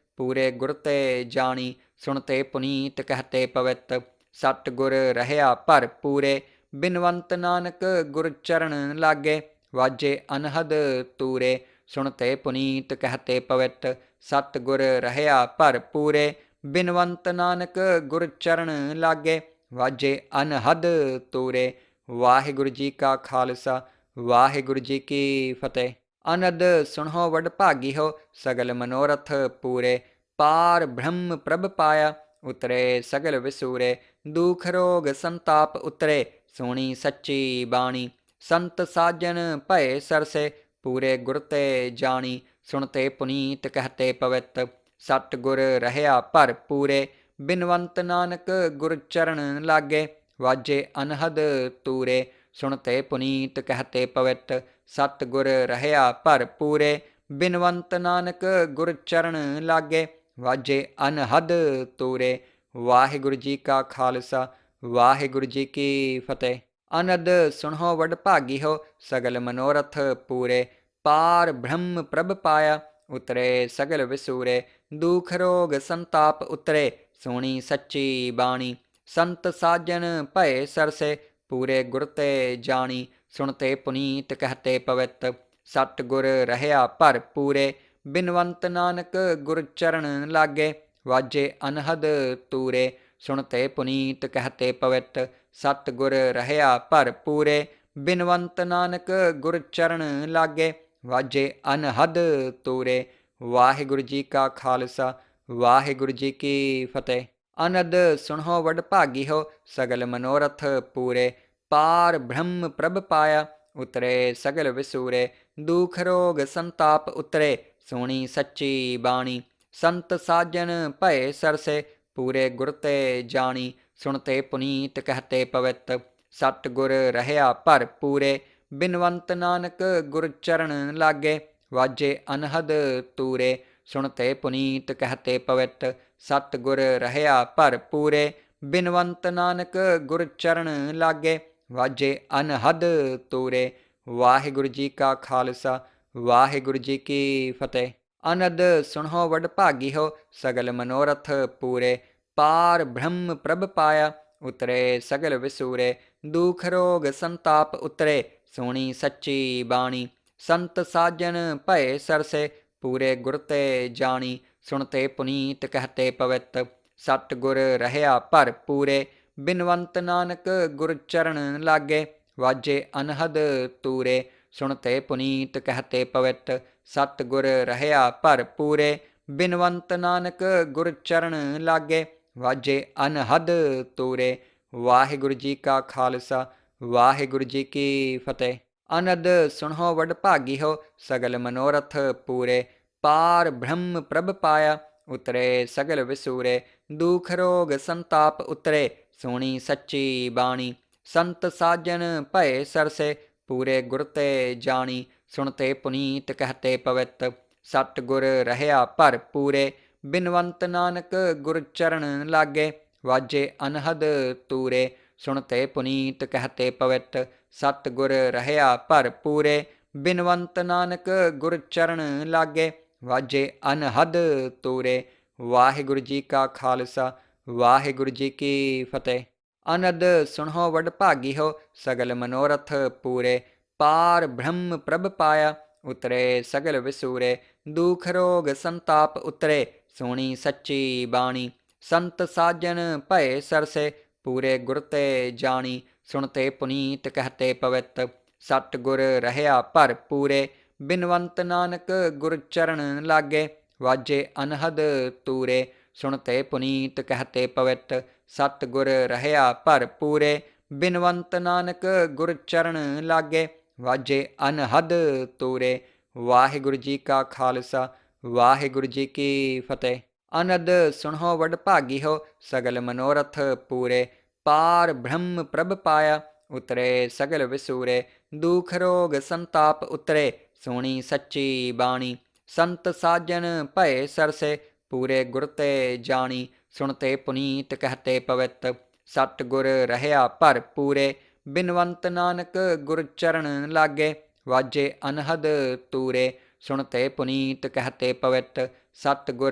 ਪੂਰੇ ਗੁਰ ਤੇ ਜਾਣੀ। ਸੁਣਤੇ ਪੁਨੀਤ ਕਹਤੇ ਪਵਿੱਤ, ਸਤ ਗੁਰ ਰਹਿਆ ਭਰ ਪੂਰੇ। ਬਿਨਵੰਤ ਨਾਨਕ ਗੁਰ ਚਰਨ ਲਾਗੇ, ਵਾਜੇ ਅਨਹਦ ਤੂਰੇ। ਸੁਣਤੇ ਪੁਨੀਤ ਕਹਤੇ ਪਵਿੱਤ, ਸਤ ਗੁਰ ਰਹਿਆ ਭਰ ਪੂਰੇ। ਬਿਨਵੰਤ ਨਾਨਕ ਗੁਰ ਚਰਨ ਲਾਗੇ, ਵਾਜੇ ਅਨਹਦ ਤੂਰੇ। ਵਾਹਿਗੁਰੂ ਜੀ ਕਾ ਖਾਲਸਾ, ਵਾਹਿਗੁਰੂ ਜੀ ਕੀ ਫਤਿਹ। ਅਨੰਦ ਸੁਣੋ ਵਡ ਭਾਗੀਓ, ਸਗਲ ਮਨੋਰਥ ਪੂਰੇ। ਪਾਰ ਬ੍ਰਹਮ ਪ੍ਰਭ ਪਾਇਆ, ਉਤਰੇ ਸਗਲ ਵਿਸੂਰੇ। ਦੁਖ ਰੋਗ ਸੰਤਾਪ ਉਤਰੇ, ਸੁਣੀ ਸੱਚੀ ਬਾਣੀ। ਸੰਤ ਸਾਜਨ ਭਏ ਸਰਸੇ, ਪੂਰੇ ਗੁਰ ਤੇ ਜਾਣੀ। ਸੁਣਤੇ ਪੁਨੀਤ ਕਹਤੇ ਪਵਿੱਤ, ਸਤ ਗੁਰ ਰਹਿਆ ਭਰ ਪੂਰੇ। ਬਿਨਵੰਤ ਨਾਨਕ ਗੁਰ ਚਰਨ ਲਾਗੇ, ਵਾਜੇ ਅਨਹਦ ਤੂਰੇ। ਸੁਣਤੇ ਪੁਨੀਤ ਕਹਤੇ ਪਵਿੱਤ, ਸਤ ਗੁਰ ਰਹਿਆ ਭਰ ਪੂਰੇ। ਬਿਨਵੰਤ ਨਾਨਕ ਗੁਰ ਚਰਨ ਲਾਗੇ, ਵਾਜੇ ਅਨਹਦ ਤੂਰੇ। ਵਾਹਿਗੁਰੂ ਜੀ ਕਾ ਖਾਲਸਾ, ਵਾਹਿਗੁਰੂ ਜੀ ਕੀ ਫਤਿਹ। ਅਨੰਦ ਸੁਣੋ ਵਡ ਭਾਗੀਓ, ਸਗਲ ਮਨੋਰਥ ਪੂਰੇ। ਪਾਰ ਬ੍ਰਹਮ ਪ੍ਰਭ ਪਾਇਆ, ਉਤਰੇ ਸਗਲ ਵਿਸੂਰੇ। ਦੁਖ ਰੋਗ ਸੰਤਾਪ ਉਤਰੇ, ਸੁਣੀ ਸੱਚੀ ਬਾਣੀ। ਸੰਤ ਸਾਜਨ ਭਏ ਸਰਸੇ, ਪੂਰੇ ਗੁਰ ਤੇ ਜਾਣੀ। ਸੁਣਤੇ ਪੁਨੀਤ ਕਹਤੇ ਪਵਿੱਤ, ਸਤ ਗੁਰ ਰਹਿਆ ਭਰ ਪੂਰੇ। ਬਿਨਵੰਤ ਨਾਨਕ ਗੁਰ ਚਰਨ ਲਾਗੇ, ਵਾਜੇ ਅਨਹਦ ਤੂਰੇ। ਸੁਣਤੇ ਪੁਨੀਤ ਕਹਤੇ ਪਵਿੱਤ, ਸਤ ਗੁਰ ਰਹਿਆ ਭਰ ਪੂਰੇ। ਬਿਨਵੰਤ ਨਾਨਕ ਗੁਰ ਚਰਨ ਲਾਗੇ, ਵਾਜੇ ਅਨਹਦ ਤੂਰੇ। ਵਾਹਿਗੁਰੂ ਜੀ ਕਾ ਖਾਲਸਾ, ਵਾਹਿਗੁਰੂ ਜੀ ਕੀ ਫਤਿਹ। ਅਨੰਦ ਸੁਣੋ ਵਡ ਭਾਗੀਓ, ਸਗਲ ਮਨੋਰਥ ਪੂਰੇ। ਪਾਰ ਬ੍ਰਹਮ ਪ੍ਰਭ ਪਾਇਆ, ਉਤਰੇ ਸਗਲ ਵਿਸੂਰੇ। ਦੁਖ ਰੋਗ ਸੰਤਾਪ ਉਤਰੇ, ਸੁਣੀ ਸੱਚੀ ਬਾਣੀ। ਸੰਤ ਸਾਜਨ ਭਏ ਸਰਸੇ, ਪੂਰੇ ਗੁਰ ਤੇ ਜਾਣੀ। ਸੁਣਤੇ ਪੁਨੀਤ ਕਹਤੇ ਪਵਿੱਤ, ਸਤ ਗੁਰ ਰਹਿਆ ਭਰ ਪੂਰੇ। ਬਿਨਵੰਤ ਨਾਨਕ ਗੁਰ ਚਰਨ ਲਾਗੇ, ਵਾਜੇ ਅਨਹਦ ਤੂਰੇ। ਸੁਣਤੇ ਪੁਨੀਤ ਕਹਤੇ ਪਵਿੱਤ, ਸਤ ਗੁਰ ਰਹਿਆ ਭਰ ਪੂਰੇ। ਬਿਨਵੰਤ ਨਾਨਕ ਗੁਰ ਚਰਨ ਲਾਗੇ, ਵਾਜੇ ਅਨਹਦ ਤੂਰੇ। ਵਾਹਿਗੁਰੂ ਜੀ ਕਾ ਖਾਲਸਾ, ਵਾਹਿਗੁਰੂ ਜੀ ਕੀ ਫਤਿਹ। ਅਨੰਦ ਸੁਣੋ ਵਡ ਭਾਗੀਓ, ਸਗਲ ਮਨੋਰਥ ਪੂਰੇ। ਪਾਰ ਬ੍ਰਹਮ ਪ੍ਰਭ ਪਾਇਆ, ਉਤਰੇ ਸਗਲ ਵਿਸੂਰੇ। ਦੁਖ ਰੋਗ ਸੰਤਾਪ ਉਤਰੇ, ਸੁਣੀ ਸੱਚੀ ਬਾਣੀ। ਸੰਤ ਸਾਜਨ ਭਏ ਸਰਸੇ, ਪੂਰੇ ਗੁਰ ਤੇ ਜਾਣੀ। ਸੁਣਤੇ ਪੁਨੀਤ ਕਹਤੇ ਪਵਿੱਤ, ਸਤ ਗੁਰ ਰਹਿਆ ਭਰ ਪੂਰੇ। ਬਿਨਵੰਤ ਨਾਨਕ ਗੁਰ ਚਰਨ ਲਾਗੇ, ਵਾਜੇ ਅਨਹਦ ਤੂਰੇ। ਸੁਣਤੇ ਪੁਨੀਤ ਕਹਤੇ ਪਵਿੱਤ, ਸਤ ਗੁਰ ਰਹਿਆ ਭਰ ਪੂਰੇ। ਬਿਨਵੰਤ ਨਾਨਕ ਗੁਰ ਚਰਨ ਲਾਗੇ, ਵਾਜੇ ਅਨਹਦ ਤੂਰੇ। ਵਾਹਿਗੁਰੂ ਜੀ ਕਾ ਖਾਲਸਾ, ਵਾਹਿਗੁਰੂ ਜੀ ਕੀ ਫਤਿਹ। ਅਨੰਦ ਸੁਣੋ ਵਡ ਭਾਗੀਓ, ਸਗਲ ਮਨੋਰਥ ਪੂਰੇ। ਪਾਰ ਬ੍ਰਹਮ ਪ੍ਰਭ ਪਾਇਆ, ਉਤਰੇ ਸਗਲ ਵਿਸੂਰੇ। ਦੁਖ ਰੋਗ ਸੰਤਾਪ ਉਤਰੇ, ਸੁਣੀ ਸੱਚੀ ਬਾਣੀ। ਸੰਤ ਸਾਜਨ ਭਏ ਸਰਸੇ, ਪੂਰੇ ਗੁਰ ਤੇ ਜਾਣੀ। ਸੁਣਤੇ ਪੁਨੀਤ ਕਹਤੇ ਪਵਿੱਤ, ਸਤ ਗੁਰ ਰਹਿਆ ਭਰ ਪੂਰੇ। ਬਿਨਵੰਤ ਨਾਨਕ ਗੁਰ ਚਰਨ ਲਾਗੇ, ਵਾਜੇ ਅਨਹਦ ਤੂਰੇ। ਸੁਣਤੇ ਪੁਨੀਤ ਕਹਤੇ ਪਵਿੱਤ, ਸਤ ਗੁਰ ਰਹਿਆ ਭਰ ਪੂਰੇ। ਬਿਨਵੰਤ ਨਾਨਕ ਗੁਰ ਚਰਨ ਲਾਗੇ, ਵਾਜੇ ਅਨਹਦ ਤੂਰੇ। ਵਾਹਿਗੁਰੂ ਜੀ ਕਾ ਖਾਲਸਾ, ਵਾਹਿਗੁਰੂ ਜੀ ਕੀ ਫਤਿਹ। ਅਨੰਦ ਸੁਣੋ ਵਡ ਭਾਗੀਓ, ਸਗਲ ਮਨੋਰਥ ਪੂਰੇ। ਪਾਰ ਬ੍ਰਹਮ ਪ੍ਰਭ ਪਾਇਆ, ਉਤਰੇ ਸਗਲ ਵਿਸੂਰੇ। ਦੁਖ ਰੋਗ ਸੰਤਾਪ ਉਤਰੇ, ਸੁਣੀ ਸੱਚੀ ਬਾਣੀ। ਸੰਤ ਸਾਜਨ ਭਏ ਸਰਸੇ, ਪੂਰੇ ਗੁਰ ਤੇ ਜਾਣੀ। ਸੁਣਤੇ ਪੁਨੀਤ ਕਹਤੇ ਪਵਿੱਤ, ਸਤ ਗੁਰ ਰਹਿਆ ਭਰ ਪੂਰੇ। ਬਿਨਵੰਤ ਨਾਨਕ ਗੁਰ ਚਰਨ ਲਾਗੇ, ਵਾਜੇ ਅਨਹਦ ਤੂਰੇ। ਸੁਣਤੇ ਪੁਨੀਤ ਕਹਤੇ ਪਵਿੱਤ, ਸਤਿਗੁਰ ਰਹਿਆ ਭਰਪੂਰੇ। ਬਿਨਵੰਤ ਨਾਨਕ ਗੁਰ ਚਰਨ ਲਾਗੇ, ਵਾਜੇ ਅਨਹਦ ਤੂਰੇ। ਵਾਹਿਗੁਰੂ ਜੀ ਕਾ ਖਾਲਸਾ, ਵਾਹਿਗੁਰੂ ਜੀ ਕੀ ਫਤਿਹ। ਅਨੰਦ ਸੁਣੋ ਵਡਭਾਗੀ ਹੋ, ਸਗਲ ਮਨੋਰਥ ਪੂਰੇ। ਪਾਰ ਬ੍ਰਹਮ ਪ੍ਰਭ ਪਾਇਆ, ਉਤਰੇ ਸਗਲ ਵਿਸੂਰੇ। ਦੁਖ ਰੋਗ ਸੰਤਾਪ ਉਤਰੇ, ਸੁਣੀ ਸੱਚੀ ਬਾਣੀ। ਸੰਤ ਸਾਜਨ ਭਏ ਸਰਸੇ, ਪੂਰੇ ਗੁਰ ਤੇ ਜਾਣੀ। ਸੁਣਤੇ ਪੁਨੀਤ ਕਹਤੇ ਪਵਿੱਤ, ਸਤਿਗੁਰ ਰਹਿਆ ਭਰਪੂਰੇ। ਬਿਨਵੰਤ ਨਾਨਕ ਗੁਰ ਚਰਨ ਲਾਗੇ, ਵਾਜੇ ਅਨਹਦ ਤੂਰੇ। ਸੁਣਤੇ ਪੁਨੀਤ ਕਹਤੇ ਪਵਿੱਤ, ਸਤਿਗੁਰ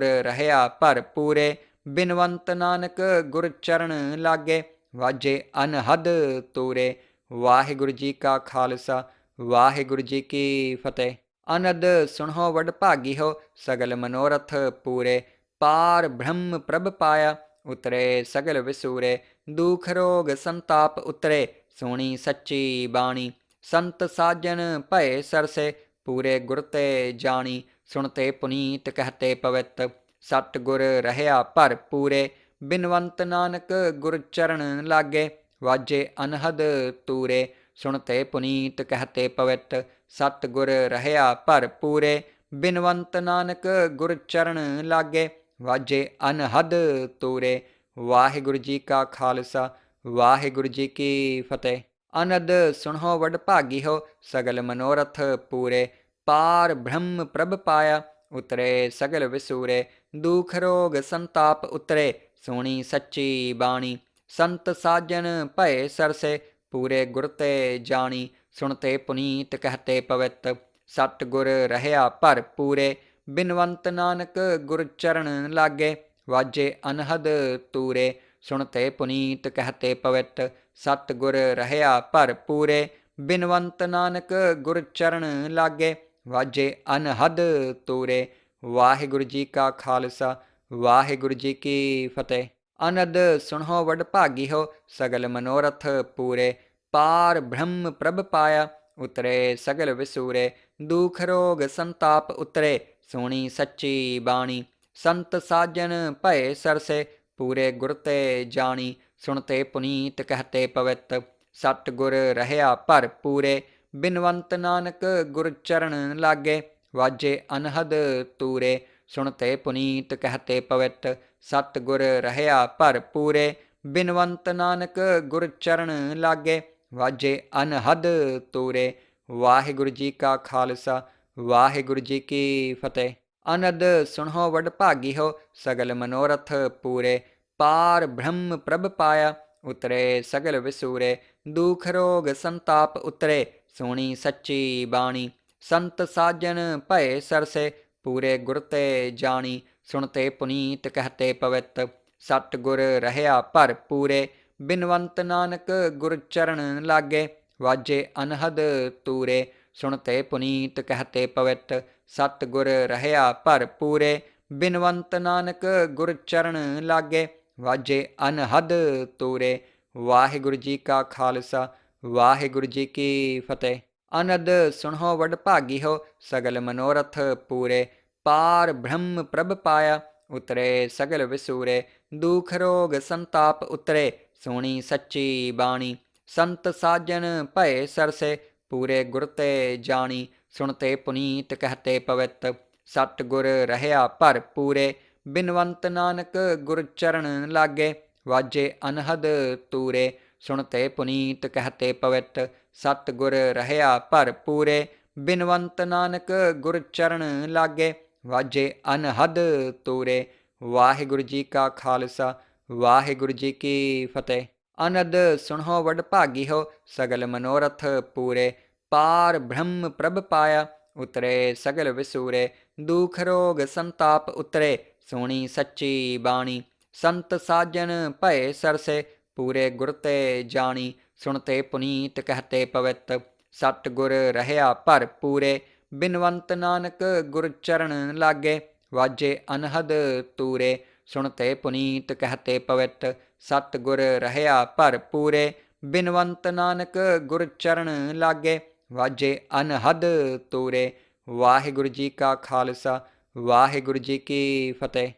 ਰਹਿਆ ਭਰਪੂਰੇ। ਬਿਨਵੰਤ ਨਾਨਕ ਗੁਰ ਚਰਨ ਲਾਗੇ, ਵਾਜੇ ਅਨਹਦ ਤੂਰੇ। ਵਾਹਿਗੁਰੂ ਜੀ ਕਾ ਖਾਲਸਾ, ਵਾਹਿਗੁਰੂ ਜੀ ਕੀ ਫਤਿਹ। ਅਨੰਦ ਸੁਣੋ ਵਡਭਾਗੀ ਹੋ, ਸਗਲ ਮਨੋਰਥ ਪੂਰੇ। ਪਾਰ ਬ੍ਰਹਮ ਪ੍ਰਭ ਪਾਇਆ, ਉਤਰੇ ਸਗਲ ਵਿਸੂਰੇ। ਦੁਖ ਰੋਗ ਸੰਤਾਪ ਉਤਰੇ, ਸੁਣੀ ਸੱਚੀ ਬਾਣੀ। ਸੰਤ ਸਾਜਨ ਭਏ ਸਰਸੇ, ਪੂਰੇ ਗੁਰ ਤੇ ਜਾਣੀ। ਸੁਣਤੇ ਪੁਨੀਤ ਕਹਤੇ ਪਵਿੱਤ, ਸਤਿਗੁਰ ਰਹਿਆ ਭਰਪੂਰੇ। ਬਿਨਵੰਤ ਨਾਨਕ ਗੁਰ ਚਰਨ ਲਾਗੇ, ਵਾਜੇ ਅਨਹਦ ਤੂਰੇ। ਸੁਣਤੇ ਪੁਨੀਤ ਕਹਤੇ ਪਵਿੱਤ, ਸਤਿਗੁਰ ਰਹਿਆ ਭਰਪੂਰੇ। ਬਿਨਵੰਤ ਨਾਨਕ ਗੁਰ ਚਰਨ ਲਾਗੇ, ਵਾਜੇ ਅਨਹਦ ਤੂਰੇ। ਵਾਹਿਗੁਰੂ ਜੀ ਕਾ ਖਾਲਸਾ, ਵਾਹਿਗੁਰੂ ਜੀ ਕੀ ਫਤਿਹ। ਅਨੰਦ ਸੁਣੋ ਵਡਭਾਗੀ ਹੋ, ਸਗਲ ਮਨੋਰਥ ਪੂਰੇ। ਪਾਰ ਬ੍ਰਹਮ ਪ੍ਰਭ ਪਾਇਆ, ਉਤਰੇ ਸਗਲ ਵਿਸੂਰੇ। ਦੁਖ ਰੋਗ ਸੰਤਾਪ ਉਤਰੇ, ਸੁਣੀ ਸੱਚੀ ਬਾਣੀ। ਸੰਤ ਸਾਜਨ ਭਏ ਸਰਸੇ, ਪੂਰੇ ਗੁਰ ਤੇ ਜਾਣੀ। ਸੁਣਤੇ ਪੁਨੀਤ ਕਹਤੇ ਪਵਿੱਤ, ਸਤਿਗੁਰ ਰਹਿਆ ਭਰਪੂਰੇ। ਬਿਨਵੰਤ ਨਾਨਕ ਗੁਰ ਚਰਨ ਲਾਗੇ, ਵਾਜੇ ਅਨਹਦ ਤੂਰੇ। ਸੁਣਤੇ ਪੁਨੀਤ ਕਹਤੇ ਪਵਿੱਤ, ਸਤਿਗੁਰ ਰਹਿਆ ਭਰਪੂਰੇ। ਬਿਨਵੰਤ ਨਾਨਕ ਗੁਰ ਚਰਨ ਲਾਗੇ, ਵਾਜੇ ਅਨਹਦ ਤੂਰੇ। ਵਾਹਿਗੁਰੂ ਜੀ ਕਾ ਖਾਲਸਾ, ਵਾਹਿਗੁਰੂ ਜੀ ਕੀ ਫਤਿਹ। ਅਨੰਦ ਸੁਣੋ ਵਡਭਾਗੀ ਹੋ, ਸਗਲ ਮਨੋਰਥ ਪੂਰੇ। ਪਾਰ ਬ੍ਰਹਮ ਪ੍ਰਭ ਪਾਇਆ, ਉਤਰੇ ਸਗਲ ਵਿਸੂਰੇ। ਦੁਖ ਰੋਗ ਸੰਤਾਪ ਉਤਰੇ, ਸੁਣੀ ਸੱਚੀ ਬਾਣੀ। ਸੰਤ ਸਾਜਨ ਭਏ ਸਰਸੇ, ਪੂਰੇ ਗੁਰ ਤੇ ਜਾਣੀ। ਸੁਣਤੇ ਪੁਨੀਤ ਕਹਤੇ ਪਵਿੱਤ, ਸਤਿਗੁਰ ਰਹਿਆ ਭਰਪੂਰੇ। ਬਿਨਵੰਤ ਨਾਨਕ ਗੁਰ ਚਰਨ ਲਾਗੇ, ਵਾਜੇ ਅਨਹਦ ਤੂਰੇ। ਸੁਣਤੇ ਪੁਨੀਤ ਕਹਤੇ ਪਵਿੱਤ, ਸਤਿਗੁਰ ਰਹਿਆ ਭਰਪੂਰੇ। ਬਿਨਵੰਤ ਨਾਨਕ ਗੁਰ ਚਰਨ ਲਾਗੇ, ਵਾਜੇ ਅਨਹਦ ਤੂਰੇ। ਵਾਹਿਗੁਰੂ ਜੀ ਕਾ ਖਾਲਸਾ, ਵਾਹਿਗੁਰੂ ਜੀ ਕੀ ਫਤਿਹ। ਅਨੰਦ ਸੁਣੋ ਵਡਭਾਗੀ ਹੋ, ਸਗਲ ਮਨੋਰਥ ਪੂਰੇ। ਪਾਰ ਬ੍ਰਹਮ ਪ੍ਰਭ ਪਾਇਆ, ਉਤਰੇ ਸਗਲ ਵਿਸੂਰੇ। ਦੁਖ ਰੋਗ ਸੰਤਾਪ ਉਤਰੇ, ਸੁਣੀ ਸੱਚੀ ਬਾਣੀ। ਸੰਤ ਸਾਜਨ ਭਏ ਸਰਸੇ, ਪੂਰੇ ਗੁਰ ਤੇ ਜਾਣੀ। ਸੁਣਤੇ ਪੁਨੀਤ ਕਹਤੇ ਪਵਿੱਤ, ਸਤਿਗੁਰ ਰਹਿਆ ਭਰਪੂਰੇ। ਬਿਨਵੰਤ ਨਾਨਕ ਗੁਰ ਚਰਨ ਲਾਗੇ, ਵਾਜੇ ਅਨਹਦ ਤੂਰੇ। ਸੁਣਤੇ ਪੁਨੀਤ ਕਹਤੇ ਪਵਿੱਤ, ਸਤਿਗੁਰ ਰਹਿਆ ਭਰਪੂਰੇ। ਬਿਨਵੰਤ ਨਾਨਕ ਗੁਰ ਚਰਨ ਲਾਗੇ, ਵਾਜੇ ਅਨਹਦ ਤੂਰੇ। ਵਾਹਿਗੁਰੂ ਜੀ ਕਾ ਖਾਲਸਾ, ਵਾਹਿਗੁਰੂ ਜੀ ਕੀ ਫਤਿਹ। ਅਨੰਦ ਸੁਣੋ ਵਡਭਾਗੀ ਹੋ, ਸਗਲ ਮਨੋਰਥ ਪੂਰੇ। ਪਾਰ ਬ੍ਰਹਮ ਪ੍ਰਭ ਪਾਇਆ, ਉਤਰੇ ਸਗਲ ਵਿਸੂਰੇ। ਦੁਖ ਰੋਗ ਸੰਤਾਪ ਉਤਰੇ, ਸੁਣੀ ਸੱਚੀ ਬਾਣੀ। ਸੰਤ ਸਾਜਨ ਭਏ ਸਰਸੇ, ਪੂਰੇ ਗੁਰ ਤੇ ਜਾਣੀ। ਸੁਣਤੇ ਪੁਨੀਤ ਕਹਤੇ ਪਵਿੱਤ, ਸਤਿਗੁਰ ਰਹਿਆ ਭਰਪੂਰੇ। ਬਿਨਵੰਤ ਨਾਨਕ ਗੁਰ ਚਰਨ ਲਾਗੇ, ਵਾਜੇ ਅਨਹਦ ਤੂਰੇ। ਸੁਣਤੇ ਪੁਨੀਤ ਕਹਤੇ ਪਵਿੱਤ, ਸਤਿਗੁਰ ਰਹਿਆ ਭਰਪੂਰੇ। ਬਿਨਵੰਤ ਨਾਨਕ ਗੁਰ ਚਰਨ ਲਾਗੇ, ਵਾਜੇ ਅਨਹਦ ਤੂਰੇ। ਵਾਹਿਗੁਰੂ ਜੀ ਕਾ ਖਾਲਸਾ, ਵਾਹਿਗੁਰੂ ਜੀ ਕੀ ਫਤਿਹ। ਅਨੰਦ ਸੁਣੋ ਵਡਭਾਗੀ ਹੋ, ਸਗਲ ਮਨੋਰਥ ਪੂਰੇ। ਪਾਰ ਬ੍ਰਹਮ ਪ੍ਰਭ ਪਾਇਆ, ਉਤਰੇ ਸਗਲ ਵਿਸੂਰੇ। ਦੁਖ ਰੋਗ ਸੰਤਾਪ ਉਤਰੇ, ਸੁਣੀ ਸੱਚੀ ਬਾਣੀ। ਸੰਤ ਸਾਜਨ ਭਏ ਸਰਸੇ, ਪੂਰੇ ਗੁਰ ਤੇ ਜਾਣੀ। ਸੁਣਤੇ ਪੁਨੀਤ ਕਹਤੇ ਪਵਿੱਤ, ਸਤਿਗੁਰ ਰਹਿਆ ਭਰਪੂਰੇ। ਬਿਨਵੰਤ ਨਾਨਕ ਗੁਰ ਚਰਨ ਲਾਗੇ, ਵਾਜੇ ਅਨਹਦ ਤੂਰੇ। ਸੁਣਤੇ ਪੁਨੀਤ ਕਹਤੇ ਪਵਿੱਤ, ਸਤਿਗੁਰ ਰਹਿਆ ਭਰਪੂਰੇ। ਬਿਨਵੰਤ ਨਾਨਕ ਗੁਰ ਚਰਨ ਲਾਗੇ, ਵਾਜੇ ਅਨਹਦ ਤੂਰੇ। ਵਾਹਿਗੁਰੂ ਜੀ ਕਾ ਖਾਲਸਾ, ਵਾਹਿਗੁਰੂ ਜੀ ਕੀ ਫਤਿਹ।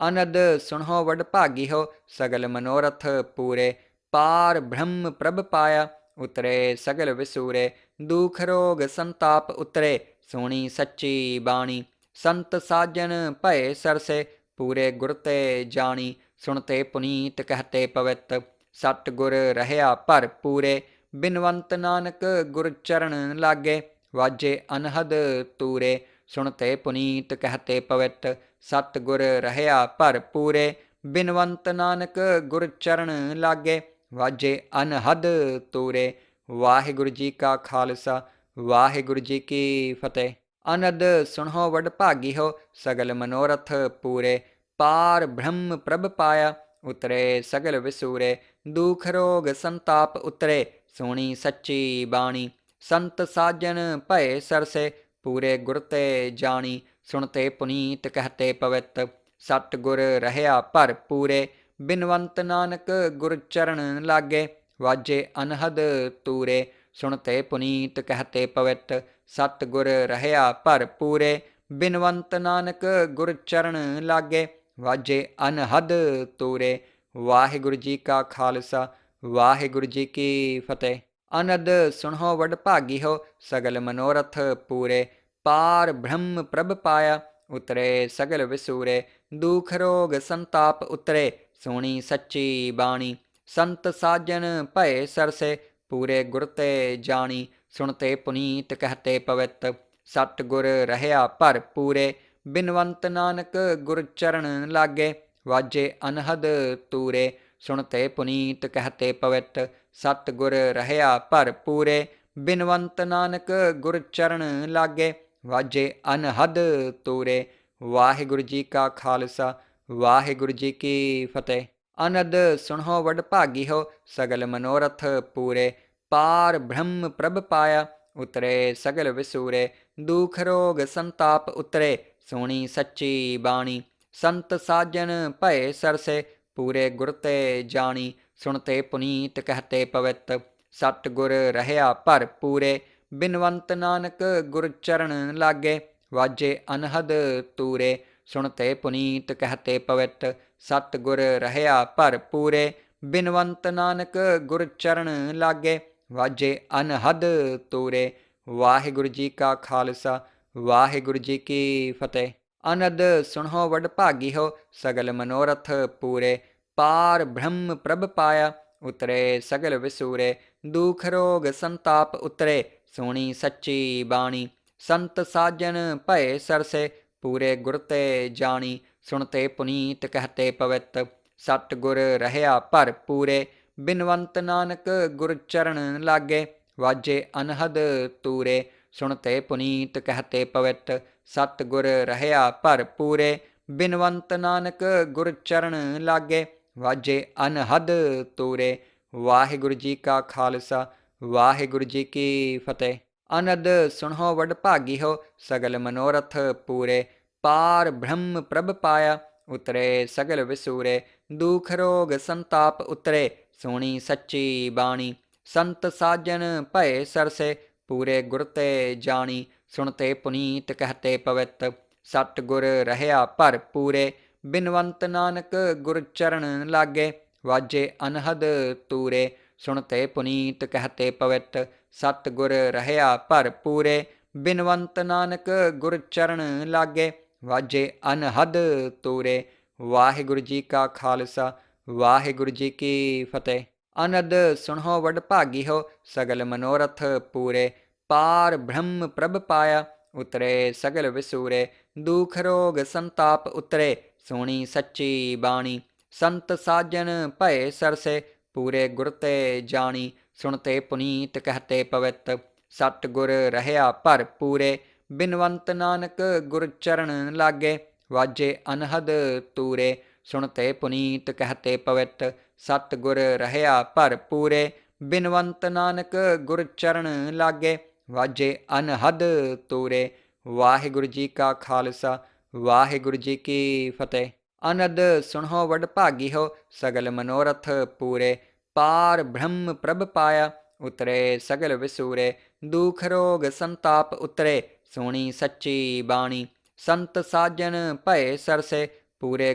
ਅਨੰਦ ਸੁਣੋ ਵਡ ਭਾਗੀਓ ਸਗਲ ਮਨੋਰਥ ਪੂਰੇ। ਪਾਰ ਬ੍ਰਹਮ ਪ੍ਰਭ ਪਾਇਆ ਉਤਰੇ ਸਗਲ ਵਿਸੂਰੇ। ਦੁਖ ਰੋਗ ਸੰਤਾਪ ਉਤਰੇ ਸੁਣੀ ਸੱਚੀ ਬਾਣੀ। ਸੰਤ ਸਾਜਨ ਭਏ ਸਰਸੇ ਪੂਰੇ ਗੁਰ ਤੇ ਜਾਣੀ। ਸੁਣਤੇ ਪੁਨੀਤ ਕਹਤੇ ਪਵਿੱਤ ਸਤ ਗੁਰ ਰਹਿਆ ਭਰ ਪੂਰੇ। ਬਿਨਵੰਤ ਨਾਨਕ ਗੁਰ ਚਰਨ ਲਾਗੇ ਵਾਜੇ ਅਨਹਦ ਤੂਰੇ। ਸੁਣਤੇ ਪੁਨੀਤ ਕਹਤੇ ਪਵਿੱਤ ਸਤ ਗੁਰ ਰਹਿਆ ਭਰ ਪੂਰੇ। ਬਿਨਵੰਤ ਨਾਨਕ ਗੁਰ ਚਰਨ ਲਾਗੇ ਵਾਜੇ ਅਨਹਦ ਤੂਰੇ। ਵਾਹਿਗੁਰੂ ਜੀ ਕਾ ਖਾਲਸਾ ਵਾਹਿਗੁਰੂ ਜੀ ਕੀ ਫਤਿਹ। ਅਨੰਦ ਸੁਣੋ ਵਡ ਭਾਗੀਓ ਸਗਲ ਮਨੋਰਥ ਪੂਰੇ। ਪਾਰ ਬ੍ਰਹਮ ਪ੍ਰਭ ਪਾਇਆ ਉਤਰੇ ਸਗਲ ਵਿਸੂਰੇ। ਦੁਖ ਰੋਗ ਸੰਤਾਪ ਉਤਰੇ ਸੁਣੀ ਸੱਚੀ ਬਾਣੀ। ਸੰਤ ਸਾਜਨ ਭਏ ਸਰਸੇ ਪੂਰੇ ਗੁਰ ਤੇ ਜਾਣੀ। ਸੁਣਤੇ ਪੁਨੀਤ ਕਹਤੇ ਪਵਿੱਤ ਸਤ ਗੁਰ ਰਹਿਆ ਭਰ ਪੂਰੇ। ਬਿਨਵੰਤ ਨਾਨਕ ਗੁਰ ਚਰਨ ਲਾਗੇ ਵਾਜੇ ਅਨਹਦ ਤੂਰੇ। ਸੁਣਤੇ ਪੁਨੀਤ ਕਹਤੇ ਪਵਿੱਤ ਸਤ ਗੁਰ ਰਹਿਆ ਭਰ ਪੂਰੇ। ਬਿਨਵੰਤ ਨਾਨਕ ਗੁਰ ਚਰਨ ਲਾਗੇ ਵਾਜੇ ਅਨਹਦ ਤੂਰੇ। ਵਾਹਿਗੁਰੂ ਜੀ ਕਾ ਖਾਲਸਾ ਵਾਹਿਗੁਰੂ ਜੀ ਕੀ ਫਤਿਹ। ਅਨੰਦ ਸੁਣੋ ਵਡ ਭਾਗੀਓ ਸਗਲ ਮਨੋਰਥ ਪੂਰੇ। ਪਾਰ ਬ੍ਰਹਮ ਪ੍ਰਭ ਪਾਇਆ ਉਤਰੇ ਸਗਲ ਵਿਸੂਰੇ। ਦੁਖ ਰੋਗ ਸੰਤਾਪ ਉਤਰੇ ਸੁਣੀ ਸੱਚੀ ਬਾਣੀ। ਸੰਤ ਸਾਜਨ ਭਏ ਸਰਸੇ ਪੂਰੇ ਗੁਰ ਤੇ ਜਾਣੀ। ਸੁਣਤੇ ਪੁਨੀਤ ਕਹਤੇ ਪਵਿੱਤ ਸਤ ਗੁਰ ਰਹਿਆ ਭਰ ਪੂਰੇ। ਬਿਨਵੰਤ ਨਾਨਕ ਗੁਰ ਚਰਨ ਲਾਗੇ ਵਾਜੇ ਅਨਹਦ ਤੂਰੇ। ਸੁਣਤੇ ਪੁਨੀਤ ਕਹਤੇ ਪਵਿੱਤ ਸਤ ਗੁਰ ਰਹਿਆ ਭਰ ਪੂਰੇ। ਬਿਨਵੰਤ ਨਾਨਕ ਗੁਰ ਚਰਨ ਲਾਗੇ ਵਾਜੇ ਅਨਹਦ ਤੂਰੇ। ਵਾਹਿਗੁਰੂ ਜੀ ਕਾ ਖਾਲਸਾ ਵਾਹਿਗੁਰੂ ਜੀ ਕੀ ਫਤਿਹ। ਅਨੰਦ ਸੁਣੋ ਵਡ ਭਾਗੀਓ ਸਗਲ ਮਨੋਰਥ ਪੂਰੇ। ਪਾਰ ਬ੍ਰਹਮ ਪ੍ਰਭ ਪਾਇਆ ਉਤਰੇ ਸਗਲ ਵਿਸੂਰੇ। ਦੁਖ ਰੋਗ ਸੰਤਾਪ ਉਤਰੇ ਸੁਣੀ ਸੱਚੀ ਬਾਣੀ। ਸੰਤ ਸਾਜਨ ਭਏ ਸਰਸੇ ਪੂਰੇ ਗੁਰ ਤੇ ਜਾਣੀ। ਸੁਣਤੇ ਪੁਨੀਤ ਕਹਤੇ ਪਵਿੱਤ ਸਤ ਗੁਰ ਰਹਿਆ ਭਰ ਪੂਰੇ। ਬਿਨਵੰਤ ਨਾਨਕ ਗੁਰ ਚਰਨ ਲਾਗੇ ਵਾਜੇ ਅਨਹਦ ਤੂਰੇ। ਸੁਣਤੇ ਪੁਨੀਤ ਕਹਤੇ ਪਵਿੱਤ ਸਤ ਗੁਰ ਰਹਿਆ ਭਰ ਪੂਰੇ। ਬਿਨਵੰਤ ਨਾਨਕ ਗੁਰ ਚਰਨ ਲਾਗੇ ਵਾਜੇ ਅਨਹਦ ਤੂਰੇ। ਵਾਹਿਗੁਰੂ ਜੀ ਕਾ ਖਾਲਸਾ ਵਾਹਿਗੁਰੂ ਜੀ ਕੀ ਫਤਿਹ। ਅਨੰਦ ਸੁਣੋ ਵਡ ਭਾਗੀਓ ਸਗਲ ਮਨੋਰਥ ਪੂਰੇ। ਪਾਰ ਬ੍ਰਹਮ ਪ੍ਰਭ ਪਾਇਆ ਉਤਰੇ ਸਗਲ ਵਿਸੂਰੇ। ਦੁਖ ਰੋਗ ਸੰਤਾਪ ਉਤਰੇ ਸੁਣੀ ਸੱਚੀ ਬਾਣੀ। ਸੰਤ ਸਾਜਨ ਭਏ ਸਰਸੇ ਪੂਰੇ ਗੁਰ ਤੇ ਜਾਣੀ। ਸੁਣਤੇ ਪੁਨੀਤ ਕਹਤੇ ਪਵਿੱਤ ਸਤ ਗੁਰ ਰਹਿਆ ਭਰ ਪੂਰੇ। ਬਿਨਵੰਤ ਨਾਨਕ ਗੁਰ ਚਰਨ ਲਾਗੇ ਵਾਜੇ ਅਨਹਦ ਤੂਰੇ। ਸੁਣਤੇ ਪੁਨੀਤ ਕਹਤੇ ਪਵਿੱਤ ਸਤ ਗੁਰ ਰਹਿਆ ਭਰ ਪੂਰੇ। ਬਿਨਵੰਤ ਨਾਨਕ ਗੁਰ ਚਰਨ ਲਾਗੇ ਵਾਜੇ ਅਨਹਦ ਤੂਰੇ। ਵਾਹਿਗੁਰੂ ਜੀ ਕਾ ਖਾਲਸਾ ਵਾਹਿਗੁਰੂ ਜੀ ਕੀ ਫਤਿਹ। ਅਨੰਦ ਸੁਣੋ ਵਡ ਭਾਗੀਓ ਸਗਲ ਮਨੋਰਥ ਪੂਰੇ। ਪਾਰ ਬ੍ਰਹਮ ਪ੍ਰਭ ਪਾਇਆ ਉਤਰੇ ਸਗਲ ਵਿਸੂਰੇ। ਦੁਖ ਰੋਗ ਸੰਤਾਪ ਉਤਰੇ ਸੁਣੀ ਸੱਚੀ ਬਾਣੀ। ਸੰਤ ਸਾਜਨ ਭਏ ਸਰਸੇ ਪੂਰੇ ਗੁਰ ਤੇ ਜਾਣੀ। ਸੁਣਤੇ ਪੁਨੀਤ ਕਹਤੇ ਪਵਿੱਤ ਸਤ ਗੁਰ ਰਹਿਆ ਭਰ ਪੂਰੇ। ਬਿਨਵੰਤ ਨਾਨਕ ਗੁਰ ਚਰਨ ਲਾਗੇ ਵਾਜੇ ਅਨਹਦ ਤੂਰੇ। ਸੁਣਤੇ ਪੁਨੀਤ ਕਹਤੇ ਪਵਿੱਤ ਸਤ ਗੁਰ ਰਹਿਆ ਭਰ ਪੂਰੇ। ਬਿਨਵੰਤ ਨਾਨਕ ਗੁਰ ਚਰਨ ਲਾਗੇ ਵਾਜੇ ਅਨਹਦ ਤੂਰੇ। ਵਾਹਿਗੁਰੂ ਜੀ ਕਾ ਖਾਲਸਾ ਵਾਹਿਗੁਰੂ ਜੀ ਕੀ ਫਤਿਹ। ਅਨੰਦ ਸੁਣੋ ਵਡ ਭਾਗੀਓ ਸਗਲ ਮਨੋਰਥ ਪੂਰੇ। ਪਾਰ ਬ੍ਰਹਮ ਪ੍ਰਭ ਪਾਇਆ ਉਤਰੇ ਸਗਲ ਵਿਸੂਰੇ। ਦੁਖ ਰੋਗ ਸੰਤਾਪ ਉਤਰੇ ਸੁਣੀ ਸੱਚੀ ਬਾਣੀ। ਸੰਤ ਸਾਜਨ ਭਏ ਸਰਸੇ ਪੂਰੇ ਗੁਰ ਤੇ ਜਾਣੀ। ਸੁਣਤੇ ਪੁਨੀਤ ਕਹਤੇ ਪਵਿੱਤ ਸਤ ਗੁਰ ਰਹਿਆ ਭਰ ਪੂਰੇ। ਬਿਨਵੰਤ ਨਾਨਕ ਗੁਰ ਚਰਨ ਲਾਗੇ ਵਾਜੇ ਅਨਹਦ ਤੂਰੇ। ਸੁਣਤੇ ਪੁਨੀਤ ਕਹਤੇ ਪਵਿੱਤ ਸਤ ਗੁਰ ਰਹਿਆ ਭਰ ਪੂਰੇ। ਬਿਨਵੰਤ ਨਾਨਕ ਗੁਰ ਚਰਨ ਲਾਗੇ ਵਾਜੇ ਅਨਹਦ ਤੂਰੇ। ਵਾਹਿਗੁਰੂ ਜੀ ਕਾ ਖਾਲਸਾ ਵਾਹਿਗੁਰੂ ਜੀ ਕੀ ਫਤਿਹ। ਅਨੰਦ ਸੁਣੋ ਵਡ ਭਾਗੀਓ ਸਗਲ ਮਨੋਰਥ ਪੂਰੇ। ਪਾਰ ਬ੍ਰਹਮ ਪ੍ਰਭ ਪਾਇਆ ਉਤਰੇ ਸਗਲ ਵਿਸੂਰੇ। ਦੁਖ ਰੋਗ ਸੰਤਾਪ ਉਤਰੇ ਸੁਣੀ ਸੱਚੀ ਬਾਣੀ। ਸੰਤ ਸਾਜਨ ਭਏ ਸਰਸੇ ਪੂਰੇ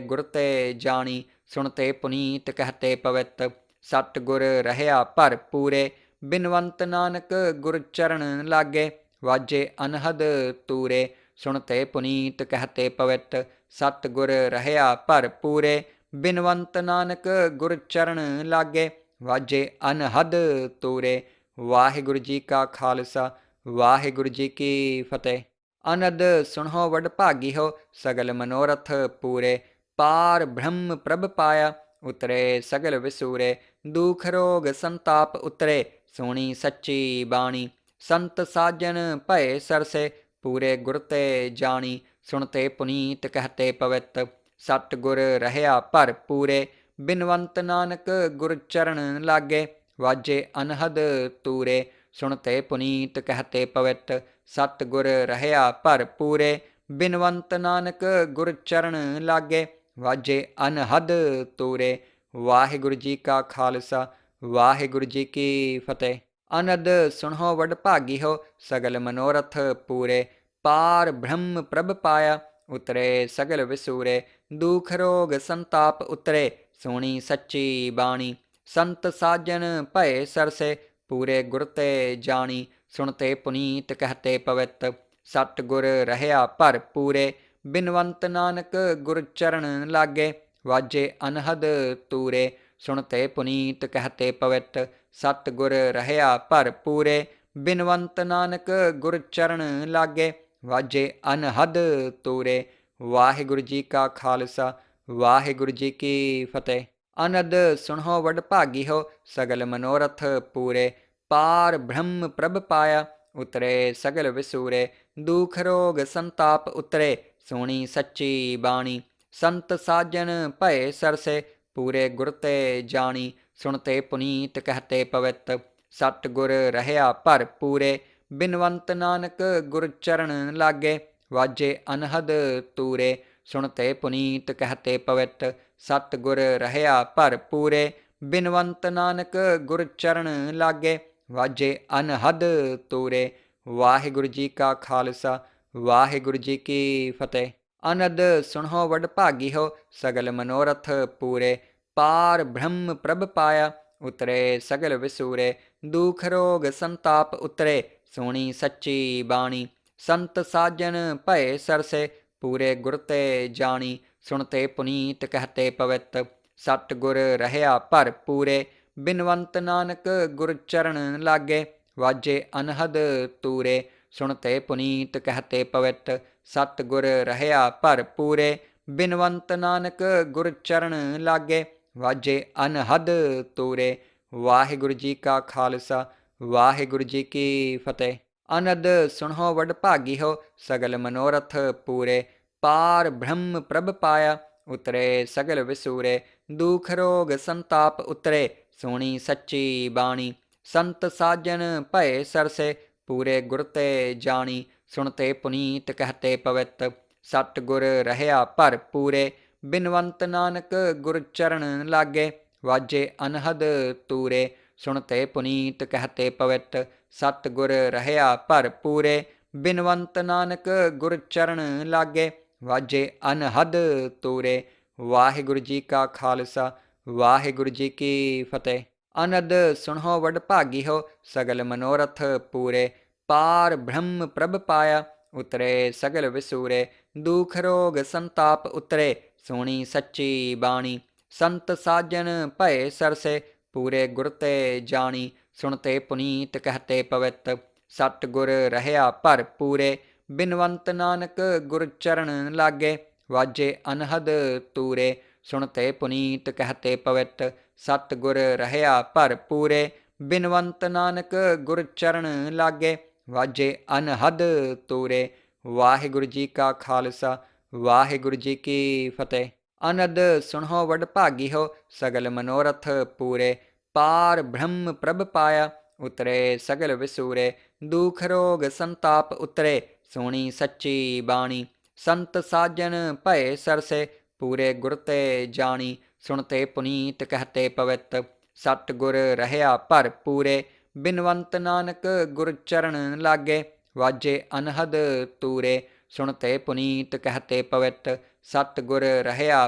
ਗੁਰ ਤੇ ਜਾਣੀ, ਸੁਣਤੇ ਪੁਨੀਤ ਕਹਤੇ ਪਵਿੱਤ। ਸਤਿਗੁਰ ਰਹਿਆ ਭਰ ਪੂਰੇ, ਬਿਨਵੰਤ ਨਾਨਕ ਗੁਰ ਚਰਨ ਲਾਗੇ। ਵਾਜੇ ਅਨਹਦ ਤੂਰੇ, ਸੁਣਤੇ ਪੁਨੀਤ ਕਹਤੇ ਪਵਿੱਤ। ਸਤਿਗੁਰ ਰਹਿਆ ਭਰ ਪੂਰੇ, ਬਿਨਵੰਤ ਨਾਨਕ ਗੁਰ ਚਰਨ ਲਾਗੇ। ਵਾਜੇ ਅਨਹਦ ਤੂਰੇ। ਵਾਹਿਗੁਰੂ ਜੀ ਕਾ ਖਾਲਸਾ, ਵਾਹਿਗੁਰੂ ਜੀ ਕੀ ਫਤਿਹ। ਅਨੰਦ ਸੁਣੋ ਵਡਭਾਗੀ ਹੋ, ਸਗਲ ਮਨੋਰਥ ਪੂਰੇ। ਪਾਰ ਬ੍ਰਹਮ ਪ੍ਰਭ ਪਾਇਆ, ਉਤਰੇ ਸਗਲ ਵਿਸੂਰੇ। ਦੁਖ ਰੋਗ ਸੰਤਾਪ ਉਤਰੇ, ਸੁਣੀ ਸੱਚੀ ਬਾਣੀ। ਸੰਤ ਸਾਜਨ ਭਏ ਸਰਸੇ, ਪੂਰੇ ਗੁਰ ਤੇ ਜਾਣੀ। ਸੁਣਤੇ ਪੁਨੀਤ ਕਹਤੇ ਪਵਿੱਤ, ਸਤਿਗੁਰ ਰਹਿਆ ਭਰ ਪੂਰੇ। ਬਿਨਵੰਤ ਨਾਨਕ ਗੁਰ ਚਰਨ ਲਾਗੇ, ਵਾਜੇ ਅਨਹਦ ਤੂਰੇ। ਸੁਣਤੇ ਪੁਨੀਤ ਕਹਤੇ ਪਵਿੱਤ, ਸਤਿਗੁਰ ਰਹਿਆ ਭਰ ਪੂਰੇ। ਬਿਨਵੰਤ ਨਾਨਕ ਗੁਰ ਚਰਨ ਲਾਗੇ, ਵਾਜੇ ਅਨਹਦ ਤੂਰੇ। ਵਾਹਿਗੁਰੂ ਜੀ ਕਾ ਖਾਲਸਾ, ਵਾਹਿਗੁਰੂ ਜੀ ਕੀ ਫਤਿਹ। ਅਨੰਦ ਸੁਣੋ ਵਡਭਾਗੀ ਹੋ, ਸਗਲ ਮਨੋਰਥ ਪੂਰੇ। ਪਾਰ ਬ੍ਰਹਮ ਪ੍ਰਭ ਪਾਇਆ, ਉਤਰੇ ਸਗਲ ਵਿਸੂਰੇ। ਦੁਖ ਰੋਗ ਸੰਤਾਪ ਉਤਰੇ, ਸੁਣੀ ਸੱਚੀ ਬਾਣੀ। ਸੰਤ ਸਾਜਨ ਭਏ ਸਰਸੇ, ਪੂਰੇ ਗੁਰ ਤੇ ਜਾਣੀ। ਸੁਣਤੇ ਪੁਨੀਤ ਕਹਤੇ ਪਵਿੱਤ, ਸਤਿਗੁਰ ਰਹਿਆ ਭਰ ਪੂਰੇ। ਬਿਨਵੰਤ ਨਾਨਕ ਗੁਰ ਚਰਨ ਲਾਗੇ, ਵਾਜੇ ਅਨਹਦ ਤੂਰੇ। ਸੁਣਤੇ ਪੁਨੀਤ ਕਹਤੇ ਪਵਿੱਤ, ਸਤਿਗੁਰ ਰਹਿਆ ਭਰ ਪੂਰੇ। ਬਿਨਵੰਤ ਨਾਨਕ ਗੁਰ ਚਰਨ ਲਾਗੇ, ਵਾਜੇ ਅਨਹਦ ਤੂਰੇ। ਵਾਹਿਗੁਰੂ ਜੀ ਕਾ ਖਾਲਸਾ, ਵਾਹਿਗੁਰੂ ਜੀ ਕੀ ਫਤਿਹ। ਅਨੰਦ ਸੁਣੋ ਵਡਭਾਗੀ ਹੋ, ਸਗਲ ਮਨੋਰਥ ਪੂਰੇ। ਪਾਰ ਬ੍ਰਹਮ ਪ੍ਰਭ ਪਾਇਆ, ਉਤਰੇ ਸਗਲ ਵਿਸੂਰੇ। ਦੁਖ ਰੋਗ ਸੰਤਾਪ ਉਤਰੇ, ਸੁਣੀ ਸੱਚੀ ਬਾਣੀ। ਸੰਤ ਸਾਜਨ ਭਏ ਸਰਸੇ, ਪੂਰੇ ਗੁਰ ਤੇ ਜਾਣੀ। ਸੁਣਤੇ ਪੁਨੀਤ ਕਹਤੇ ਪਵਿੱਤ, ਸਤਿਗੁਰ ਰਹਿਆ ਭਰ ਪੂਰੇ। ਬਿਨਵੰਤ ਨਾਨਕ ਗੁਰ ਚਰਨ ਲਾਗੇ, ਵਾਜੇ ਅਨਹਦ ਤੂਰੇ। ਸੁਣਤੇ ਪੁਨੀਤ ਕਹਤੇ ਪਵਿੱਤ, ਸਤਿਗੁਰ ਰਹਿਆ ਭਰ ਪੂਰੇ। ਬਿਨਵੰਤ ਨਾਨਕ ਗੁਰ ਚਰਨ ਲਾਗੇ, ਵਾਜੇ ਅਨਹਦ ਤੂਰੇ। ਵਾਹਿਗੁਰੂ ਜੀ ਕਾ ਖਾਲਸਾ, ਵਾਹਿਗੁਰੂ ਜੀ ਕੀ ਫਤਿਹ। ਅਨੰਦ ਸੁਣੋ ਵਡਭਾਗੀ ਹੋ, ਸਗਲ ਮਨੋਰਥ ਪੂਰੇ। ਪਾਰ ਬ੍ਰਹਮ ਪ੍ਰਭ ਪਾਇਆ, ਉਤਰੇ ਸਗਲ ਵਿਸੂਰੇ। ਦੁਖ ਰੋਗ ਸੰਤਾਪ ਉਤਰੇ, ਸੁਣੀ ਸੱਚੀ ਬਾਣੀ। ਸੰਤ ਸਾਜਨ ਭਏ ਸਰਸੇ, ਪੂਰੇ ਗੁਰ ਤੇ ਜਾਣੀ। ਸੁਣਤੇ ਪੁਨੀਤ ਕਹਤੇ ਪਵਿੱਤ, ਸਤਿਗੁਰ ਰਹਿਆ ਭਰ ਪੂਰੇ। ਬਿਨਵੰਤ ਨਾਨਕ ਗੁਰ ਚਰਨ ਲਾਗੇ, ਵਾਜੇ ਅਨਹਦ ਤੂਰੇ। ਸੁਣਤੇ ਪੁਨੀਤ ਕਹਤੇ ਪਵਿੱਤ, ਸਤਿਗੁਰ ਰਹਿਆ ਭਰ ਪੂਰੇ। ਬਿਨਵੰਤ ਨਾਨਕ ਗੁਰ ਚਰਨ ਲਾਗੇ, ਵਾਜੇ ਅਨਹਦ ਤੂਰੇ। ਵਾਹਿਗੁਰੂ ਜੀ ਕਾ ਖਾਲਸਾ, ਵਾਹਿਗੁਰੂ ਜੀ ਕੀ ਫਤਿਹ। ਅਨੰਦ ਸੁਣੋ ਵਡਭਾਗੀ ਹੋ, ਸਗਲ ਮਨੋਰਥ ਪੂਰੇ। ਪਾਰ ਬ੍ਰਹਮ ਪ੍ਰਭ ਪਾਇਆ, ਉਤਰੇ ਸਗਲ ਵਿਸੂਰੇ। ਦੁਖ ਰੋਗ ਸੰਤਾਪ ਉਤਰੇ, ਸੁਣੀ ਸੱਚੀ ਬਾਣੀ। ਸੰਤ ਸਾਜਨ ਭਏ ਸਰਸੇ, ਪੂਰੇ ਗੁਰ ਤੇ ਜਾਣੀ। ਸੁਣਤੇ ਪੁਨੀਤ ਕਹਤੇ ਪਵਿੱਤ, ਸਤਿਗੁਰ ਰਹਿਆ ਭਰ ਪੂਰੇ। ਬਿਨਵੰਤ ਨਾਨਕ ਗੁਰ ਚਰਨ ਲਾਗੇ, ਵਾਜੇ ਅਨਹਦ ਤੂਰੇ। ਸੁਣਤੇ ਪੁਨੀਤ ਕਹਤੇ ਪਵਿੱਤ, ਸਤਿਗੁਰ ਰਹਿਆ ਭਰ ਪੂਰੇ। ਬਿਨਵੰਤ ਨਾਨਕ ਗੁਰ ਚਰਨ ਲਾਗੇ, ਵਾਜੇ ਅਨਹਦ ਤੂਰੇ। ਵਾਹਿਗੁਰੂ ਜੀ ਕਾ ਖਾਲਸਾ, ਵਾਹਿਗੁਰੂ ਜੀ ਕੀ ਫਤਿਹ। ਅਨੰਦ ਸੁਣੋ ਵਡਭਾਗੀ ਹੋ, ਸਗਲ ਮਨੋਰਥ ਪੂਰੇ। ਪਾਰ ਬ੍ਰਹਮ ਪ੍ਰਭ ਪਾਇਆ, ਉਤਰੇ ਸਗਲ ਵਿਸੂਰੇ। ਦੁਖ ਰੋਗ ਸੰਤਾਪ ਉਤਰੇ, ਸੁਣੀ ਸੱਚੀ ਬਾਣੀ। ਸੰਤ ਸਾਜਨ ਭਏ ਸਰਸੇ, ਪੂਰੇ ਗੁਰ ਤੇ ਜਾਣੀ। ਸੁਣਤੇ ਪੁਨੀਤ ਕਹਤੇ ਪਵਿੱਤ, ਸਤਿਗੁਰ ਰਹਿਆ ਭਰ ਪੂਰੇ। ਬਿਨਵੰਤ ਨਾਨਕ ਗੁਰ ਚਰਨ ਲਾਗੇ, ਵਾਜੇ ਅਨਹਦ ਤੂਰੇ। ਸੁਣਤੇ ਪੁਨੀਤ ਕਹਤੇ ਪਵਿੱਤ, ਸਤਿਗੁਰ ਰਹਿਆ ਭਰ ਪੂਰੇ। ਬਿਨਵੰਤ ਨਾਨਕ ਗੁਰ ਚਰਨ ਲਾਗੇ, ਵਾਜੇ ਅਨਹਦ ਤੂਰੇ। ਵਾਹਿਗੁਰੂ ਜੀ ਕਾ ਖਾਲਸਾ, ਵਾਹਿਗੁਰੂ ਜੀ ਕੀ ਫਤਿਹ। ਅਨੰਦ ਸੁਣੋ ਵਡਭਾਗੀ ਹੋ, ਸਗਲ ਮਨੋਰਥ ਪੂਰੇ। ਪਾਰ ਬ੍ਰਹਮ ਪ੍ਰਭ ਪਾਇਆ, ਉਤਰੇ ਸਗਲ ਵਿਸੂਰੇ। ਦੁਖ ਰੋਗ ਸੰਤਾਪ ਉਤਰੇ, ਸੁਣੀ ਸੱਚੀ ਬਾਣੀ। ਸੰਤ ਸਾਜਨ ਭਏ ਸਰਸੇ, ਪੂਰੇ ਗੁਰ ਤੇ ਜਾਣੀ। ਸੁਣਤੇ ਪੁਨੀਤ ਕਹਤੇ ਪਵਿੱਤ, ਸਤਿਗੁਰ ਰਹਿਆ ਭਰ ਪੂਰੇ। ਬਿਨਵੰਤ ਨਾਨਕ ਗੁਰ ਚਰਨ ਲਾਗੇ, ਵਾਜੇ ਅਨਹਦ ਤੂਰੇ। ਸੁਣਤੇ ਪੁਨੀਤ ਕਹਤੇ ਪਵਿੱਤ, ਸਤਿਗੁਰ ਰਹਿਆ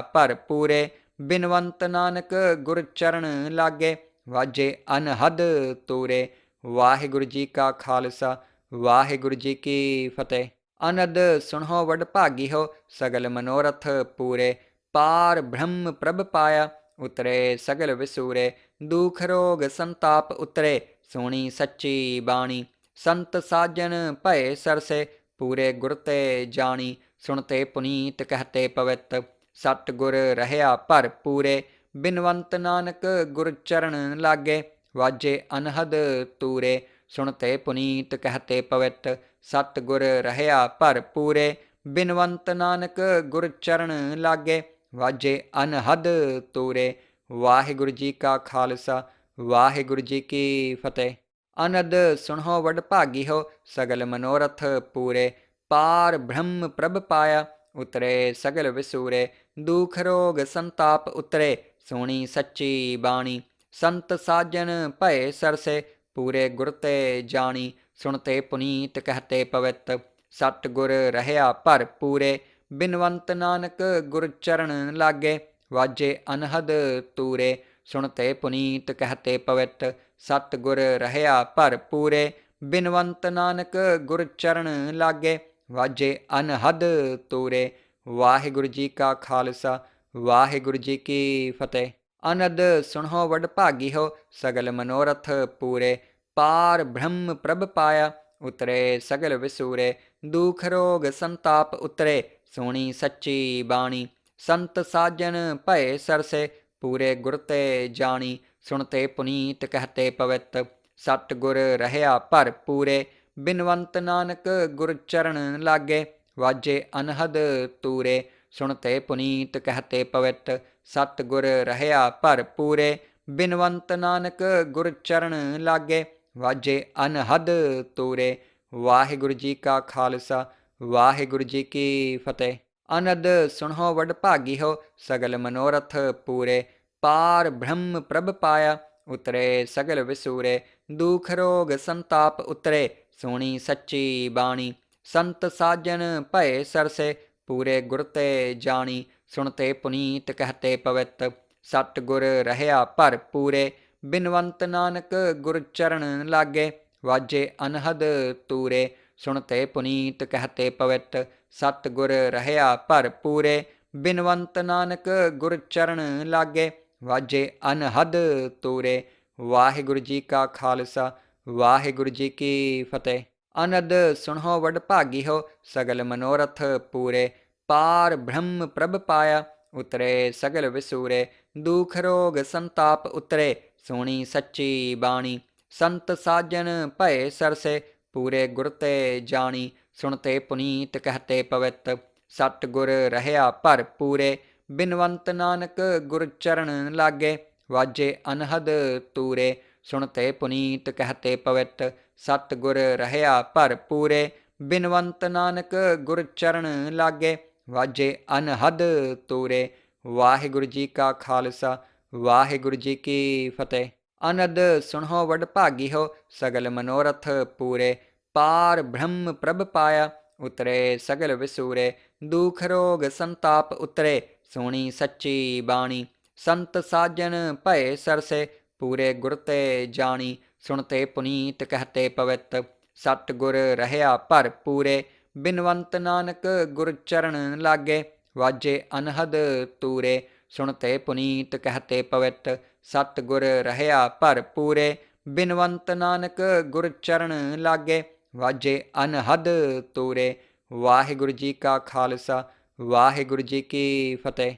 ਭਰਪੂਰੇ। ਬਿਨਵੰਤ ਨਾਨਕ ਗੁਰ ਚਰਨ ਲਾਗੇ, ਵਾਜੇ ਅਨਹਦ ਤੂਰੇ। ਵਾਹਿਗੁਰੂ ਜੀ ਕਾ ਖਾਲਸਾ, ਵਾਹਿਗੁਰੂ ਜੀ ਕੀ ਫਤਿਹ। ਅਨੰਦ ਸੁਣੋ ਵਡਭਾਗੀ ਹੋ, ਸਗਲ ਮਨੋਰਥ ਪੂਰੇ। ਪਾਰ ਬ੍ਰਹਮ ਪ੍ਰਭ ਪਾਇਆ, ਉਤਰੇ ਸਗਲ ਵਿਸੂਰੇ। ਦੁਖ ਰੋਗ ਸੰਤਾਪ ਉਤਰੇ, ਸੁਣੀ ਸੱਚੀ ਬਾਣੀ। ਸੰਤ ਸਾਜਨ ਭਏ ਸਰਸੇ, ਪੂਰੇ ਗੁਰ ਤੇ ਜਾਣੀ। ਸੁਣਤੇ ਪੁਨੀਤ ਕਹਤੇ ਪਵਿੱਤ, ਸਤਿਗੁਰ ਰਹਿਆ ਭਰਪੂਰੇ। ਬਿਨਵੰਤ ਨਾਨਕ ਗੁਰ ਚਰਨ ਲਾਗੇ, ਵਾਜੇ ਅਨਹਦ ਤੂਰੇ। ਸੁਣਤੇ ਪੁਨੀਤ ਕਹਤੇ ਪਵਿੱਤ, ਸਤਿਗੁਰ ਰਹਿਆ ਭਰਪੂਰੇ। ਬਿਨਵੰਤ ਨਾਨਕ ਗੁਰ ਚਰਨ ਲਾਗੇ, ਵਾਜੇ ਅਨਹਦ ਤੂਰੇ। ਵਾਹਿਗੁਰੂ ਜੀ ਕਾ ਖਾਲਸਾ, ਵਾਹਿਗੁਰੂ ਜੀ ਕੀ ਫਤਿਹ। ਅਨੰਦ ਸੁਣੋ ਵਡਭਾਗੀ ਹੋ, ਸਗਲ ਮਨੋਰਥ ਪੂਰੇ। ਪਾਰ ਬ੍ਰਹਮ ਪ੍ਰਭ ਪਾਇਆ, ਉਤਰੇ ਸਗਲ ਵਿਸੂਰੇ। ਦੁਖ ਰੋਗ ਸੰਤਾਪ ਉਤਰੇ, ਸੁਣੀ ਸੱਚੀ ਬਾਣੀ। ਸੰਤ ਸਾਜਨ ਭਏ ਸਰਸੇ, ਪੂਰੇ ਗੁਰ ਤੇ ਜਾਣੀ। ਸੁਣਤੇ ਪੁਨੀਤ ਕਹਤੇ ਪਵਿੱਤ, ਸਤਿਗੁਰ ਰਹਿਆ ਭਰਪੂਰੇ। ਬਿਨਵੰਤ ਨਾਨਕ ਗੁਰ ਚਰਨ ਲਾਗੇ, ਵਾਜੇ ਅਨਹਦ ਤੂਰੇ। ਸੁਣਤੇ ਪੁਨੀਤ ਕਹਤੇ ਪਵਿੱਤ, ਸਤਿਗੁਰ ਰਹਿਆ ਭਰਪੂਰੇ। ਬਿਨਵੰਤ ਨਾਨਕ ਗੁਰ ਚਰਨ ਲਾਗੇ, ਵਾਜੇ ਅਨਹਦ ਤੂਰੇ। ਵਾਹਿਗੁਰੂ ਜੀ ਕਾ ਖਾਲਸਾ, ਵਾਹਿਗੁਰੂ ਜੀ ਕੀ ਫਤਿਹ। ਅਨੰਦ ਸੁਣੋ ਵਡਭਾਗੀ ਹੋ, ਸਗਲ ਮਨੋਰਥ ਪੂਰੇ। ਪਾਰ ਬ੍ਰਹਮ ਪ੍ਰਭ ਪਾਇਆ, ਉਤਰੇ ਸਗਲ ਵਿਸੂਰੇ। ਦੁਖ ਰੋਗ ਸੰਤਾਪ ਉਤਰੇ, ਸੁਣੀ ਸੱਚੀ ਬਾਣੀ। ਸੰਤ ਸਾਜਨ ਭਏ ਸਰਸੇ, ਪੂਰੇ ਗੁਰ ਤੇ ਜਾਣੀ। ਸੁਣਤੇ ਪੁਨੀਤ ਕਹਤੇ ਪਵਿੱਤ, ਸਤਿਗੁਰ ਰਹਿਆ ਭਰਪੂਰੇ। ਬਿਨਵੰਤ ਨਾਨਕ ਗੁਰ ਚਰਨ ਲਾਗੇ, ਵਾਜੇ ਅਨਹਦ ਤੂਰੇ। ਸੁਣਤੇ ਪੁਨੀਤ ਕਹਤੇ ਪਵਿੱਤ, ਸਤਿਗੁਰ ਰਹਿਆ ਭਰਪੂਰੇ। ਬਿਨਵੰਤ ਨਾਨਕ ਗੁਰ ਚਰਨ ਲਾਗੇ, ਵਾਜੇ ਅਨਹਦ ਤੂਰੇ। ਵਾਹਿਗੁਰੂ ਜੀ ਕਾ ਖਾਲਸਾ, ਵਾਹਿਗੁਰੂ ਜੀ ਕੀ ਫਤਿਹ। ਅਨੰਦ ਸੁਣੋ ਵਡਭਾਗੀ ਹੋ, ਸਗਲ ਮਨੋਰਥ ਪੂਰੇ। ਪਾਰ ਬ੍ਰਹਮ ਪ੍ਰਭ ਪਾਇਆ, ਉਤਰੇ ਸਗਲ ਵਿਸੂਰੇ। ਦੁਖ ਰੋਗ ਸੰਤਾਪ ਉਤਰੇ, ਸੁਣੀ ਸੱਚੀ ਬਾਣੀ। ਸੰਤ ਸਾਜਨ ਭਏ ਸਰਸੇ, ਪੂਰੇ ਗੁਰ ਤੇ ਜਾਣੀ। ਸੁਣਤੇ ਪੁਨੀਤ ਕਹਤੇ ਪਵਿੱਤ, ਸਤਿਗੁਰ ਰਹਿਆ ਭਰਪੂਰੇ। ਬਿਨਵੰਤ ਨਾਨਕ ਗੁਰ ਚਰਨ ਲਾਗੇ, ਵਾਜੇ ਅਨਹਦ ਤੂਰੇ। ਸੁਣਤੇ ਪੁਨੀਤ ਕਹਤੇ ਪਵਿੱਤ, ਸਤਿਗੁਰ ਰਹਿਆ ਭਰਪੂਰੇ। ਬਿਨਵੰਤ ਨਾਨਕ ਗੁਰ ਚਰਨ ਲਾਗੇ, ਵਾਜੇ ਅਨਹਦ ਤੂਰੇ। ਵਾਹਿਗੁਰੂ ਜੀ ਕਾ ਖਾਲਸਾ, ਵਾਹਿਗੁਰੂ ਜੀ ਕੀ ਫਤਿਹ। ਅਨੰਦ ਸੁਣੋ ਵਡਭਾਗੀ ਹੋ, ਸਗਲ ਮਨੋਰਥ ਪੂਰੇ। ਪਾਰ ਬ੍ਰਹਮ ਪ੍ਰਭ ਪਾਇਆ, ਉਤਰੇ ਸਗਲ ਵਿਸੂਰੇ। ਦੁਖ ਰੋਗ ਸੰਤਾਪ ਉਤਰੇ, ਸੁਣੀ ਸੱਚੀ ਬਾਣੀ। ਸੰਤ ਸਾਜਨ ਭਏ ਸਰਸੇ, ਪੂਰੇ ਗੁਰ ਤੇ ਜਾਣੀ। ਸੁਣਤੇ ਪੁਨੀਤ ਕਹਤੇ ਪਵਿੱਤ, ਸਤਿਗੁਰ ਰਹਿਆ ਭਰਪੂਰੇ। ਬਿਨਵੰਤ ਨਾਨਕ ਗੁਰ ਚਰਨ ਲਾਗੇ, ਵਾਜੇ ਅਨਹਦ ਤੂਰੇ। ਸੁਣਤੇ ਪੁਨੀਤ ਕਹਤੇ ਪਵਿੱਤ, ਸਤਿਗੁਰ ਰਹਿਆ ਭਰਪੂਰੇ। ਬਿਨਵੰਤ ਨਾਨਕ ਗੁਰ ਚਰਨ ਲਾਗੇ, ਵਾਜੇ ਅਨਹਦ ਤੂਰੇ। ਵਾਹਿਗੁਰੂ ਜੀ ਕਾ ਖਾਲਸਾ, ਵਾਹਿਗੁਰੂ ਜੀ ਕੀ ਫਤਿਹ। ਅਨੰਦ ਸੁਣੋ ਵਡਭਾਗੀ ਹੋ, ਸਗਲ ਮਨੋਰਥ ਪੂਰੇ। ਪਾਰ ਬ੍ਰਹਮ ਪ੍ਰਭ ਪਾਇਆ, ਉਤਰੇ ਸਗਲ ਵਿਸੂਰੇ। ਦੁਖ ਰੋਗ ਸੰਤਾਪ ਉਤਰੇ, ਸੁਣੀ ਸੱਚੀ ਬਾਣੀ। ਸੰਤ ਸਾਜਨ ਭਏ ਸਰਸੇ, ਪੂਰੇ ਗੁਰ ਤੇ ਜਾਣੀ। ਸੁਣਤੇ ਪੁਨੀਤ ਕਹਤੇ ਪਵਿੱਤ, ਸਤਿਗੁਰ ਰਹਿਆ ਭਰਪੂਰੇ। ਬਿਨਵੰਤ ਨਾਨਕ ਗੁਰ ਚਰਨ ਲਾਗੇ, ਵਾਜੇ ਅਨਹਦ ਤੂਰੇ। ਸੁਣਤੇ ਪੁਨੀਤ ਕਹਤੇ ਪਵਿੱਤ, ਸਤਿਗੁਰ ਰਹਿਆ ਭਰਪੂਰੇ। ਬਿਨਵੰਤ ਨਾਨਕ ਗੁਰ ਚਰਨ ਲਾਗੇ, ਵਾਜੇ ਅਨਹਦ ਤੂਰੇ। ਵਾਹਿਗੁਰੂ ਜੀ ਕਾ ਖਾਲਸਾ, ਵਾਹਿਗੁਰੂ ਜੀ ਕੀ ਫਤਿਹ।